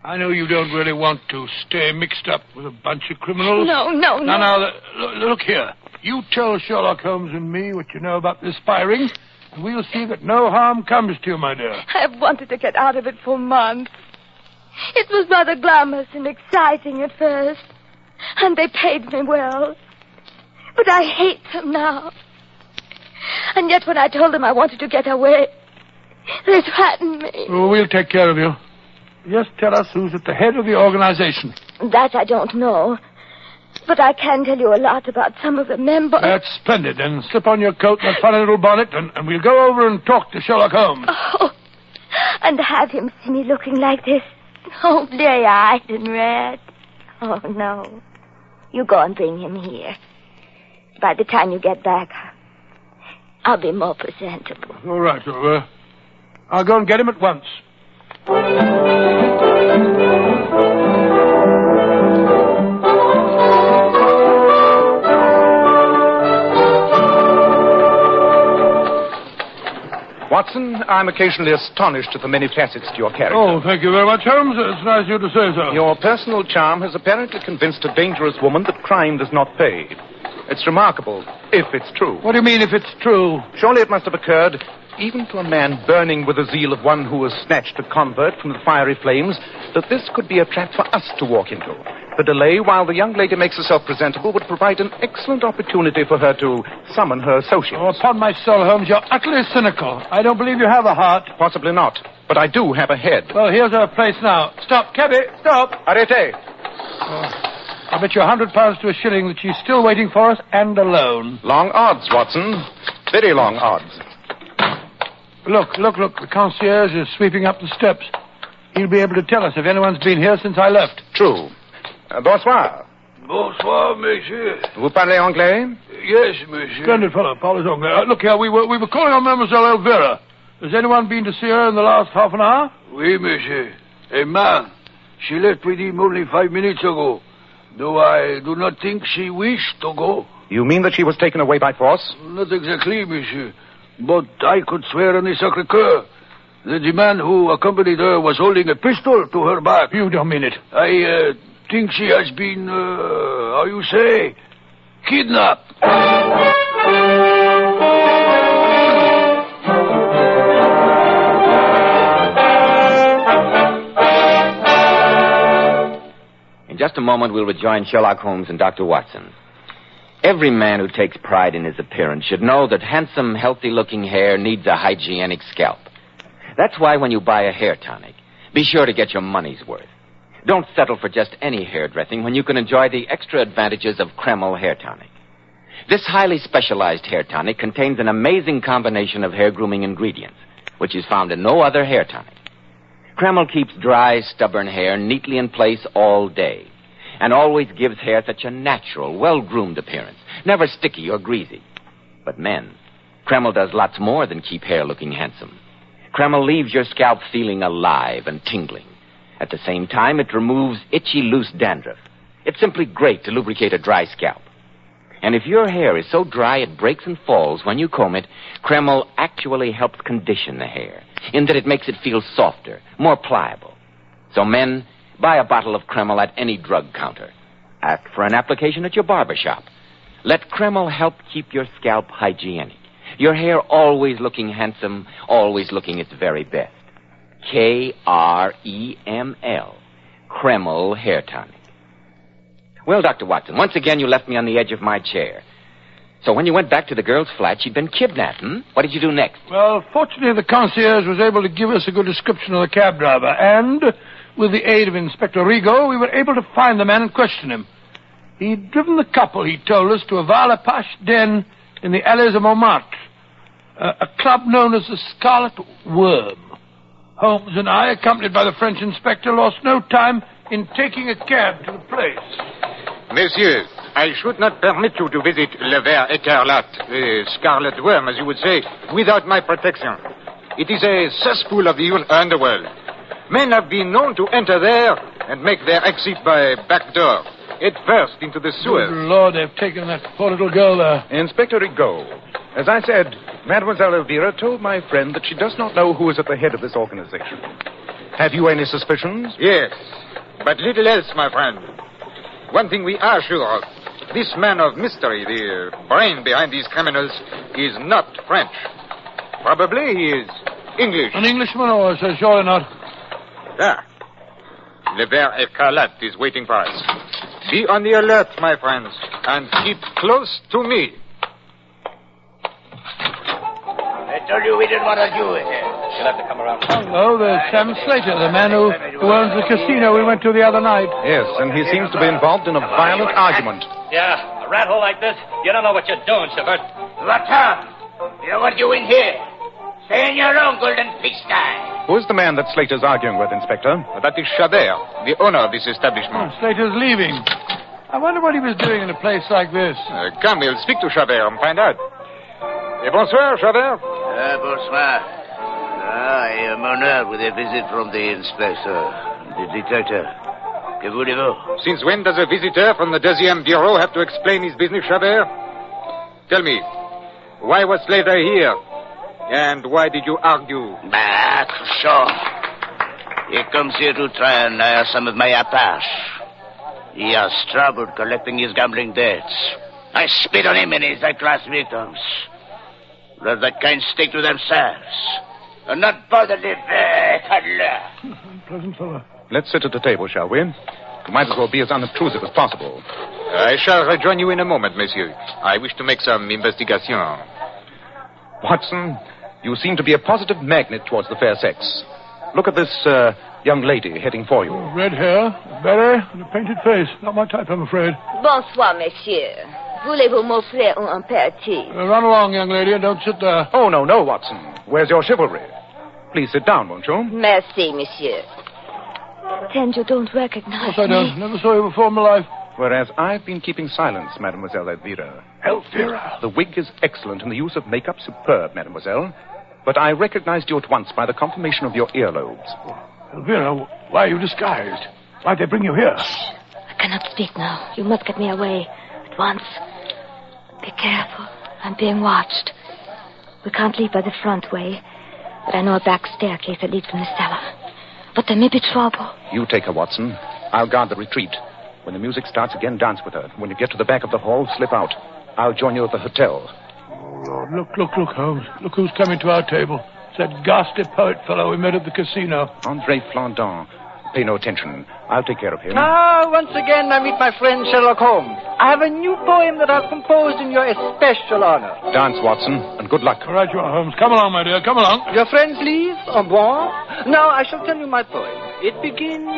I know you don't really want to stay mixed up with a bunch of criminals. No. Now, look here. You tell Sherlock Holmes and me what you know about this spy ring, and we'll see that no harm comes to you, my dear. I've wanted to get out of it for months. It was rather glamorous and exciting at first, and they paid me well. But I hate them now. And yet when I told them I wanted to get away, they threatened me. Oh, we'll take care of you. Just tell us who's at the head of the organization. That I don't know. But I can tell you a lot about some of the members. That's splendid. Then slip on your coat and that funny little bonnet, and we'll go over and talk to Sherlock Holmes. Oh, and have him see me looking like this. Oh, bleary-eyed and red. Oh, no. You go and bring him here. By the time you get back, I'll be more presentable. All right, I'll go and get him at once. Watson, I'm occasionally astonished at the many facets to your character. Oh, thank you very much, Holmes. It's nice of you to say so. Your personal charm has apparently convinced a dangerous woman that crime does not pay. It's remarkable, if it's true. What do you mean, if it's true? Surely it must have occurred, even to a man burning with the zeal of one who has snatched a convert from the fiery flames, that this could be a trap for us to walk into. The delay while the young lady makes herself presentable would provide an excellent opportunity for her to summon her associates. Oh, upon my soul, Holmes, you're utterly cynical. I don't believe you have a heart. Possibly not, but I do have a head. Well, here's our place now. Stop, cabby, stop. Arrêtez. I'll bet you £100 to a shilling that she's still waiting for us and alone. Long odds, Watson. Very long odds. Look. The concierge is sweeping up the steps. He'll be able to tell us if anyone's been here since I left. True. Bonsoir. Bonsoir, monsieur. Vous parlez anglais? Yes, monsieur. Splendid fellow, parlez anglais. Look here, we were calling on Mademoiselle Elvira. Has anyone been to see her in the last half an hour? Oui, monsieur. A man. She left with him only 5 minutes ago. Though I do not think she wished to go. You mean that she was taken away by force? Not exactly, monsieur. But I could swear on the Sacré-Cœur that the man who accompanied her was holding a pistol to her back. You don't mean it. I think she has been, how you say, kidnapped. In just a moment, we'll rejoin Sherlock Holmes and Dr. Watson. Every man who takes pride in his appearance should know that handsome, healthy-looking hair needs a hygienic scalp. That's why when you buy a hair tonic, be sure to get your money's worth. Don't settle for just any hairdressing when you can enjoy the extra advantages of Kreml Hair Tonic. This highly specialized hair tonic contains an amazing combination of hair grooming ingredients, which is found in no other hair tonic. Kreml keeps dry, stubborn hair neatly in place all day, and always gives hair such a natural, well-groomed appearance, never sticky or greasy. But men, Kreml does lots more than keep hair looking handsome. Kreml leaves your scalp feeling alive and tingling. At the same time, it removes itchy, loose dandruff. It's simply great to lubricate a dry scalp. And if your hair is so dry it breaks and falls when you comb it, Kreml actually helps condition the hair, in that it makes it feel softer, more pliable. So men, buy a bottle of Kreml at any drug counter. Ask for an application at your barber shop. Let Kreml help keep your scalp hygienic. Your hair always looking handsome, always looking its very best. Kreml. Kreml Hair Tonic. Well, Dr. Watson, once again you left me on the edge of my chair. So when you went back to the girl's flat, she'd been kidnapped, What did you do next? Well, fortunately, the concierge was able to give us a good description of the cab driver, and with the aid of Inspector Rigaud, we were able to find the man and question him. He'd driven the couple, he told us, to a Val-a-Pache den in the alleys of Montmartre, a club known as the Scarlet Worm. Holmes and I, accompanied by the French inspector, lost no time in taking a cab to the place. Messieurs, I should not permit you to visit Le Ver Écarlate, the Scarlet Worm, as you would say, without my protection. It is a cesspool of the underworld. Men have been known to enter there and make their exit by back door, head first into the sewers. Good Lord, they've taken that poor little girl there. Inspector Rigaud, as I said, Mademoiselle Elvira told my friend that she does not know who is at the head of this organization. Have you any suspicions? Yes, but little else, my friend. One thing we are sure of. This man of mystery, the brain behind these criminals, is not French. Probably he is English. An Englishman, or so surely not? Ah. Le Ver Écarlate is waiting for us. Be on the alert, my friends, and keep close to me. I told you we didn't want to do it. You'll have to come around. Hello, there's Sam Slater, the man who owns the casino we went to the other night. Yes, and he seems to be involved in a violent argument. Yeah, a rat hole like this, you don't know what you're doing, Chevert. Latam, you know what you're doing here? Stay in your own golden pigsty. Who's the man that Slater's arguing with, Inspector? That is Chabert, the owner of this establishment. Slater's leaving. I wonder what he was doing in a place like this. Come, we'll speak to Chabert and find out. Bonsoir, Chabert. Bonsoir. I am honored with a visit from the inspector, the detective. Que voulez-vous? Since when does a visitor from the Deuxième Bureau have to explain his business, Chabert? Tell me, why was Slater here? And why did you argue? Sure. He comes here to try and hire some of my apache. He has trouble collecting his gambling debts. I spit on him and his high-class victims. Let that kind stick to themselves. And not bother the Pleasant fellow. Let's sit at the table, shall we? You might as well be as unobtrusive as possible. I shall rejoin you in a moment, monsieur. I wish to make some investigation. Watson, you seem to be a positive magnet towards the fair sex. Look at this young lady heading for you. Red hair, beret, and a painted face. Not my type, I'm afraid. Bonsoir, monsieur. Voulez-vous m'offrir un apéritif? Run along, young lady, and don't sit there. Oh, no, Watson. Where's your chivalry? Please sit down, won't you? Merci, monsieur. Pretend you don't recognize me. I don't. Never saw you before in my life. Whereas I've been keeping silence, Mademoiselle Elvira. Elvira? The wig is excellent and the use of makeup superb, Mademoiselle. But I recognized you at once by the conformation of your earlobes. Elvira, why are you disguised? Why'd they bring you here? I cannot speak now. You must get me away at once. Be careful. I'm being watched. We can't leave by the front way, but I know a back staircase that leads from the cellar. But there may be trouble. You take her, Watson. I'll guard the retreat. When the music starts again, dance with her. When you get to the back of the hall, slip out. I'll join you at the hotel. Oh, Lord, look, Holmes. Look who's coming to our table. It's that ghastly poet fellow we met at the casino. André Flandin. Pay no attention. I'll take care of him. Once again, I meet my friend Sherlock Holmes. I have a new poem that I've composed in your especial honor. Dance, Watson, and good luck. All right, you are, Holmes. Come along, my dear. Come along. Your friends leave? Au revoir. Now, I shall tell you my poem. It begins...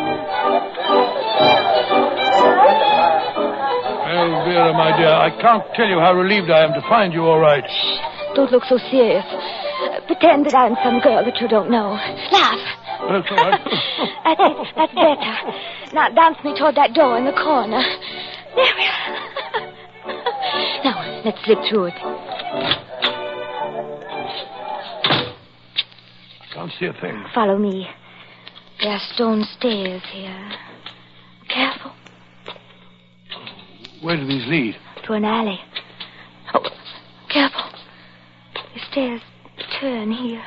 Elvira, my dear, I can't tell you how relieved I am to find you all right. Don't look so serious. Pretend that I'm some girl that you don't know. Laugh. That's all right. That's it. That's better. Now dance me toward that door in the corner. There we are. Now, let's slip through it. I can't see a thing. Follow me. There are stone stairs here. Careful. Where do these lead? To an alley. Oh, careful. The stairs turn here.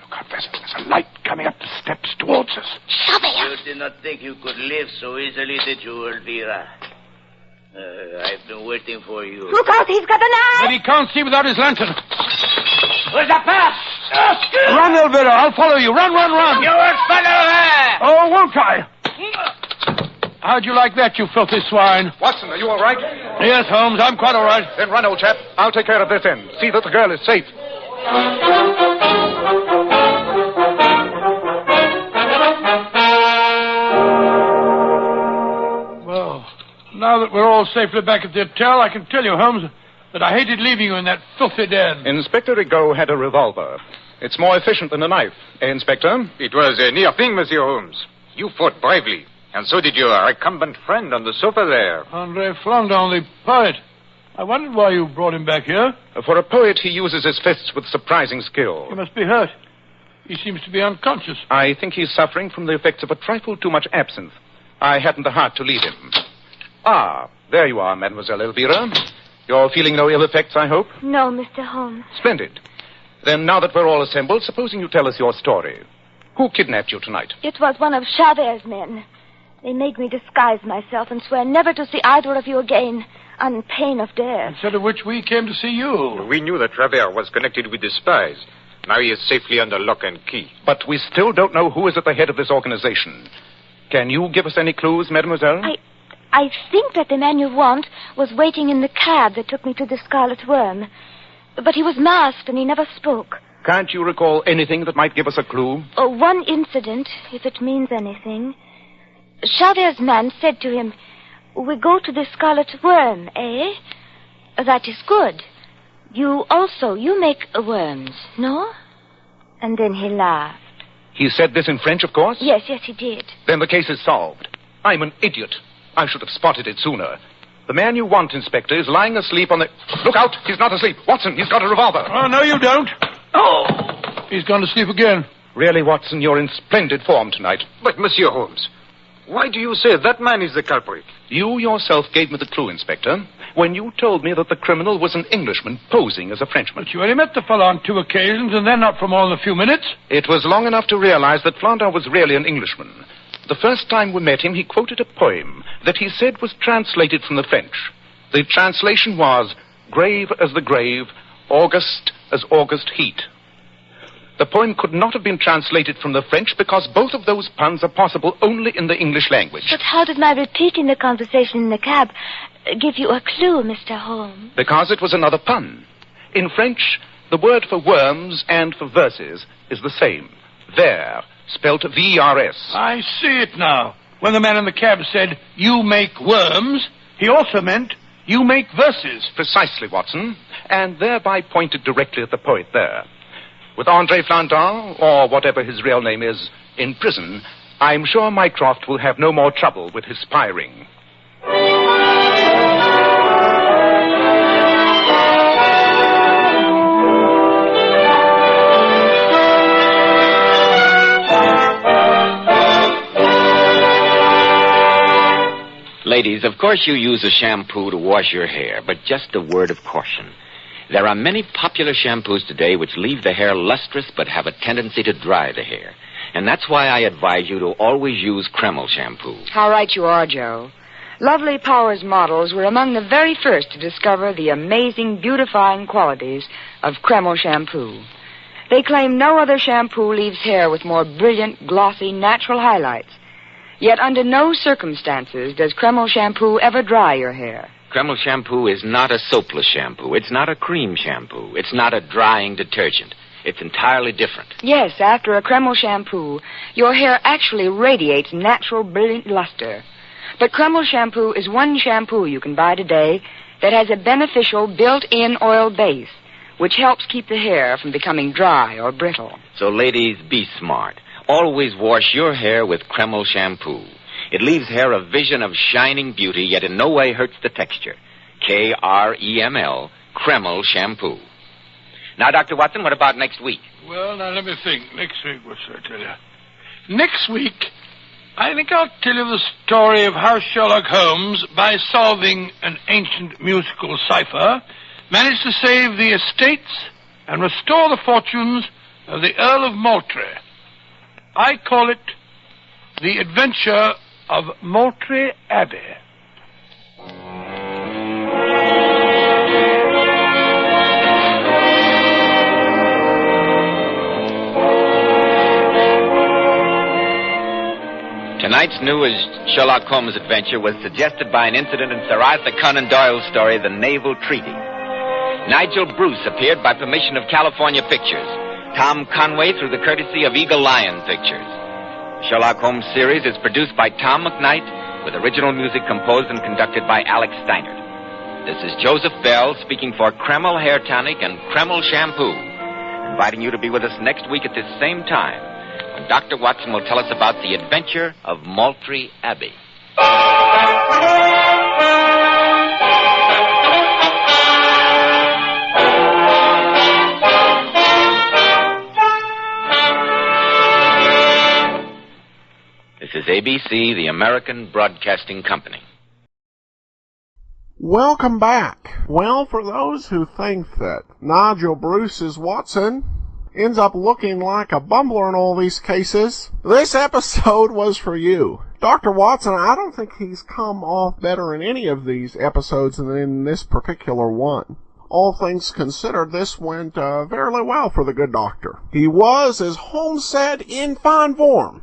Look out, there's a light coming up the steps towards us. Show me. You did not think you could live so easily, did you, Elvira? I've been waiting for you. Look out, he's got a knife! But he can't see without his lantern. Where's the pass? Run, Elvira, I'll follow you. Run, run, run. You won't follow her! Oh, won't I? How'd you like that, you filthy swine? Watson, are you all right? Yes, Holmes, I'm quite all right. Then run, old chap. I'll take care of this end. See that the girl is safe. Well, now that we're all safely back at the hotel, I can tell you, Holmes, that I hated leaving you in that filthy den. Inspector Rigaud had a revolver. It's more efficient than a knife. Eh, Inspector? It was a near thing, Monsieur Holmes. You fought bravely. And so did your recumbent friend on the sofa there. Andre Flandin, the poet. I wondered why you brought him back here. For a poet, he uses his fists with surprising skill. He must be hurt. He seems to be unconscious. I think he's suffering from the effects of a trifle too much absinthe. I hadn't the heart to leave him. Ah, there you are, Mademoiselle Elvira. You're feeling no ill effects, I hope? No, Mr. Holmes. Splendid. Then, now that we're all assembled, supposing you tell us your story. Who kidnapped you tonight? It was one of Chavert's men. They made me disguise myself and swear never to see either of you again, on pain of death. Instead of which we came to see you. We knew that Travers was connected with the spies. Now he is safely under lock and key. But we still don't know who is at the head of this organization. Can you give us any clues, mademoiselle? I think that the man you want was waiting in the cab that took me to the Scarlet Worm. But he was masked and he never spoke. Can't you recall anything that might give us a clue? Oh, one incident, if it means anything. Chavert's man said to him, "We go to the Scarlet Worm, eh? That is good. You make worms, no?" And then he laughed. He said this in French, of course? Yes, he did. Then the case is solved. I'm an idiot. I should have spotted it sooner. The man you want, Inspector, is lying asleep on the... Look out! He's not asleep. Watson, he's got a revolver. Oh, no, you don't. Oh! He's gone to sleep again. Really, Watson, you're in splendid form tonight. But, Monsieur Holmes, why do you say that man is the culprit? You yourself gave me the clue, Inspector, when you told me that the criminal was an Englishman posing as a Frenchman. But you only met the fellow on 2 occasions, and then not for more than a few minutes. It was long enough to realize that Flandin was really an Englishman. The first time we met him, he quoted a poem that he said was translated from the French. The translation was, "Grave as the grave, August as August heat." The poem could not have been translated from the French because both of those puns are possible only in the English language. But how did my repeating the conversation in the cab give you a clue, Mr. Holmes? Because it was another pun. In French, the word for worms and for verses is the same. Ver, spelt V-R-S. I see it now. When the man in the cab said, "You make worms," he also meant, "You make verses." Precisely, Watson. And thereby pointed directly at the poet there. With Andre Flandin, or whatever his real name is, in prison, I'm sure Mycroft will have no more trouble with his spy ring. Ladies, of course you use a shampoo to wash your hair, but just a word of caution. There are many popular shampoos today which leave the hair lustrous but have a tendency to dry the hair. And that's why I advise you to always use Kreml shampoo. How right you are, Joe. Lovely Powers models were among the very first to discover the amazing beautifying qualities of Kreml shampoo. They claim no other shampoo leaves hair with more brilliant, glossy, natural highlights. Yet under no circumstances does Kreml shampoo ever dry your hair. Kreml shampoo is not a soapless shampoo. It's not a cream shampoo. It's not a drying detergent. It's entirely different. Yes, after a Kreml shampoo, your hair actually radiates natural, brilliant luster. But Kreml shampoo is one shampoo you can buy today that has a beneficial built-in oil base, which helps keep the hair from becoming dry or brittle. So, ladies, be smart. Always wash your hair with Kreml shampoo. It leaves hair a vision of shining beauty, yet in no way hurts the texture. Kreml, Kreml shampoo. Now, Dr. Watson, what about next week? Well, now, let me think. Next week, what should I tell you? Next week, I think I'll tell you the story of how Sherlock Holmes, by solving an ancient musical cipher, managed to save the estates and restore the fortunes of the Earl of Moultrie. I call it The Adventure of Moultrie Abbey. Tonight's new as Sherlock Holmes adventure was suggested by an incident in Sir Arthur Conan Doyle's story, The Naval Treaty. Nigel Bruce appeared by permission of California Pictures. Tom Conway through the courtesy of Eagle Lion Pictures. The Sherlock Holmes series is produced by Tom McKnight with original music composed and conducted by Alex Steinert. This is Joseph Bell speaking for Kreml Hair Tonic and Kreml Shampoo, inviting you to be with us next week at this same time when Dr. Watson will tell us about the adventure of Moultrie Abbey. This is ABC, the American Broadcasting Company. Welcome back. Well, for those who think that Nigel Bruce's Watson ends up looking like a bumbler in all these cases, this episode was for you. Dr. Watson, I don't think he's come off better in any of these episodes than in this particular one. All things considered, this went fairly well for the good doctor. He was, as Holmes said, in fine form.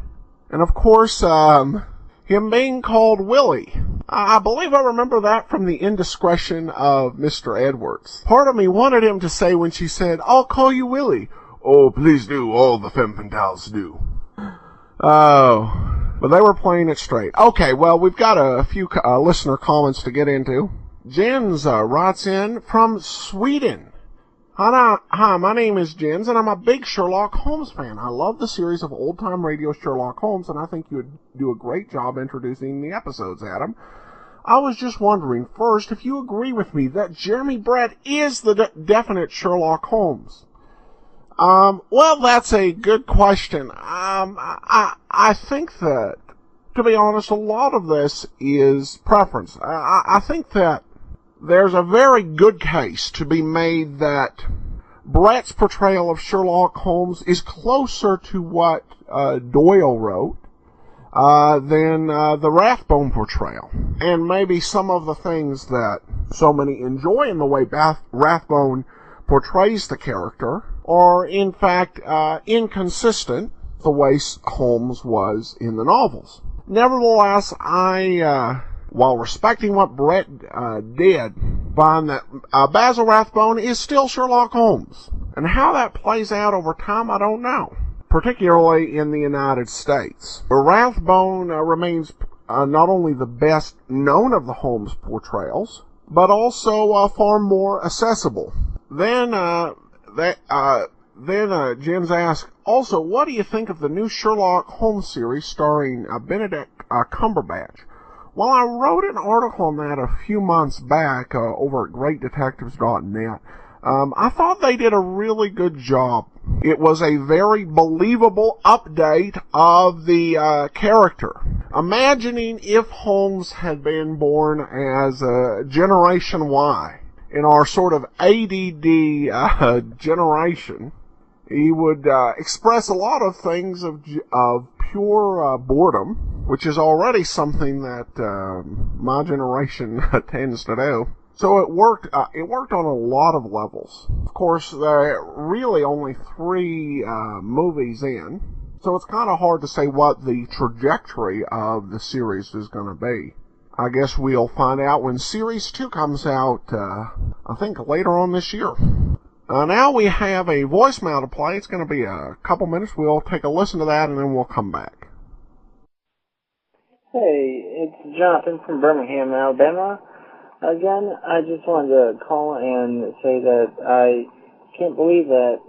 And of course, him being called Willie. I believe I remember that from the indiscretion of Mr. Edwards. Part of me wanted him to say when she said, "I'll call you Willie." "Oh, please do. All the femme fatales do." Oh, but they were playing it straight. Okay, well, we've got a few listener comments to get into. Jens writes in from Sweden. Hi, my name is Jens, and I'm a big Sherlock Holmes fan. I love the series of old-time radio Sherlock Holmes, and I think you would do a great job introducing the episodes, Adam. I was just wondering, first, if you agree with me that Jeremy Brett is the definite Sherlock Holmes. Well, that's a good question. I think that, to be honest, a lot of this is preference. I think that there's a very good case to be made that Brett's portrayal of Sherlock Holmes is closer to what Doyle wrote than the Rathbone portrayal. And maybe some of the things that so many enjoy in the way Rathbone portrays the character are, in fact, inconsistent the way Holmes was in the novels. Nevertheless, while respecting what Brett did, find that Basil Rathbone is still Sherlock Holmes. And how that plays out over time, I don't know, particularly in the United States. Rathbone remains not only the best known of the Holmes portrayals, but also far more accessible. Then Jens asks, also, what do you think of the new Sherlock Holmes series starring Benedict Cumberbatch? Well, I wrote an article on that a few months back over at greatdetectives.net. I thought they did a really good job. It was a very believable update of the character. Imagining if Holmes had been born as Generation Y, in our sort of ADD generation, he would express a lot of things of pure boredom, which is already something that my generation tends to do. So it worked on a lot of levels. Of course, there are really only 3 movies in, so it's kind of hard to say what the trajectory of the series is going to be. I guess we'll find out when Series 2 comes out, I think later on this year. Now we have a voicemail to play. It's going to be a couple minutes. We'll take a listen to that and then we'll come back. Hey, it's Jonathan from Birmingham, Alabama. Again, I just wanted to call and say that I can't believe that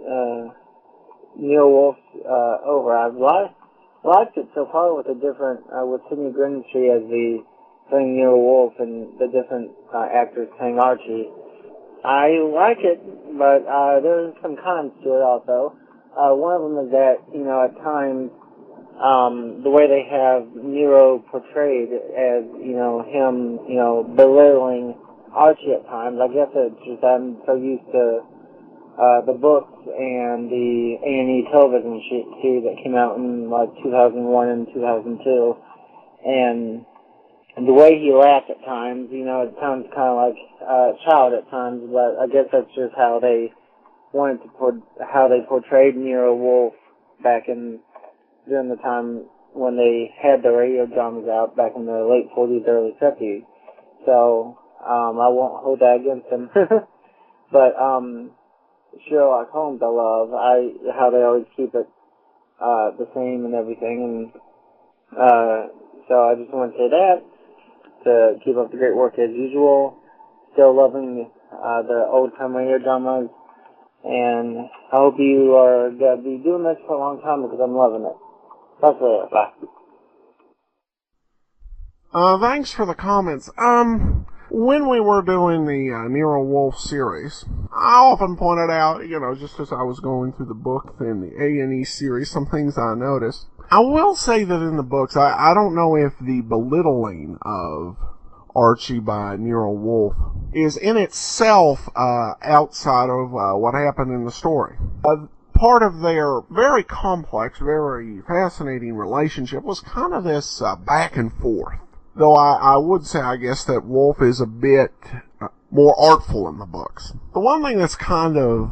Neil Wolf's over. I've liked it so far with the different, with Sidney Grimsby as the playing Neil Wolf and the different actors playing Archie. I like it, but there's some cons to it also. One of them is that, at times, the way they have Nero portrayed as, him, belittling Archie at times. I guess it's just I'm so used to the books and the A&E television series that came out in like 2001 and 2002, and the way he laughed at times, it sounds kind of like a child at times, but I guess that's just how they wanted to how they portrayed Nero Wolfe back during the time when they had the radio dramas out back in the late 40s, early 50s. So, I won't hold that against them. But, Sherlock Holmes I love. How they always keep it, the same and everything. And, so I just want to say that, to keep up the great work as usual. Still loving, the old-time radio dramas. And I hope you are going to be doing this for a long time because I'm loving it. Talk to you later. Bye. Thanks for the comments. When we were doing the Nero Wolfe series, I often pointed out, just as I was going through the book and the A&E series, some things I noticed. I will say that in the books, I don't know if the belittling of Archie by Nero Wolfe is in itself outside of what happened in the story. Part of their very complex, very fascinating relationship was kind of this back and forth. Though I would say, I guess, that Wolfe is a bit more artful in the books. The one thing that's kind of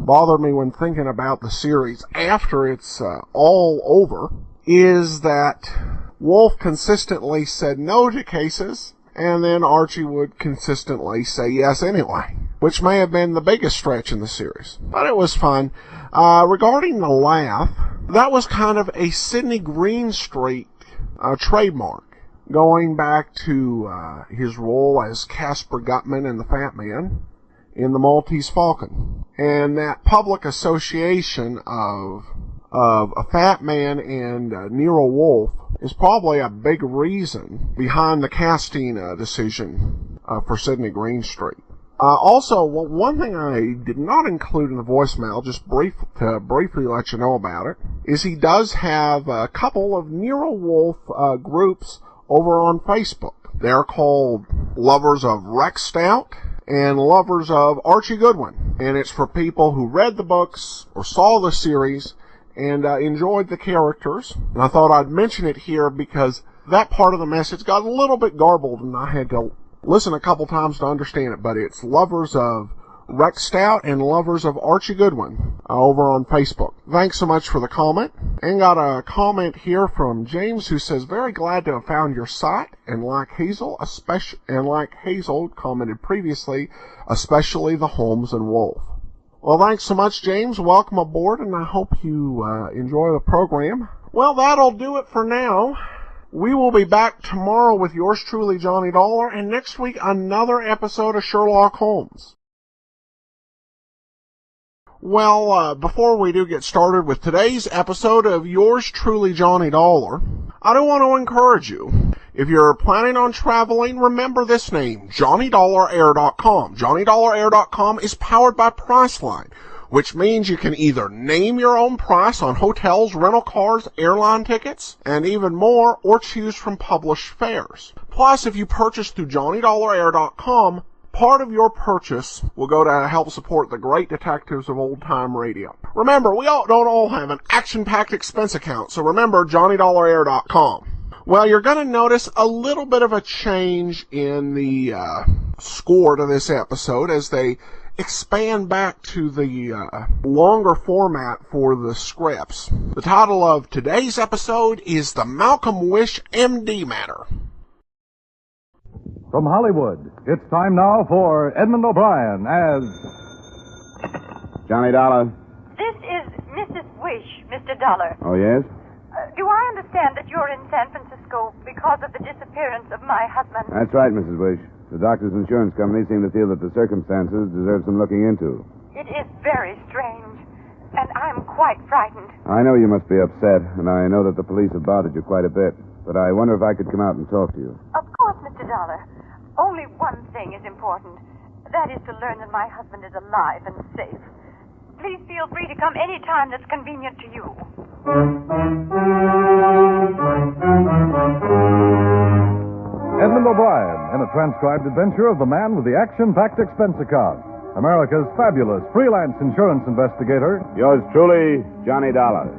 bothered me when thinking about the series after it's all over is that Wolfe consistently said no to cases, and then Archie would consistently say yes anyway, which may have been the biggest stretch in the series. But it was fun. Regarding the laugh, that was kind of a Sidney Greenstreet trademark, going back to his role as Casper Gutman in The Fat Man in The Maltese Falcon. And that public association of a Fat Man and Nero Wolfe is probably a big reason behind the casting decision for Sidney Greenstreet. Also, one thing I did not include in the voicemail, just to briefly let you know about it, is he does have a couple of Nero Wolfe groups over on Facebook. They're called Lovers of Rex Stout and Lovers of Archie Goodwin. And it's for people who read the books or saw the series and enjoyed the characters. And I thought I'd mention it here because that part of the message got a little bit garbled and I had to listen a couple times to understand it. But it's Lovers of Rex Stout and Lovers of Archie Goodwin over on Facebook. Thanks so much for the comment. And got a comment here from James who says, very glad to have found your site, and like Hazel commented previously, especially the Holmes and Wolfe. Well, thanks so much, James. Welcome aboard, and I hope you enjoy the program. Well, that'll do it for now. We will be back tomorrow with yours truly, Johnny Dollar, and next week another episode of Sherlock Holmes. Well, before we do get started with today's episode of yours truly, Johnny Dollar, I do want to encourage you. If you're planning on traveling, remember this name, JohnnyDollarAir.com. JohnnyDollarAir.com is powered by Priceline, which means you can either name your own price on hotels, rental cars, airline tickets, and even more, or choose from published fares. Plus, if you purchase through JohnnyDollarAir.com, part of your purchase will go to help support the great detectives of old-time radio. Remember, we don't all have an action-packed expense account, so remember JohnnyDollarAir.com. Well, you're going to notice a little bit of a change in the score to this episode as they expand back to the longer format for the scripts. The title of today's episode is The Malcolm Wish MD Matter. From Hollywood, it's time now for Edmund O'Brien as Johnny Dollar. This is Mrs. Wish, Mr. Dollar. Oh, yes? Do I understand that you're in San Francisco because of the disappearance of my husband? That's right, Mrs. Wish. The doctor's insurance company seem to feel that the circumstances deserve some looking into. It is very strange, and I'm quite frightened. I know you must be upset, and I know that the police have bothered you quite a bit. But I wonder if I could come out and talk to you. Of course, Mr. Dollar. Only one thing is important. That is to learn that my husband is alive and safe. Please feel free to come any time that's convenient to you. Edmund O'Brien in a transcribed adventure of the man with the action-packed expense account. America's fabulous freelance insurance investigator. Yours truly, Johnny Dollar.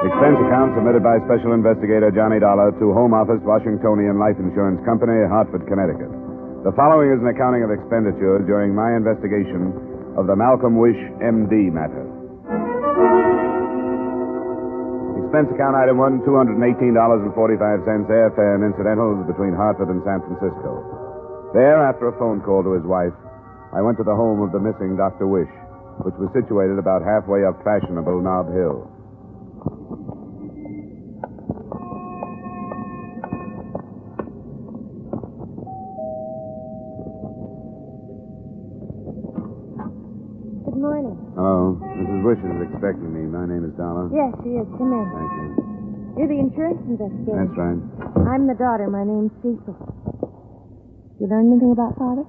Expense account submitted by Special Investigator Johnny Dollar to Home Office, Washingtonian Life Insurance Company, Hartford, Connecticut. The following is an accounting of expenditures during my investigation of the Malcolm Wish, M.D. matter. Expense account item 1, $218.45 airfare and incidentals between Hartford and San Francisco. There, after a phone call to his wife, I went to the home of the missing Dr. Wish, which was situated about halfway up fashionable Nob Hill. Good morning. Hello. Mrs. Wish is expecting me. My name is Dolan. Yes, she is. Come in. Thank you. You're the insurance investigator. That's right. I'm the daughter. My name's Cecil. You learned anything about Father?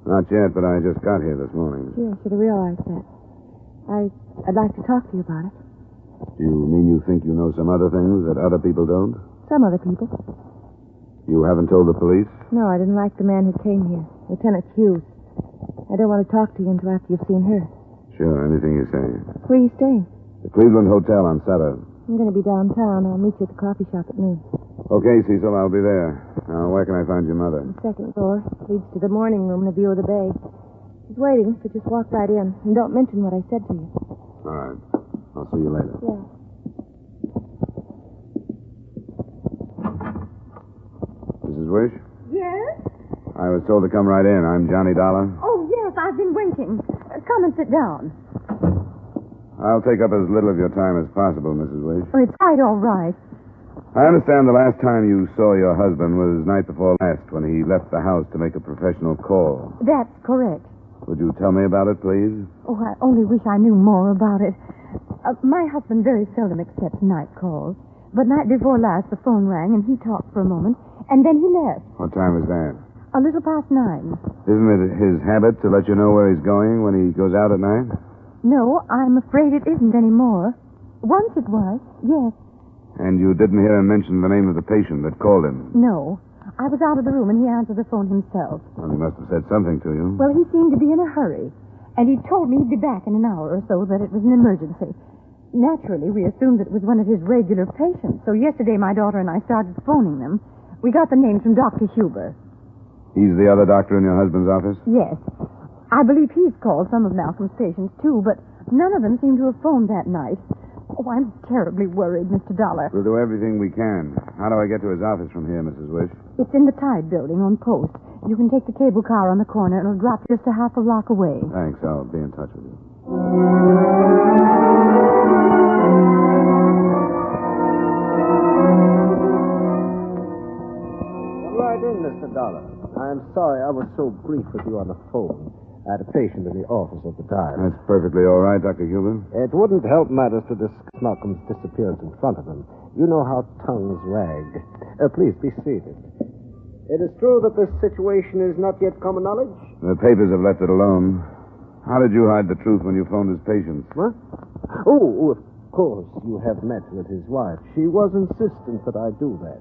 Not yet, but I just got here this morning. Sure, I should have realized that. I'd like to talk to you about it. Do you mean you think you know some other things that other people don't? Some other people. You haven't told the police? No, I didn't like the man who came here, Lieutenant Hughes. I don't want to talk to you until after you've seen her. Sure, anything you say. Where are you staying? The Cleveland Hotel on Sutter. I'm going to be downtown. I'll meet you at the coffee shop at noon. Okay, Cecil, I'll be there. Now, where can I find your mother? The second floor leads to the morning room and a view of the bay. She's waiting, so just walk right in. And don't mention what I said to you. All right. I'll see you later. Yeah. Mrs. Wish? Yes? I was told to come right in. I'm Johnny Dollar. Oh, yes, I've been waiting. Come and sit down. I'll take up as little of your time as possible, Mrs. Wish. Oh, it's quite all right. I understand the last time you saw your husband was night before last when he left the house to make a professional call. That's correct. Would you tell me about it, please? Oh, I only wish I knew more about it. My husband very seldom accepts night calls. But night before last, the phone rang and he talked for a moment, and then he left. What time was that? A little past 9. Isn't it his habit to let you know where he's going when he goes out at night? No, I'm afraid it isn't anymore. Once it was, yes. And you didn't hear him mention the name of the patient that called him? No. I was out of the room and he answered the phone himself. Well, he must have said something to you. Well, he seemed to be in a hurry. And he told me he'd be back in an hour or so, that it was an emergency. Naturally, we assumed that it was one of his regular patients. So yesterday, my daughter and I started phoning them. We got the names from Dr. Huber. He's the other doctor in your husband's office? Yes. I believe he's called some of Malcolm's patients, too, but none of them seem to have phoned that night. Oh, I'm terribly worried, Mr. Dollar. We'll do everything we can. How do I get to his office from here, Mrs. Wish? It's in the Tide building on post. You can take the cable car on the corner. It'll drop just a half a block away. Thanks. I'll be in touch with you. Come right in, Mr. Dollar. I'm sorry I was so brief with you on the phone. I had a patient in the office at the time. That's perfectly all right, Dr. Huber. It wouldn't help matters to discuss Malcolm's disappearance in front of him. You know how tongues wag. Please be seated. It is true that this situation is not yet common knowledge? The papers have left it alone. How did you hide the truth when you phoned his patients? What? Oh, of course, you have met with his wife. She was insistent that I do that.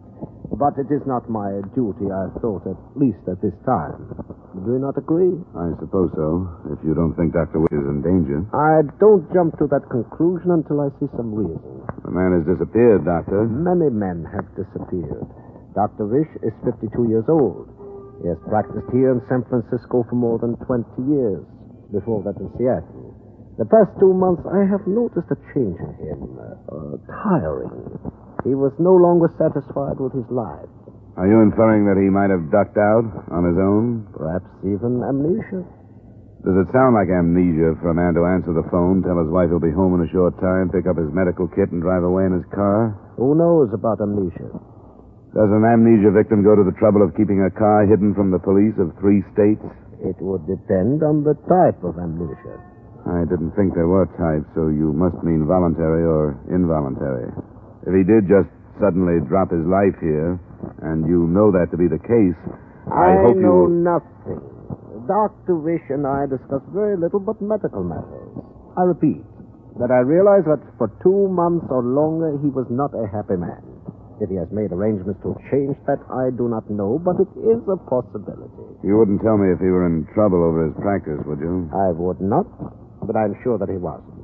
But it is not my duty, I thought, at least at this time. Do you not agree? I suppose so, if you don't think Dr. Wish is in danger. I don't jump to that conclusion until I see some reason. The man has disappeared, Doctor. Many men have disappeared. Dr. Wish is 52 years old. He has practiced here in San Francisco for more than 20 years. Before that in Seattle. The past 2 months, I have noticed a change in him. Tiring. He was no longer satisfied with his life. Are you inferring that he might have ducked out on his own? Perhaps even amnesia. Does it sound like amnesia for a man to answer the phone, tell his wife he'll be home in a short time, pick up his medical kit, and drive away in his car? Who knows about amnesia? Does an amnesia victim go to the trouble of keeping a car hidden from the police of 3 states? It would depend on the type of amnesia. I didn't think there were types, so you must mean voluntary or involuntary. If he did just suddenly drop his life here, and you know that to be the case, I hope know you... nothing. Dr. Wish and I discuss very little but medical matters. I repeat, that I realize that for 2 months or longer he was not a happy man. If he has made arrangements to change that, I do not know, but it is a possibility. You wouldn't tell me if he were in trouble over his practice, would you? I would not, but I'm sure that he wasn't.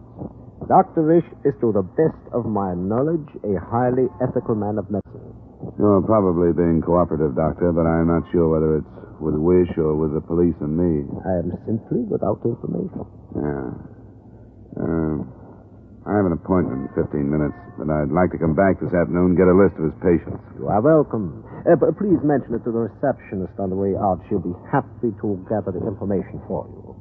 Dr. Wish is, to the best of my knowledge, a highly ethical man of medicine. You're probably being cooperative, Doctor, but I'm not sure whether it's with Wish or with the police and me? I am simply without information. Yeah. I have an appointment in 15 minutes, but I'd like to come back this afternoon and get a list of his patients. You are welcome. Please mention it to the receptionist on the way out. She'll be happy to gather the information for you.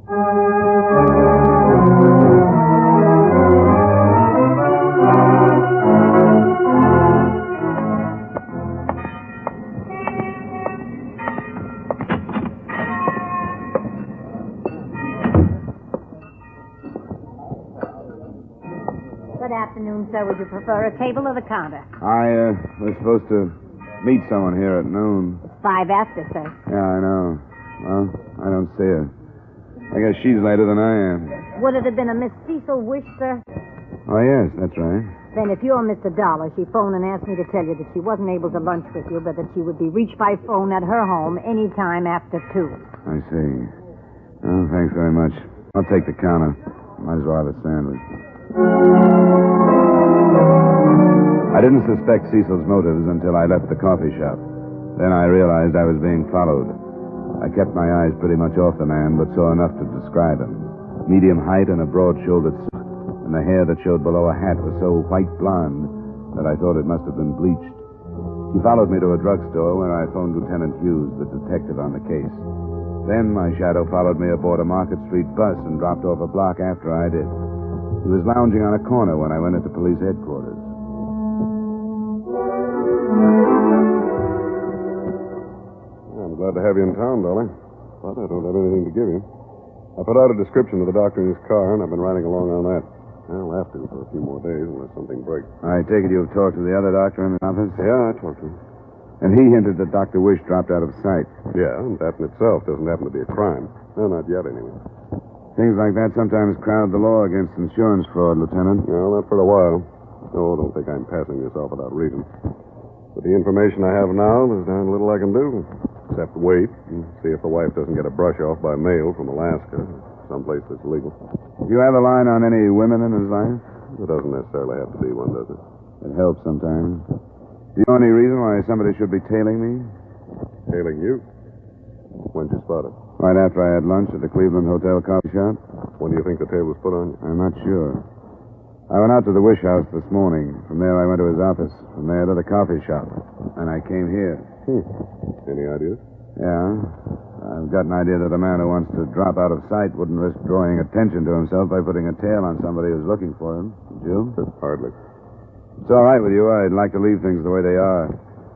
Good afternoon, sir. Would you prefer a table or the counter? I was supposed to meet someone here at noon. 5 after, sir. Yeah, I know. Well, I don't see her. I guess she's later than I am. Would it have been a Miss Cecil Wish, sir? Oh, yes, that's right. Then if you're Mr. Dollar, she phoned and asked me to tell you that she wasn't able to lunch with you, but that she would be reached by phone at her home any time after 2. I see. Oh, thanks very much. I'll take the counter. Might as well have a sandwich. I didn't suspect Cecil's motives until I left the coffee shop. Then I realized I was being followed. I kept my eyes pretty much off the man, but saw enough to describe him. Medium height and a broad-shouldered suit, and the hair that showed below a hat was so white blonde that I thought it must have been bleached. He followed me to a drugstore where I phoned Lieutenant Hughes, the detective on the case. Then my shadow followed me aboard a Market Street bus and dropped off a block after I did. He was lounging on a corner when I went into police headquarters. I'm glad to have you in town, Dolan. But I don't have anything to give you. I put out a description of the doctor in his car, and I've been riding along on that. I'll have to for a few more days unless something breaks. I take it you've talked to the other doctor in the office? Yeah, I talked to him. And he hinted that Dr. Wish dropped out of sight. Yeah, and that in itself doesn't happen to be a crime. No, not yet, anyway. Things like that sometimes crowd the law against insurance fraud, Lieutenant. Well, not for a while. Oh, don't think I'm passing this off without reason. With the information I have now, there's darn little I can do. Except wait and see if the wife doesn't get a brush off by mail from Alaska, someplace that's legal. Do you have a line on any women in his life? It doesn't necessarily have to be one, does it? It helps sometimes. Do you know any reason why somebody should be tailing me? Tailing you? When'd you spot it? Right after I had lunch at the Cleveland Hotel coffee shop. When do you think the tail was put on you? I'm not sure. I went out to the Wish house this morning. From there, I went to his office. From there to the coffee shop. And I came here. Any ideas? Yeah. I've got an idea that a man who wants to drop out of sight wouldn't risk drawing attention to himself by putting a tail on somebody who's looking for him. Would you? Hardly. It's all right with you. I'd like to leave things the way they are.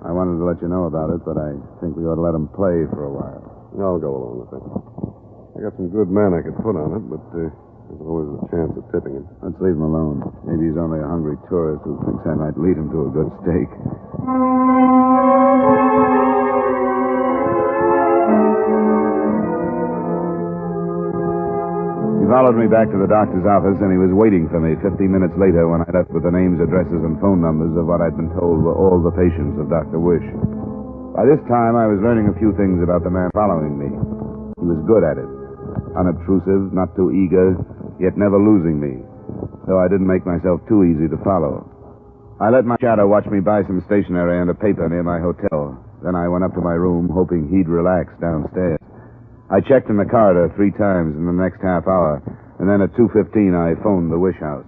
I wanted to let you know about it, but I think we ought to let them play for a while. I'll go along with it. I got some good men I could put on it, but there's always a chance of tipping him. Let's leave him alone. Maybe he's only a hungry tourist who thinks I might lead him to a good steak. He followed me back to the doctor's office, and he was waiting for me 15 minutes later when I left with the names, addresses, and phone numbers of what I'd been told were all the patients of Dr. Wish. By this time, I was learning a few things about the man following me. He was good at it. Unobtrusive, not too eager, yet never losing me. Though I didn't make myself too easy to follow. I let my shadow watch me buy some stationery and a paper near my hotel. Then I went up to my room, hoping he'd relax downstairs. I checked in the corridor 3 times in the next half hour, and then at 2:15 I phoned the Wish house.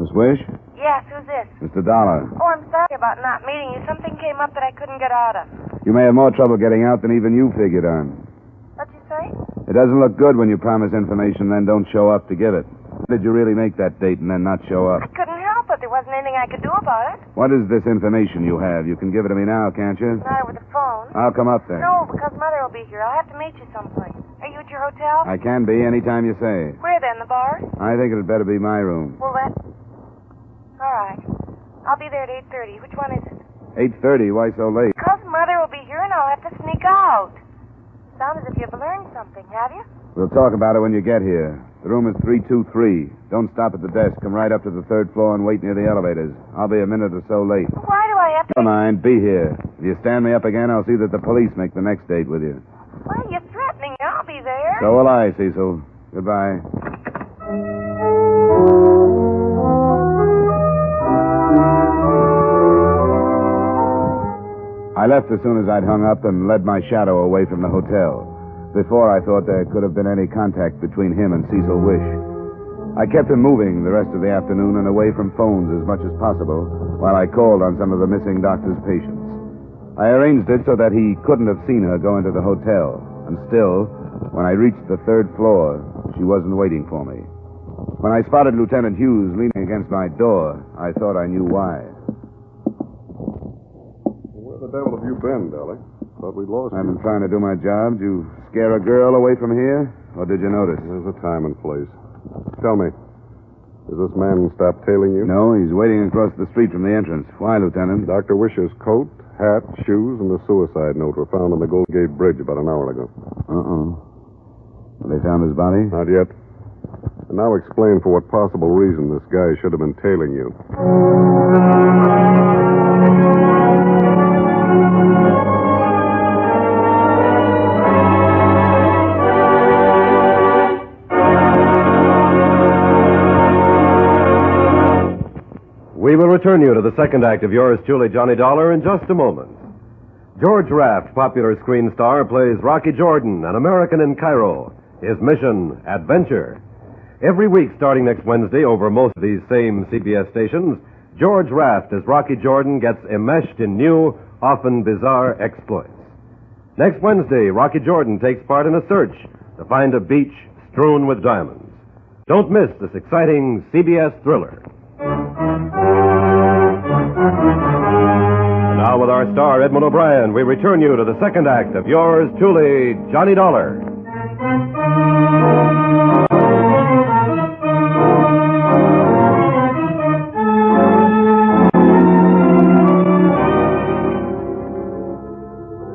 Miss Wish? Yes, who's this? Mr. Dollar. Oh, I'm sorry about not meeting you. Something came up that I couldn't get out of. You may have more trouble getting out than even you figured on. What'd you say? It doesn't look good when you promise information then don't show up to give it. Did you really make that date and then not show up? I couldn't help it. There wasn't anything I could do about it. What is this information you have? You can give it to me now, can't you? Not over the phone. I'll come up then. No, because Mother will be here. I'll have to meet you someplace. Are you at your hotel? I can be anytime you say. Where then, the bar? I think it'd better be my room. Well, then... All right. I'll be there at 8:30. Which one is it? 8:30? Why so late? Because Mother will be here and I'll have to sneak out. Sounds as if you've learned something, have you? We'll talk about it when you get here. The room is 323. Don't stop at the desk. Come right up to the 3rd floor and wait near the elevators. I'll be a minute or so late. Why do I have to... Never mind. Be here. If you stand me up again, I'll see that the police make the next date with you. Why are you threatening? I'll be there. So will I, Cecil. Goodbye. I left as soon as I'd hung up and led my shadow away from the hotel. Before, I thought there could have been any contact between him and Cecil Wish. I kept him moving the rest of the afternoon and away from phones as much as possible while I called on some of the missing doctor's patients. I arranged it so that he couldn't have seen her go into the hotel. And still, when I reached the 3rd floor, she wasn't waiting for me. When I spotted Lieutenant Hughes leaning against my door, I thought I knew why. Where the devil have you been, Dolly? Thought we'd lost you. I've been trying to do my job. Did you scare a girl away from here? Or did you notice? There's a time and place. Tell me, has this man stopped tailing you? No, he's waiting across the street from the entrance. Why, Lieutenant? Dr. Wisher's coat, hat, shoes, and the suicide note were found on the Gold Gate Bridge about an hour ago. Have they found his body? Not yet. And now explain for what possible reason this guy should have been tailing you. We will return you to the second act of yours truly, Johnny Dollar, in just a moment. George Raft, popular screen star, plays Rocky Jordan, an American in Cairo. His mission, adventure. Every week starting next Wednesday over most of these same CBS stations, George Raft as Rocky Jordan gets enmeshed in new, often bizarre exploits. Next Wednesday, Rocky Jordan takes part in a search to find a beach strewn with diamonds. Don't miss this exciting CBS thriller. And now with our star, Edmund O'Brien, we return you to the second act of yours truly, Johnny Dollar.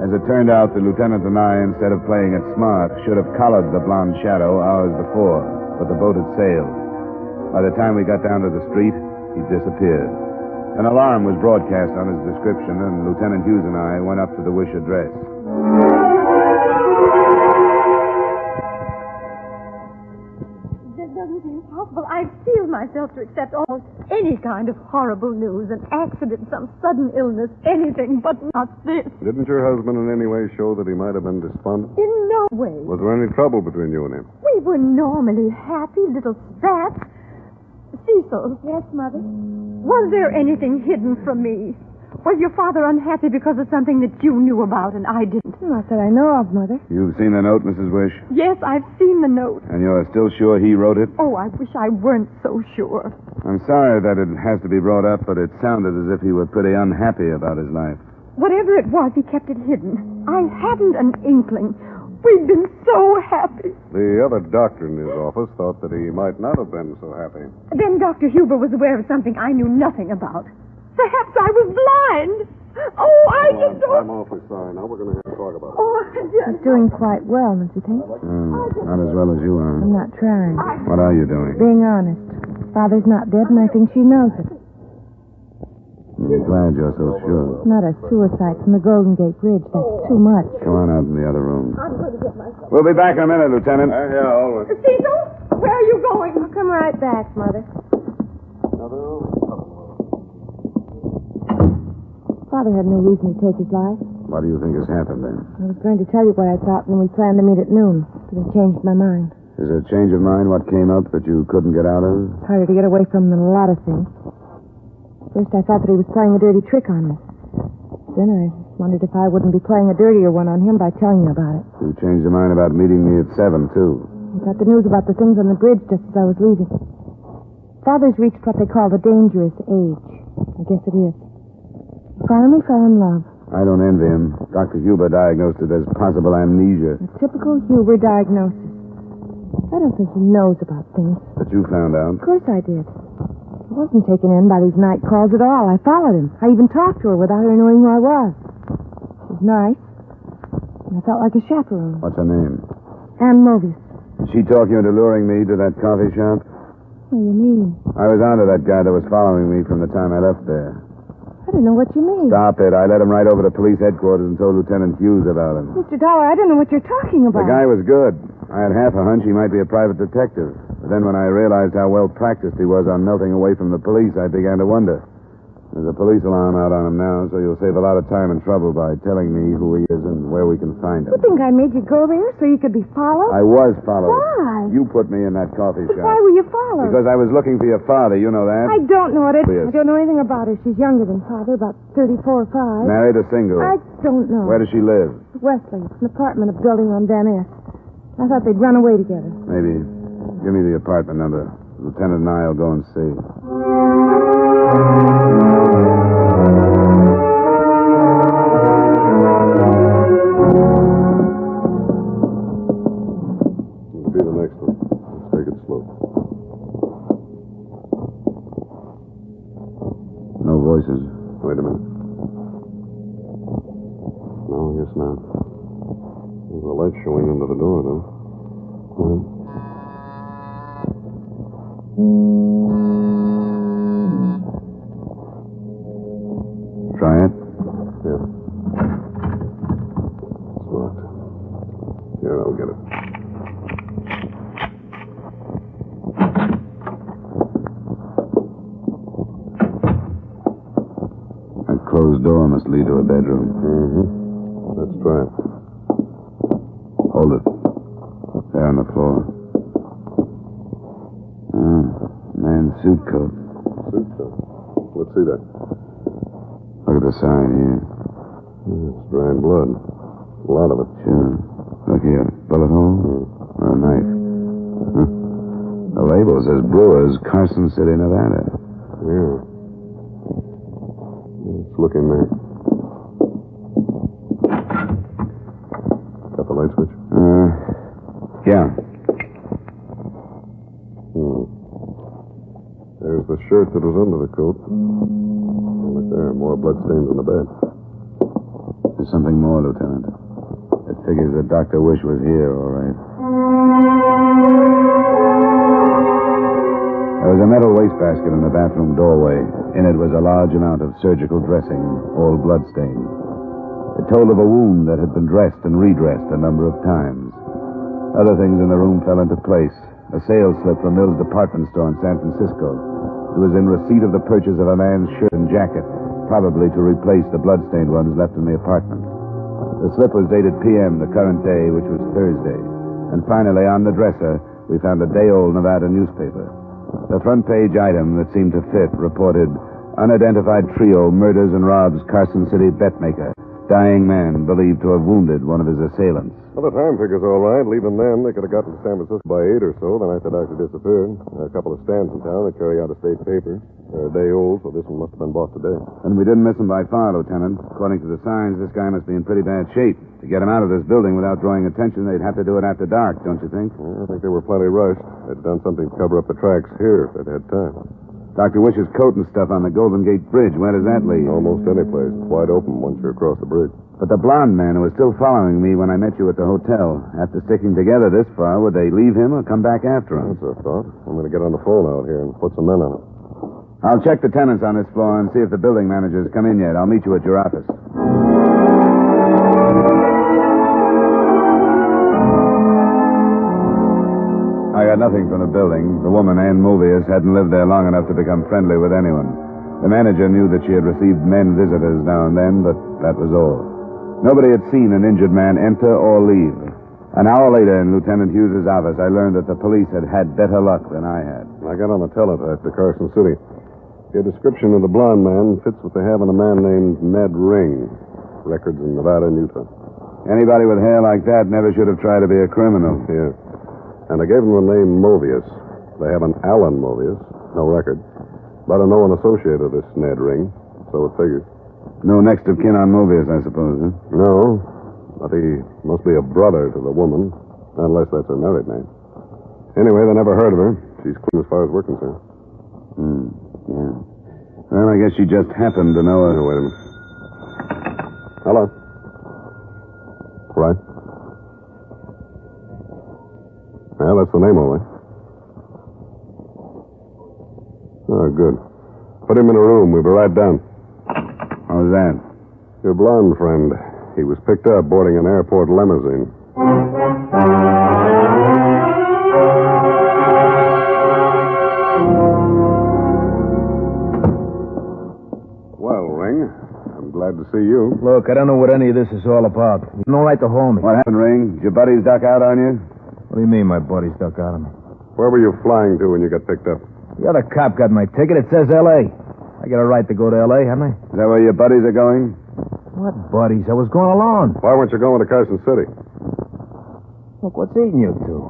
As it turned out, the lieutenant and I, instead of playing it smart, should have collared the blonde shadow hours before, but the boat had sailed. By the time we got down to the street, he'd disappeared. An alarm was broadcast on his description, and Lieutenant Hughes and I went up to the Wish address. This doesn't seem possible. I feel myself to accept almost any kind of horrible news, an accident, some sudden illness, anything, but not this. Didn't your husband in any way show that he might have been despondent? In no way. Was there any trouble between you and him? We were normally happy little spats. Cecil. Yes, Mother? Was there anything hidden from me? Was your father unhappy because of something that you knew about and I didn't? Not that I know of, Mother. You've seen the note, Mrs. Wish? Yes, I've seen the note. And you're still sure he wrote it? Oh, I wish I weren't so sure. I'm sorry that it has to be brought up, but it sounded as if he were pretty unhappy about his life. Whatever it was, he kept it hidden. I hadn't an inkling. We'd been so happy. The other doctor in his office thought that he might not have been so happy. Then Dr. Huber was aware of something I knew nothing about. Perhaps I was blind. Oh, I just don't... I'm awfully sorry. Now we're going to have to talk about it. Oh, She's doing quite well, don't you think? Not as well as you are. I'm not trying. What are you doing? Being honest. Father's not dead, and I think she knows it. I'm glad you're so sure. Not a suicide from the Golden Gate Bridge. That's too much. Come on out in the other room. I'm going to get myself... We'll be back in a minute, Lieutenant. Yeah, always. Cecil, where are you going? I'll come right back, Mother. Father had no reason to take his life. What do you think has happened, then? I was going to tell you what I thought when we planned to meet at noon, but I changed my mind. Is it a change of mind what came up that you couldn't get out of? It's harder to get away from than a lot of things. First, I thought that he was playing a dirty trick on me. Then I wondered if I wouldn't be playing a dirtier one on him by telling you about it. You changed your mind about meeting me at 7, too. I got the news about the things on the bridge just as I was leaving. Father's reached what they call the dangerous age. I guess it is. He finally fell in love. I don't envy him. Dr. Huber diagnosed it as possible amnesia. A typical Huber diagnosis. I don't think he knows about things. But you found out. Of course I did. I wasn't taken in by these night calls at all. I followed him. I even talked to her without her knowing who I was. She was nice. And I felt like a chaperone. What's her name? Ann Mobius. Did she talk you into luring me to that coffee shop? What do you mean? I was onto that guy that was following me from the time I left there. I don't know what you mean. Stop it. I led him right over to police headquarters and told Lieutenant Hughes about him. Mr. Dollar, I don't know what you're talking about. The guy was good. I had half a hunch he might be a private detective. But then when I realized how well practiced he was on melting away from the police, I began to wonder. There's a police alarm out on him now, so you'll save a lot of time and trouble by telling me who he is and where we can find him. You think I made you go there so you could be followed? I was followed. Why? You put me in that coffee But shop. why were you followed? Because I was looking for your father. You know that. I don't know it. Yes. I don't know anything about her. She's younger than Father, about 34 or 5. Married or single? I don't know. Where does she live? Wesley. It's an apartment, a building on Van Ness. I thought they'd run away together. Maybe. Give me the apartment number. Lieutenant and I'll go and see. It'll be the next one. Let's take it slow. No voices. Wait a minute. No, I guess not. There's a light showing under the door, though. Try it. Yeah. It's locked. Here, I'll get it. That closed door must lead to a bedroom. Mm-hmm. Let's try it. Hold it. There on the floor. Man's suit coat. Suit coat? Let's see that. Look at the sign here. It's dried blood. A lot of it. Sure. Look here. Bullet hole? Or a knife? Huh. The label says Brewers, Carson City, Nevada. Yeah. Let's look in there. Got the light switch? Yeah. There's the shirt that was under the coat. Look there, more bloodstains on the bed. There's something more, Lieutenant. It figures that Dr. Wish was here, all right. There was a metal wastebasket in the bathroom doorway. In it was a large amount of surgical dressing, all bloodstained. It told of a wound that had been dressed and redressed a number of times. Other things in the room fell into place. A sales slip from Mill's department store in San Francisco. It was in receipt of the purchase of a man's shirt and jacket, probably to replace the bloodstained ones left in the apartment. The slip was dated PM, the current day, which was Thursday. And finally, on the dresser, we found a day-old Nevada newspaper. The front page item that seemed to fit reported, unidentified trio murders and robs Carson City betmaker. Dying man believed to have wounded one of his assailants. Well, the time figure's all right. Leaving them, they could have gotten to San Francisco by 8 or so. The night the doctor disappeared. There are a couple of stands in town that carry out a state paper. They're a day old, so this one must have been bought today. And we didn't miss him by far, Lieutenant. According to the signs, this guy must be in pretty bad shape. To get him out of this building without drawing attention, they'd have to do it after dark, don't you think? Well, I think they were plenty rushed. They'd done something to cover up the tracks here if they'd had time. Dr. Wish's coat and stuff on the Golden Gate Bridge, where does that lead? Almost any place. It's wide open once you're across the bridge. But the blonde man who was still following me when I met you at the hotel, after sticking together this far, would they leave him or come back after him? That's a thought. I'm going to get on the phone out here and put some men on it. I'll check the tenants on this floor and see if the building manager's come in yet. I'll meet you at your office. I got nothing from the building. The woman, Ann Movius, hadn't lived there long enough to become friendly with anyone. The manager knew that she had received men visitors now and then, but that was all. Nobody had seen an injured man enter or leave. An hour later in Lieutenant Hughes's office, I learned that the police had had better luck than I had. I got on the teletype to Carson City. Your description of the blonde man fits what they have in a man named Ned Ring. Records in Nevada and Utah. Anybody with hair like that never should have tried to be a criminal. Yeah. And I gave them the name Movius. They have an Alan Movius. No record. But I know an associate of this Ned Ring, so it figures. No next of kin on Movius, I suppose, huh? No, but he must be a brother to the woman, unless that's her married name. Anyway, they never heard of her. She's clean as far as we're concerned. Yeah. Well, I guess she just happened to know her. Oh, wait a minute. Hello. Right. Yeah, that's the name, all right. Oh, good. Put him in a room. We'll be right down. How's that? Your blonde friend. He was picked up boarding an airport limousine. Look, I don't know what any of this is all about. You have no right to hold me. What happened, Ring? Did your buddies duck out on you? What do you mean my buddies duck out on me? Where were you flying to when you got picked up? The other cop got my ticket. It says L.A. I got a right to go to L.A., haven't I? Is that where your buddies are going? What buddies? I was going alone. Why weren't you going to Carson City? Look, what's eating you two?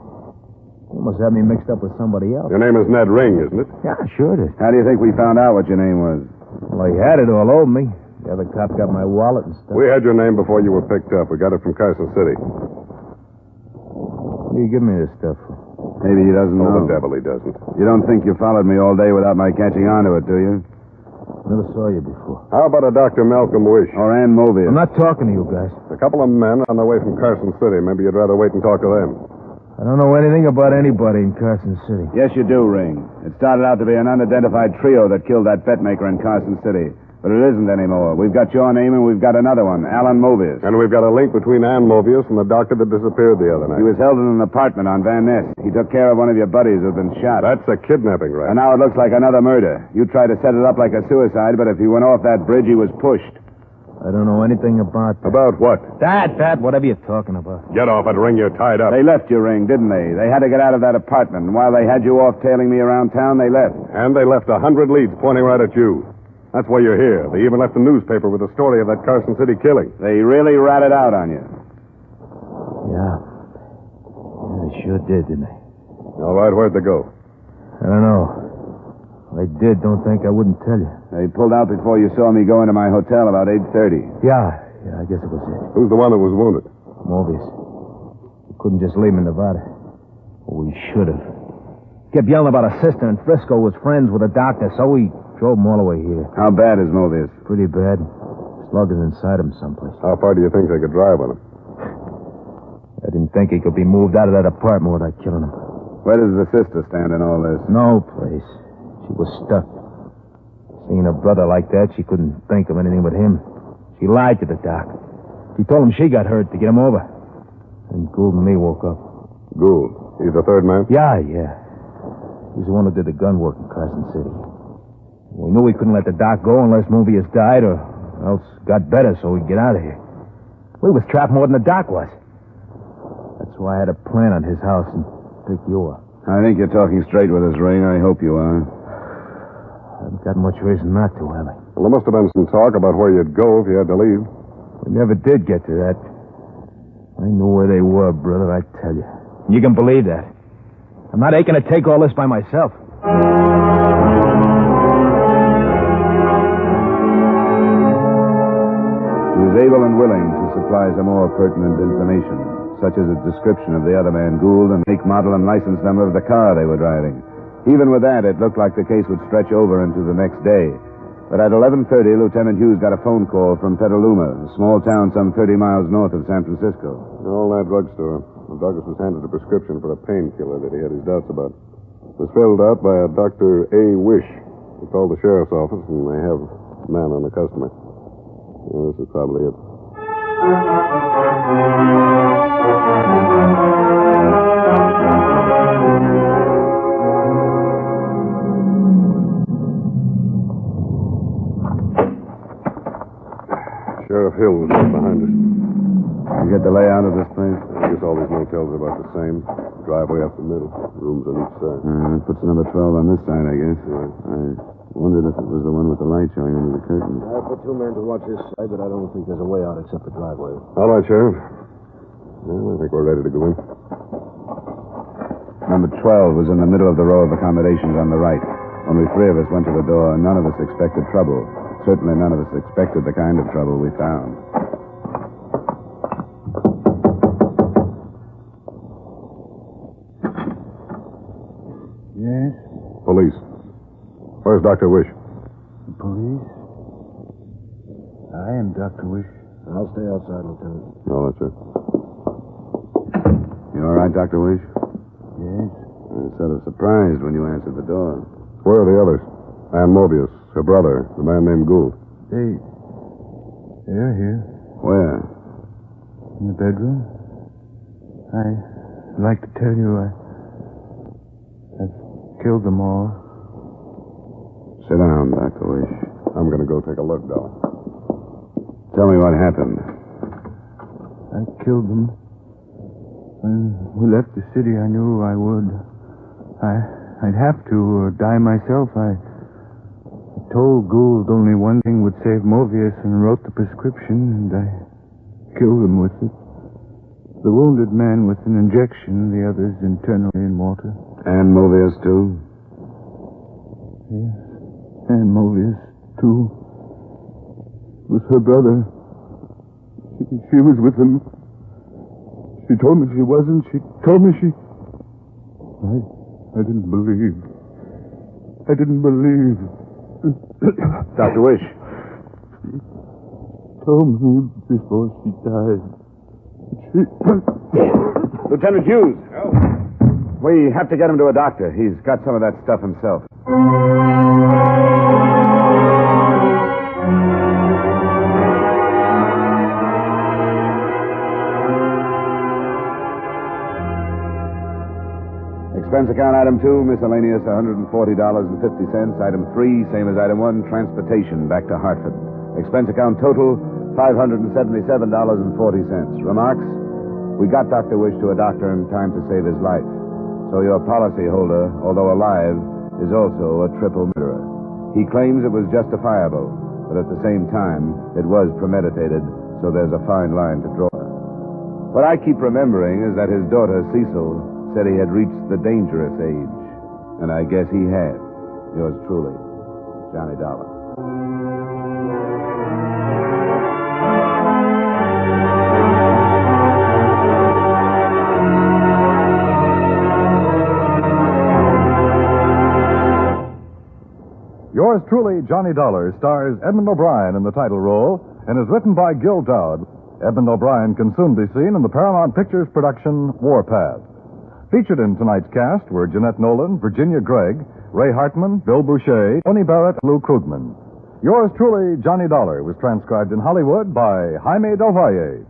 You must have me mixed up with somebody else. Your name is Ned Ring, isn't it? Yeah, sure it is. How do you think we found out what your name was? Well, he had it all over me. The other cop got my wallet and stuff. We had your name before you were picked up. We got it from Carson City. What do you give me this stuff for? Maybe he doesn't know. The devil he doesn't. You don't think you followed me all day without my catching on to it, do you? Never saw you before. How about a Dr. Malcolm Wish? Or Ann Mobius? I'm not talking to you guys. A couple of men on their way from Carson City. Maybe you'd rather wait and talk to them. I don't know anything about anybody in Carson City. Yes, you do, Ring. It started out to be an unidentified trio that killed that bet maker in Carson City. But it isn't anymore. We've got your name and we've got another one, Alan Mobius. And we've got a link between Ann Mobius and the doctor that disappeared the other night. He was held in an apartment on Van Ness. He took care of one of your buddies who'd been shot. That's a kidnapping, right? And now it looks like another murder. You tried to set it up like a suicide, but if he went off that bridge, he was pushed. I don't know anything about that. About what? That, whatever you're talking about. Get off it, Ring. You're tied up. They left you, Ring, didn't they? They had to get out of that apartment, and while they had you off tailing me around town, they left. And they left 100 leads pointing right at you. That's why you're here. They even left the newspaper with the story of that Carson City killing. They really ratted out on you. Yeah, they sure did, didn't they? All right, where'd they go? I don't know. If I did, don't think I wouldn't tell you. They pulled out before you saw me go into my hotel about 8:30. Yeah, I guess it was it. Who's the one that was wounded? Mobius. We couldn't just leave him in Nevada. Well, we should have. Kept yelling about a sister in Frisco was friends with a doctor, so we drove him all the way here. How bad is Mobius? Pretty bad. Slug is inside him someplace. How far do you think they could drive on him? I didn't think he could be moved out of that apartment without killing him. Where does the sister stand in all this? No place. She was stuck. Seeing her brother like that, she couldn't think of anything but him. She lied to the doc. She told him she got hurt to get him over. And Gould and me woke up. Gould? He's the third man? Yeah. He's the one who did the gun work in Carson City. We knew we couldn't let the doc go unless Mobius died or else got better so we'd get out of here. We was trapped more than the doc was. That's why I had a plan on his house and picked you up. I think you're talking straight with us, Ring. I hope you are. I haven't got much reason not to, have I? Well, there must have been some talk about where you'd go if you had to leave. We never did get to that. I knew where they were, brother, I tell you. You can believe that. I'm not aching to take all this by myself. He was able and willing to supply some more pertinent information, such as a description of the other man, Gould, and make, model, and license number of the car they were driving. Even with that, it looked like the case would stretch over into the next day. But at 11:30, Lieutenant Hughes got a phone call from Petaluma, a small town some 30 miles north of San Francisco. All that drugstore. Douglas was handed a prescription for a painkiller that he had his doubts about. It was filled out by a Dr. A. Wish. He called the sheriff's office, and they have a man on the customer. Yeah, this is probably it. Sheriff Hill was right behind us. You get the layout of this place? I guess all these motels are about the same. Driveway up the middle. Rooms on each side. That puts number 12 on this side, I guess. Right. I wondered if it was the one with the light showing under the curtain. I put 2 men to watch this side, but I don't think there's a way out except the driveway. All right, Sheriff. Well, I think we're ready to go in. Number 12 was in the middle of the row of accommodations on the right. Only 3 of us went to the door, and none of us expected trouble. Certainly none of us expected the kind of trouble we found. Yes? Police. Where's Dr. Wish? Police? I am Dr. Wish. I'll stay outside, Lieutenant. No, that's it. You all right, Dr. Wish? Yes. I was sort of surprised when you answered the door. Where are the others? Ann Mobius, her brother, the man named Gould. They're here. Where? In the bedroom. I'd like to tell you I've killed them all. Sit down, Dr. Wish. I'm going to go take a look, Dolan. Tell me what happened. I killed them. When we left the city, I knew I would. I'd have to, or die myself. I told Gould only one thing would save Movius and wrote the prescription, and I killed him with it. The wounded man with an injection, the others internally in water. And Movius, too? Yes, and Movius, too. It was her brother. She was with him. She told me she wasn't. She told me she... I didn't believe. I didn't believe. Dr. Wish. She told me before she died. Lieutenant Hughes. We have to get him to a doctor. He's got some of that stuff himself. Expense account item 2, miscellaneous $140.50. Item 3, same as item 1, transportation back to Hartford. Expense account total $577.40. Remarks? We got Dr. Wish to a doctor in time to save his life. So your policyholder, although alive, is also a triple murderer. He claims it was justifiable, but at the same time, it was premeditated, so there's a fine line to draw. What I keep remembering is that his daughter, Cecil, said he had reached the dangerous age. And I guess he had. Yours truly, Johnny Dollar. Yours truly, Johnny Dollar, stars Edmund O'Brien in the title role and is written by Gil Dowd. Edmund O'Brien can soon be seen in the Paramount Pictures production Warpath. Featured in tonight's cast were Jeanette Nolan, Virginia Gregg, Ray Hartman, Bill Boucher, Tony Barrett, and Lou Krugman. Yours truly, Johnny Dollar, was transcribed in Hollywood by Jaime Del Valle.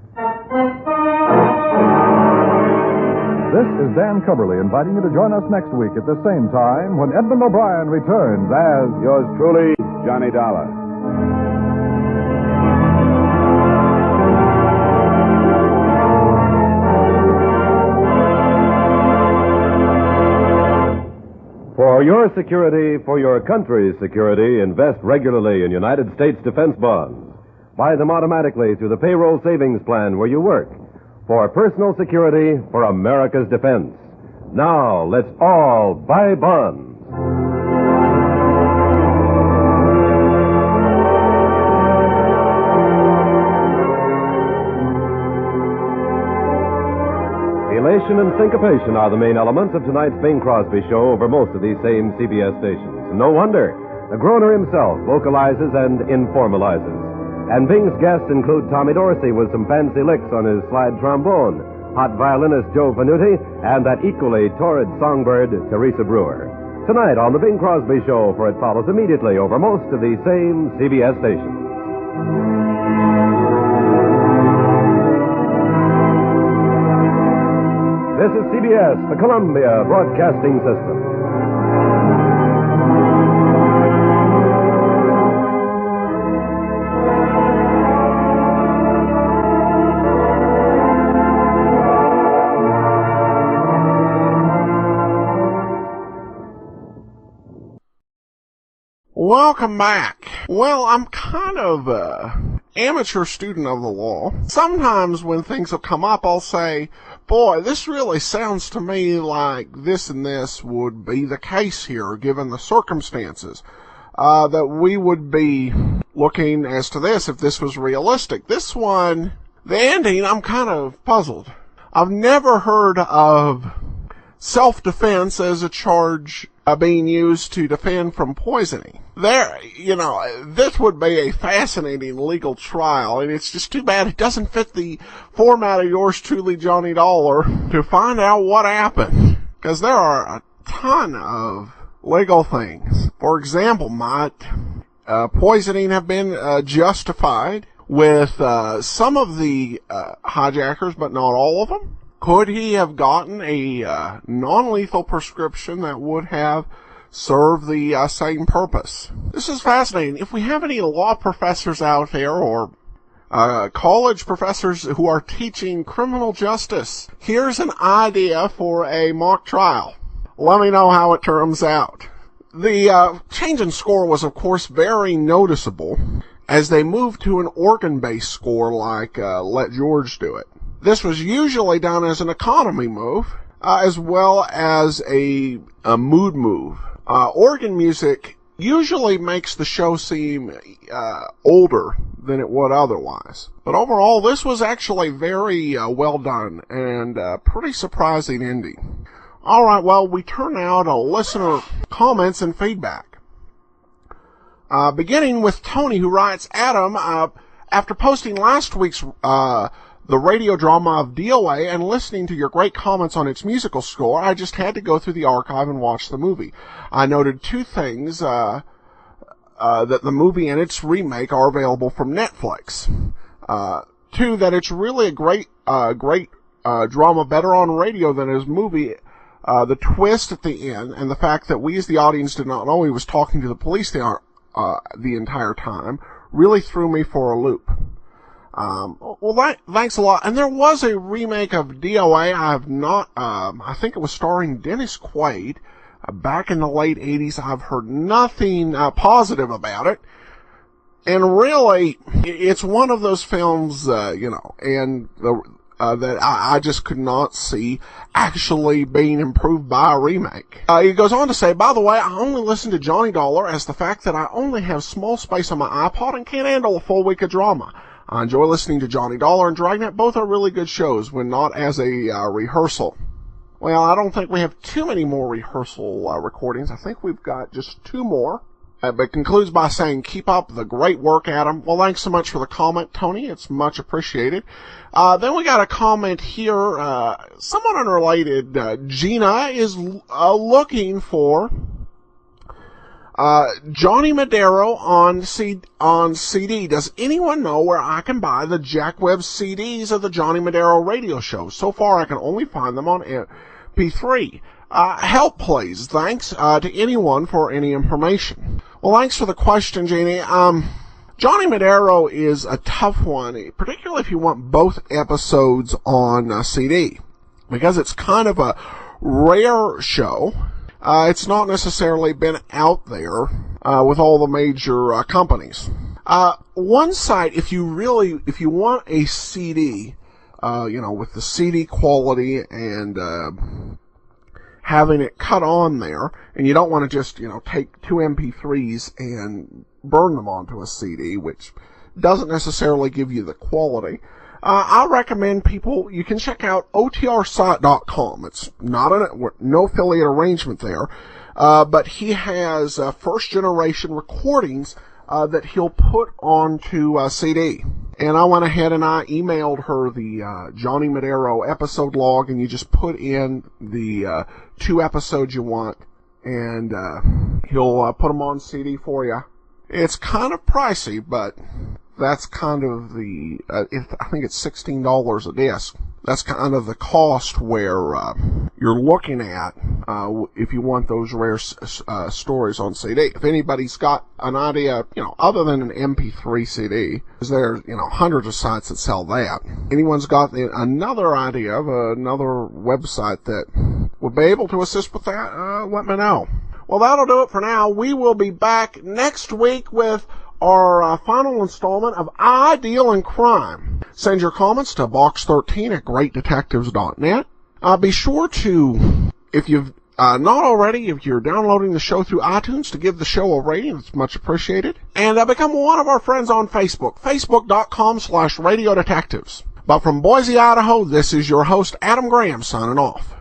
This is Dan Cubberly inviting you to join us next week at the same time when Edmund O'Brien returns as... Yours truly, Johnny Dollar. For your security, for your country's security, invest regularly in United States defense bonds. Buy them automatically through the payroll savings plan where you work. For personal security, for America's defense. Now, let's all buy bonds. Elation and syncopation are the main elements of tonight's Bing Crosby show over most of these same CBS stations. No wonder. The Groner himself vocalizes and informalizes. And Bing's guests include Tommy Dorsey with some fancy licks on his slide trombone, hot violinist Joe Venuti, and that equally torrid songbird, Teresa Brewer. Tonight on the Bing Crosby show, for it follows immediately over most of these same CBS stations. This is CBS, the Columbia Broadcasting System. Welcome back. Well, I'm kind of amateur student of the law. Sometimes when things have come up, I'll say, boy, this really sounds to me like this and this would be the case here, given the circumstances. That we would be looking as to this if this was realistic. This one, the ending, I'm kind of puzzled. I've never heard of self-defense as a charge being used to defend from poisoning. This would be a fascinating legal trial, and it's just too bad it doesn't fit the format of yours truly, Johnny Dollar, to find out what happened. Because there are a ton of legal things. For example, might poisoning have been justified with some of the hijackers, but not all of them? Could he have gotten a non-lethal prescription that would have served the same purpose? This is fascinating. If we have any law professors out there or college professors who are teaching criminal justice. Here's an idea for a mock trial. Let me know how it turns out. The change in score was, of course, very noticeable as they moved to an organ-based score like Let George Do It. This was usually done as an economy move, as well as a mood move. Organ music usually makes the show seem older than it would otherwise. But overall, this was actually very well done and pretty surprising ending. All right, well, we turn now to listener comments and feedback. Beginning with Tony, who writes, Adam, after posting last week's the radio drama of DOA and listening to your great comments on its musical score, I just had to go through the archive and watch the movie. I noted two things, that the movie and its remake are available from Netflix. Two, that it's really a great drama, better on radio than his movie. The twist at the end and the fact that we as the audience did not know he was talking to the police the entire time really threw me for a loop. Well, thanks a lot. And there was a remake of DOA. I have not, I think it was starring Dennis Quaid, back in the late 80s. I've heard nothing, positive about it. And really, it's one of those films, and that I just could not see actually being improved by a remake. He goes on to say, by the way, I only listen to Johnny Dollar as the fact that I only have small space on my iPod and can't handle a full week of drama. I enjoy listening to Johnny Dollar and Dragnet. Both are really good shows when not as a rehearsal. Well, I don't think we have too many more rehearsal recordings. I think we've got just two more. But concludes by saying, keep up the great work, Adam. Well, thanks so much for the comment, Tony. It's much appreciated. Then we got a comment here, somewhat unrelated. Gina is looking for Johnny Madero on CD. Does anyone know where I can buy the Jack Webb CDs of the Johnny Madero radio show? So far, I can only find them on MP3. Help, please. Thanks to anyone for any information. Well, thanks for the question, Jeannie. Johnny Madero is a tough one, particularly if you want both episodes on CD, because it's kind of a rare show. It's not necessarily been out there with all the major companies. One site, if you want a CD, with the CD quality and having it cut on there, and you don't want to just, take two MP3s and burn them onto a CD, which doesn't necessarily give you the quality. I recommend you can check out otrsite.com. It's no affiliate arrangement there, but he has first generation recordings that he'll put onto CD. And I went ahead and I emailed her the Johnny Madero episode log, and you just put in the 2 episodes you want, and he'll put them on CD for you. It's kind of pricey, but that's kind of I think it's $16 a disc. That's kind of the cost where you're looking at if you want those rare stories on CD. If anybody's got an idea, other than an MP3 CD, because there's hundreds of sites that sell that. Anyone's got another idea of another website that would be able to assist with that, let me know. Well, that'll do it for now. We will be back next week with our final installment of I Deal in Crime. Send your comments to box13@greatdetectives.net. Be sure to, if you've not already, if you're downloading the show through iTunes, to give the show a rating. It's much appreciated. And become one of our friends on Facebook, facebook.com/radiodetectives. But from Boise, Idaho, this is your host, Adam Graham, signing off.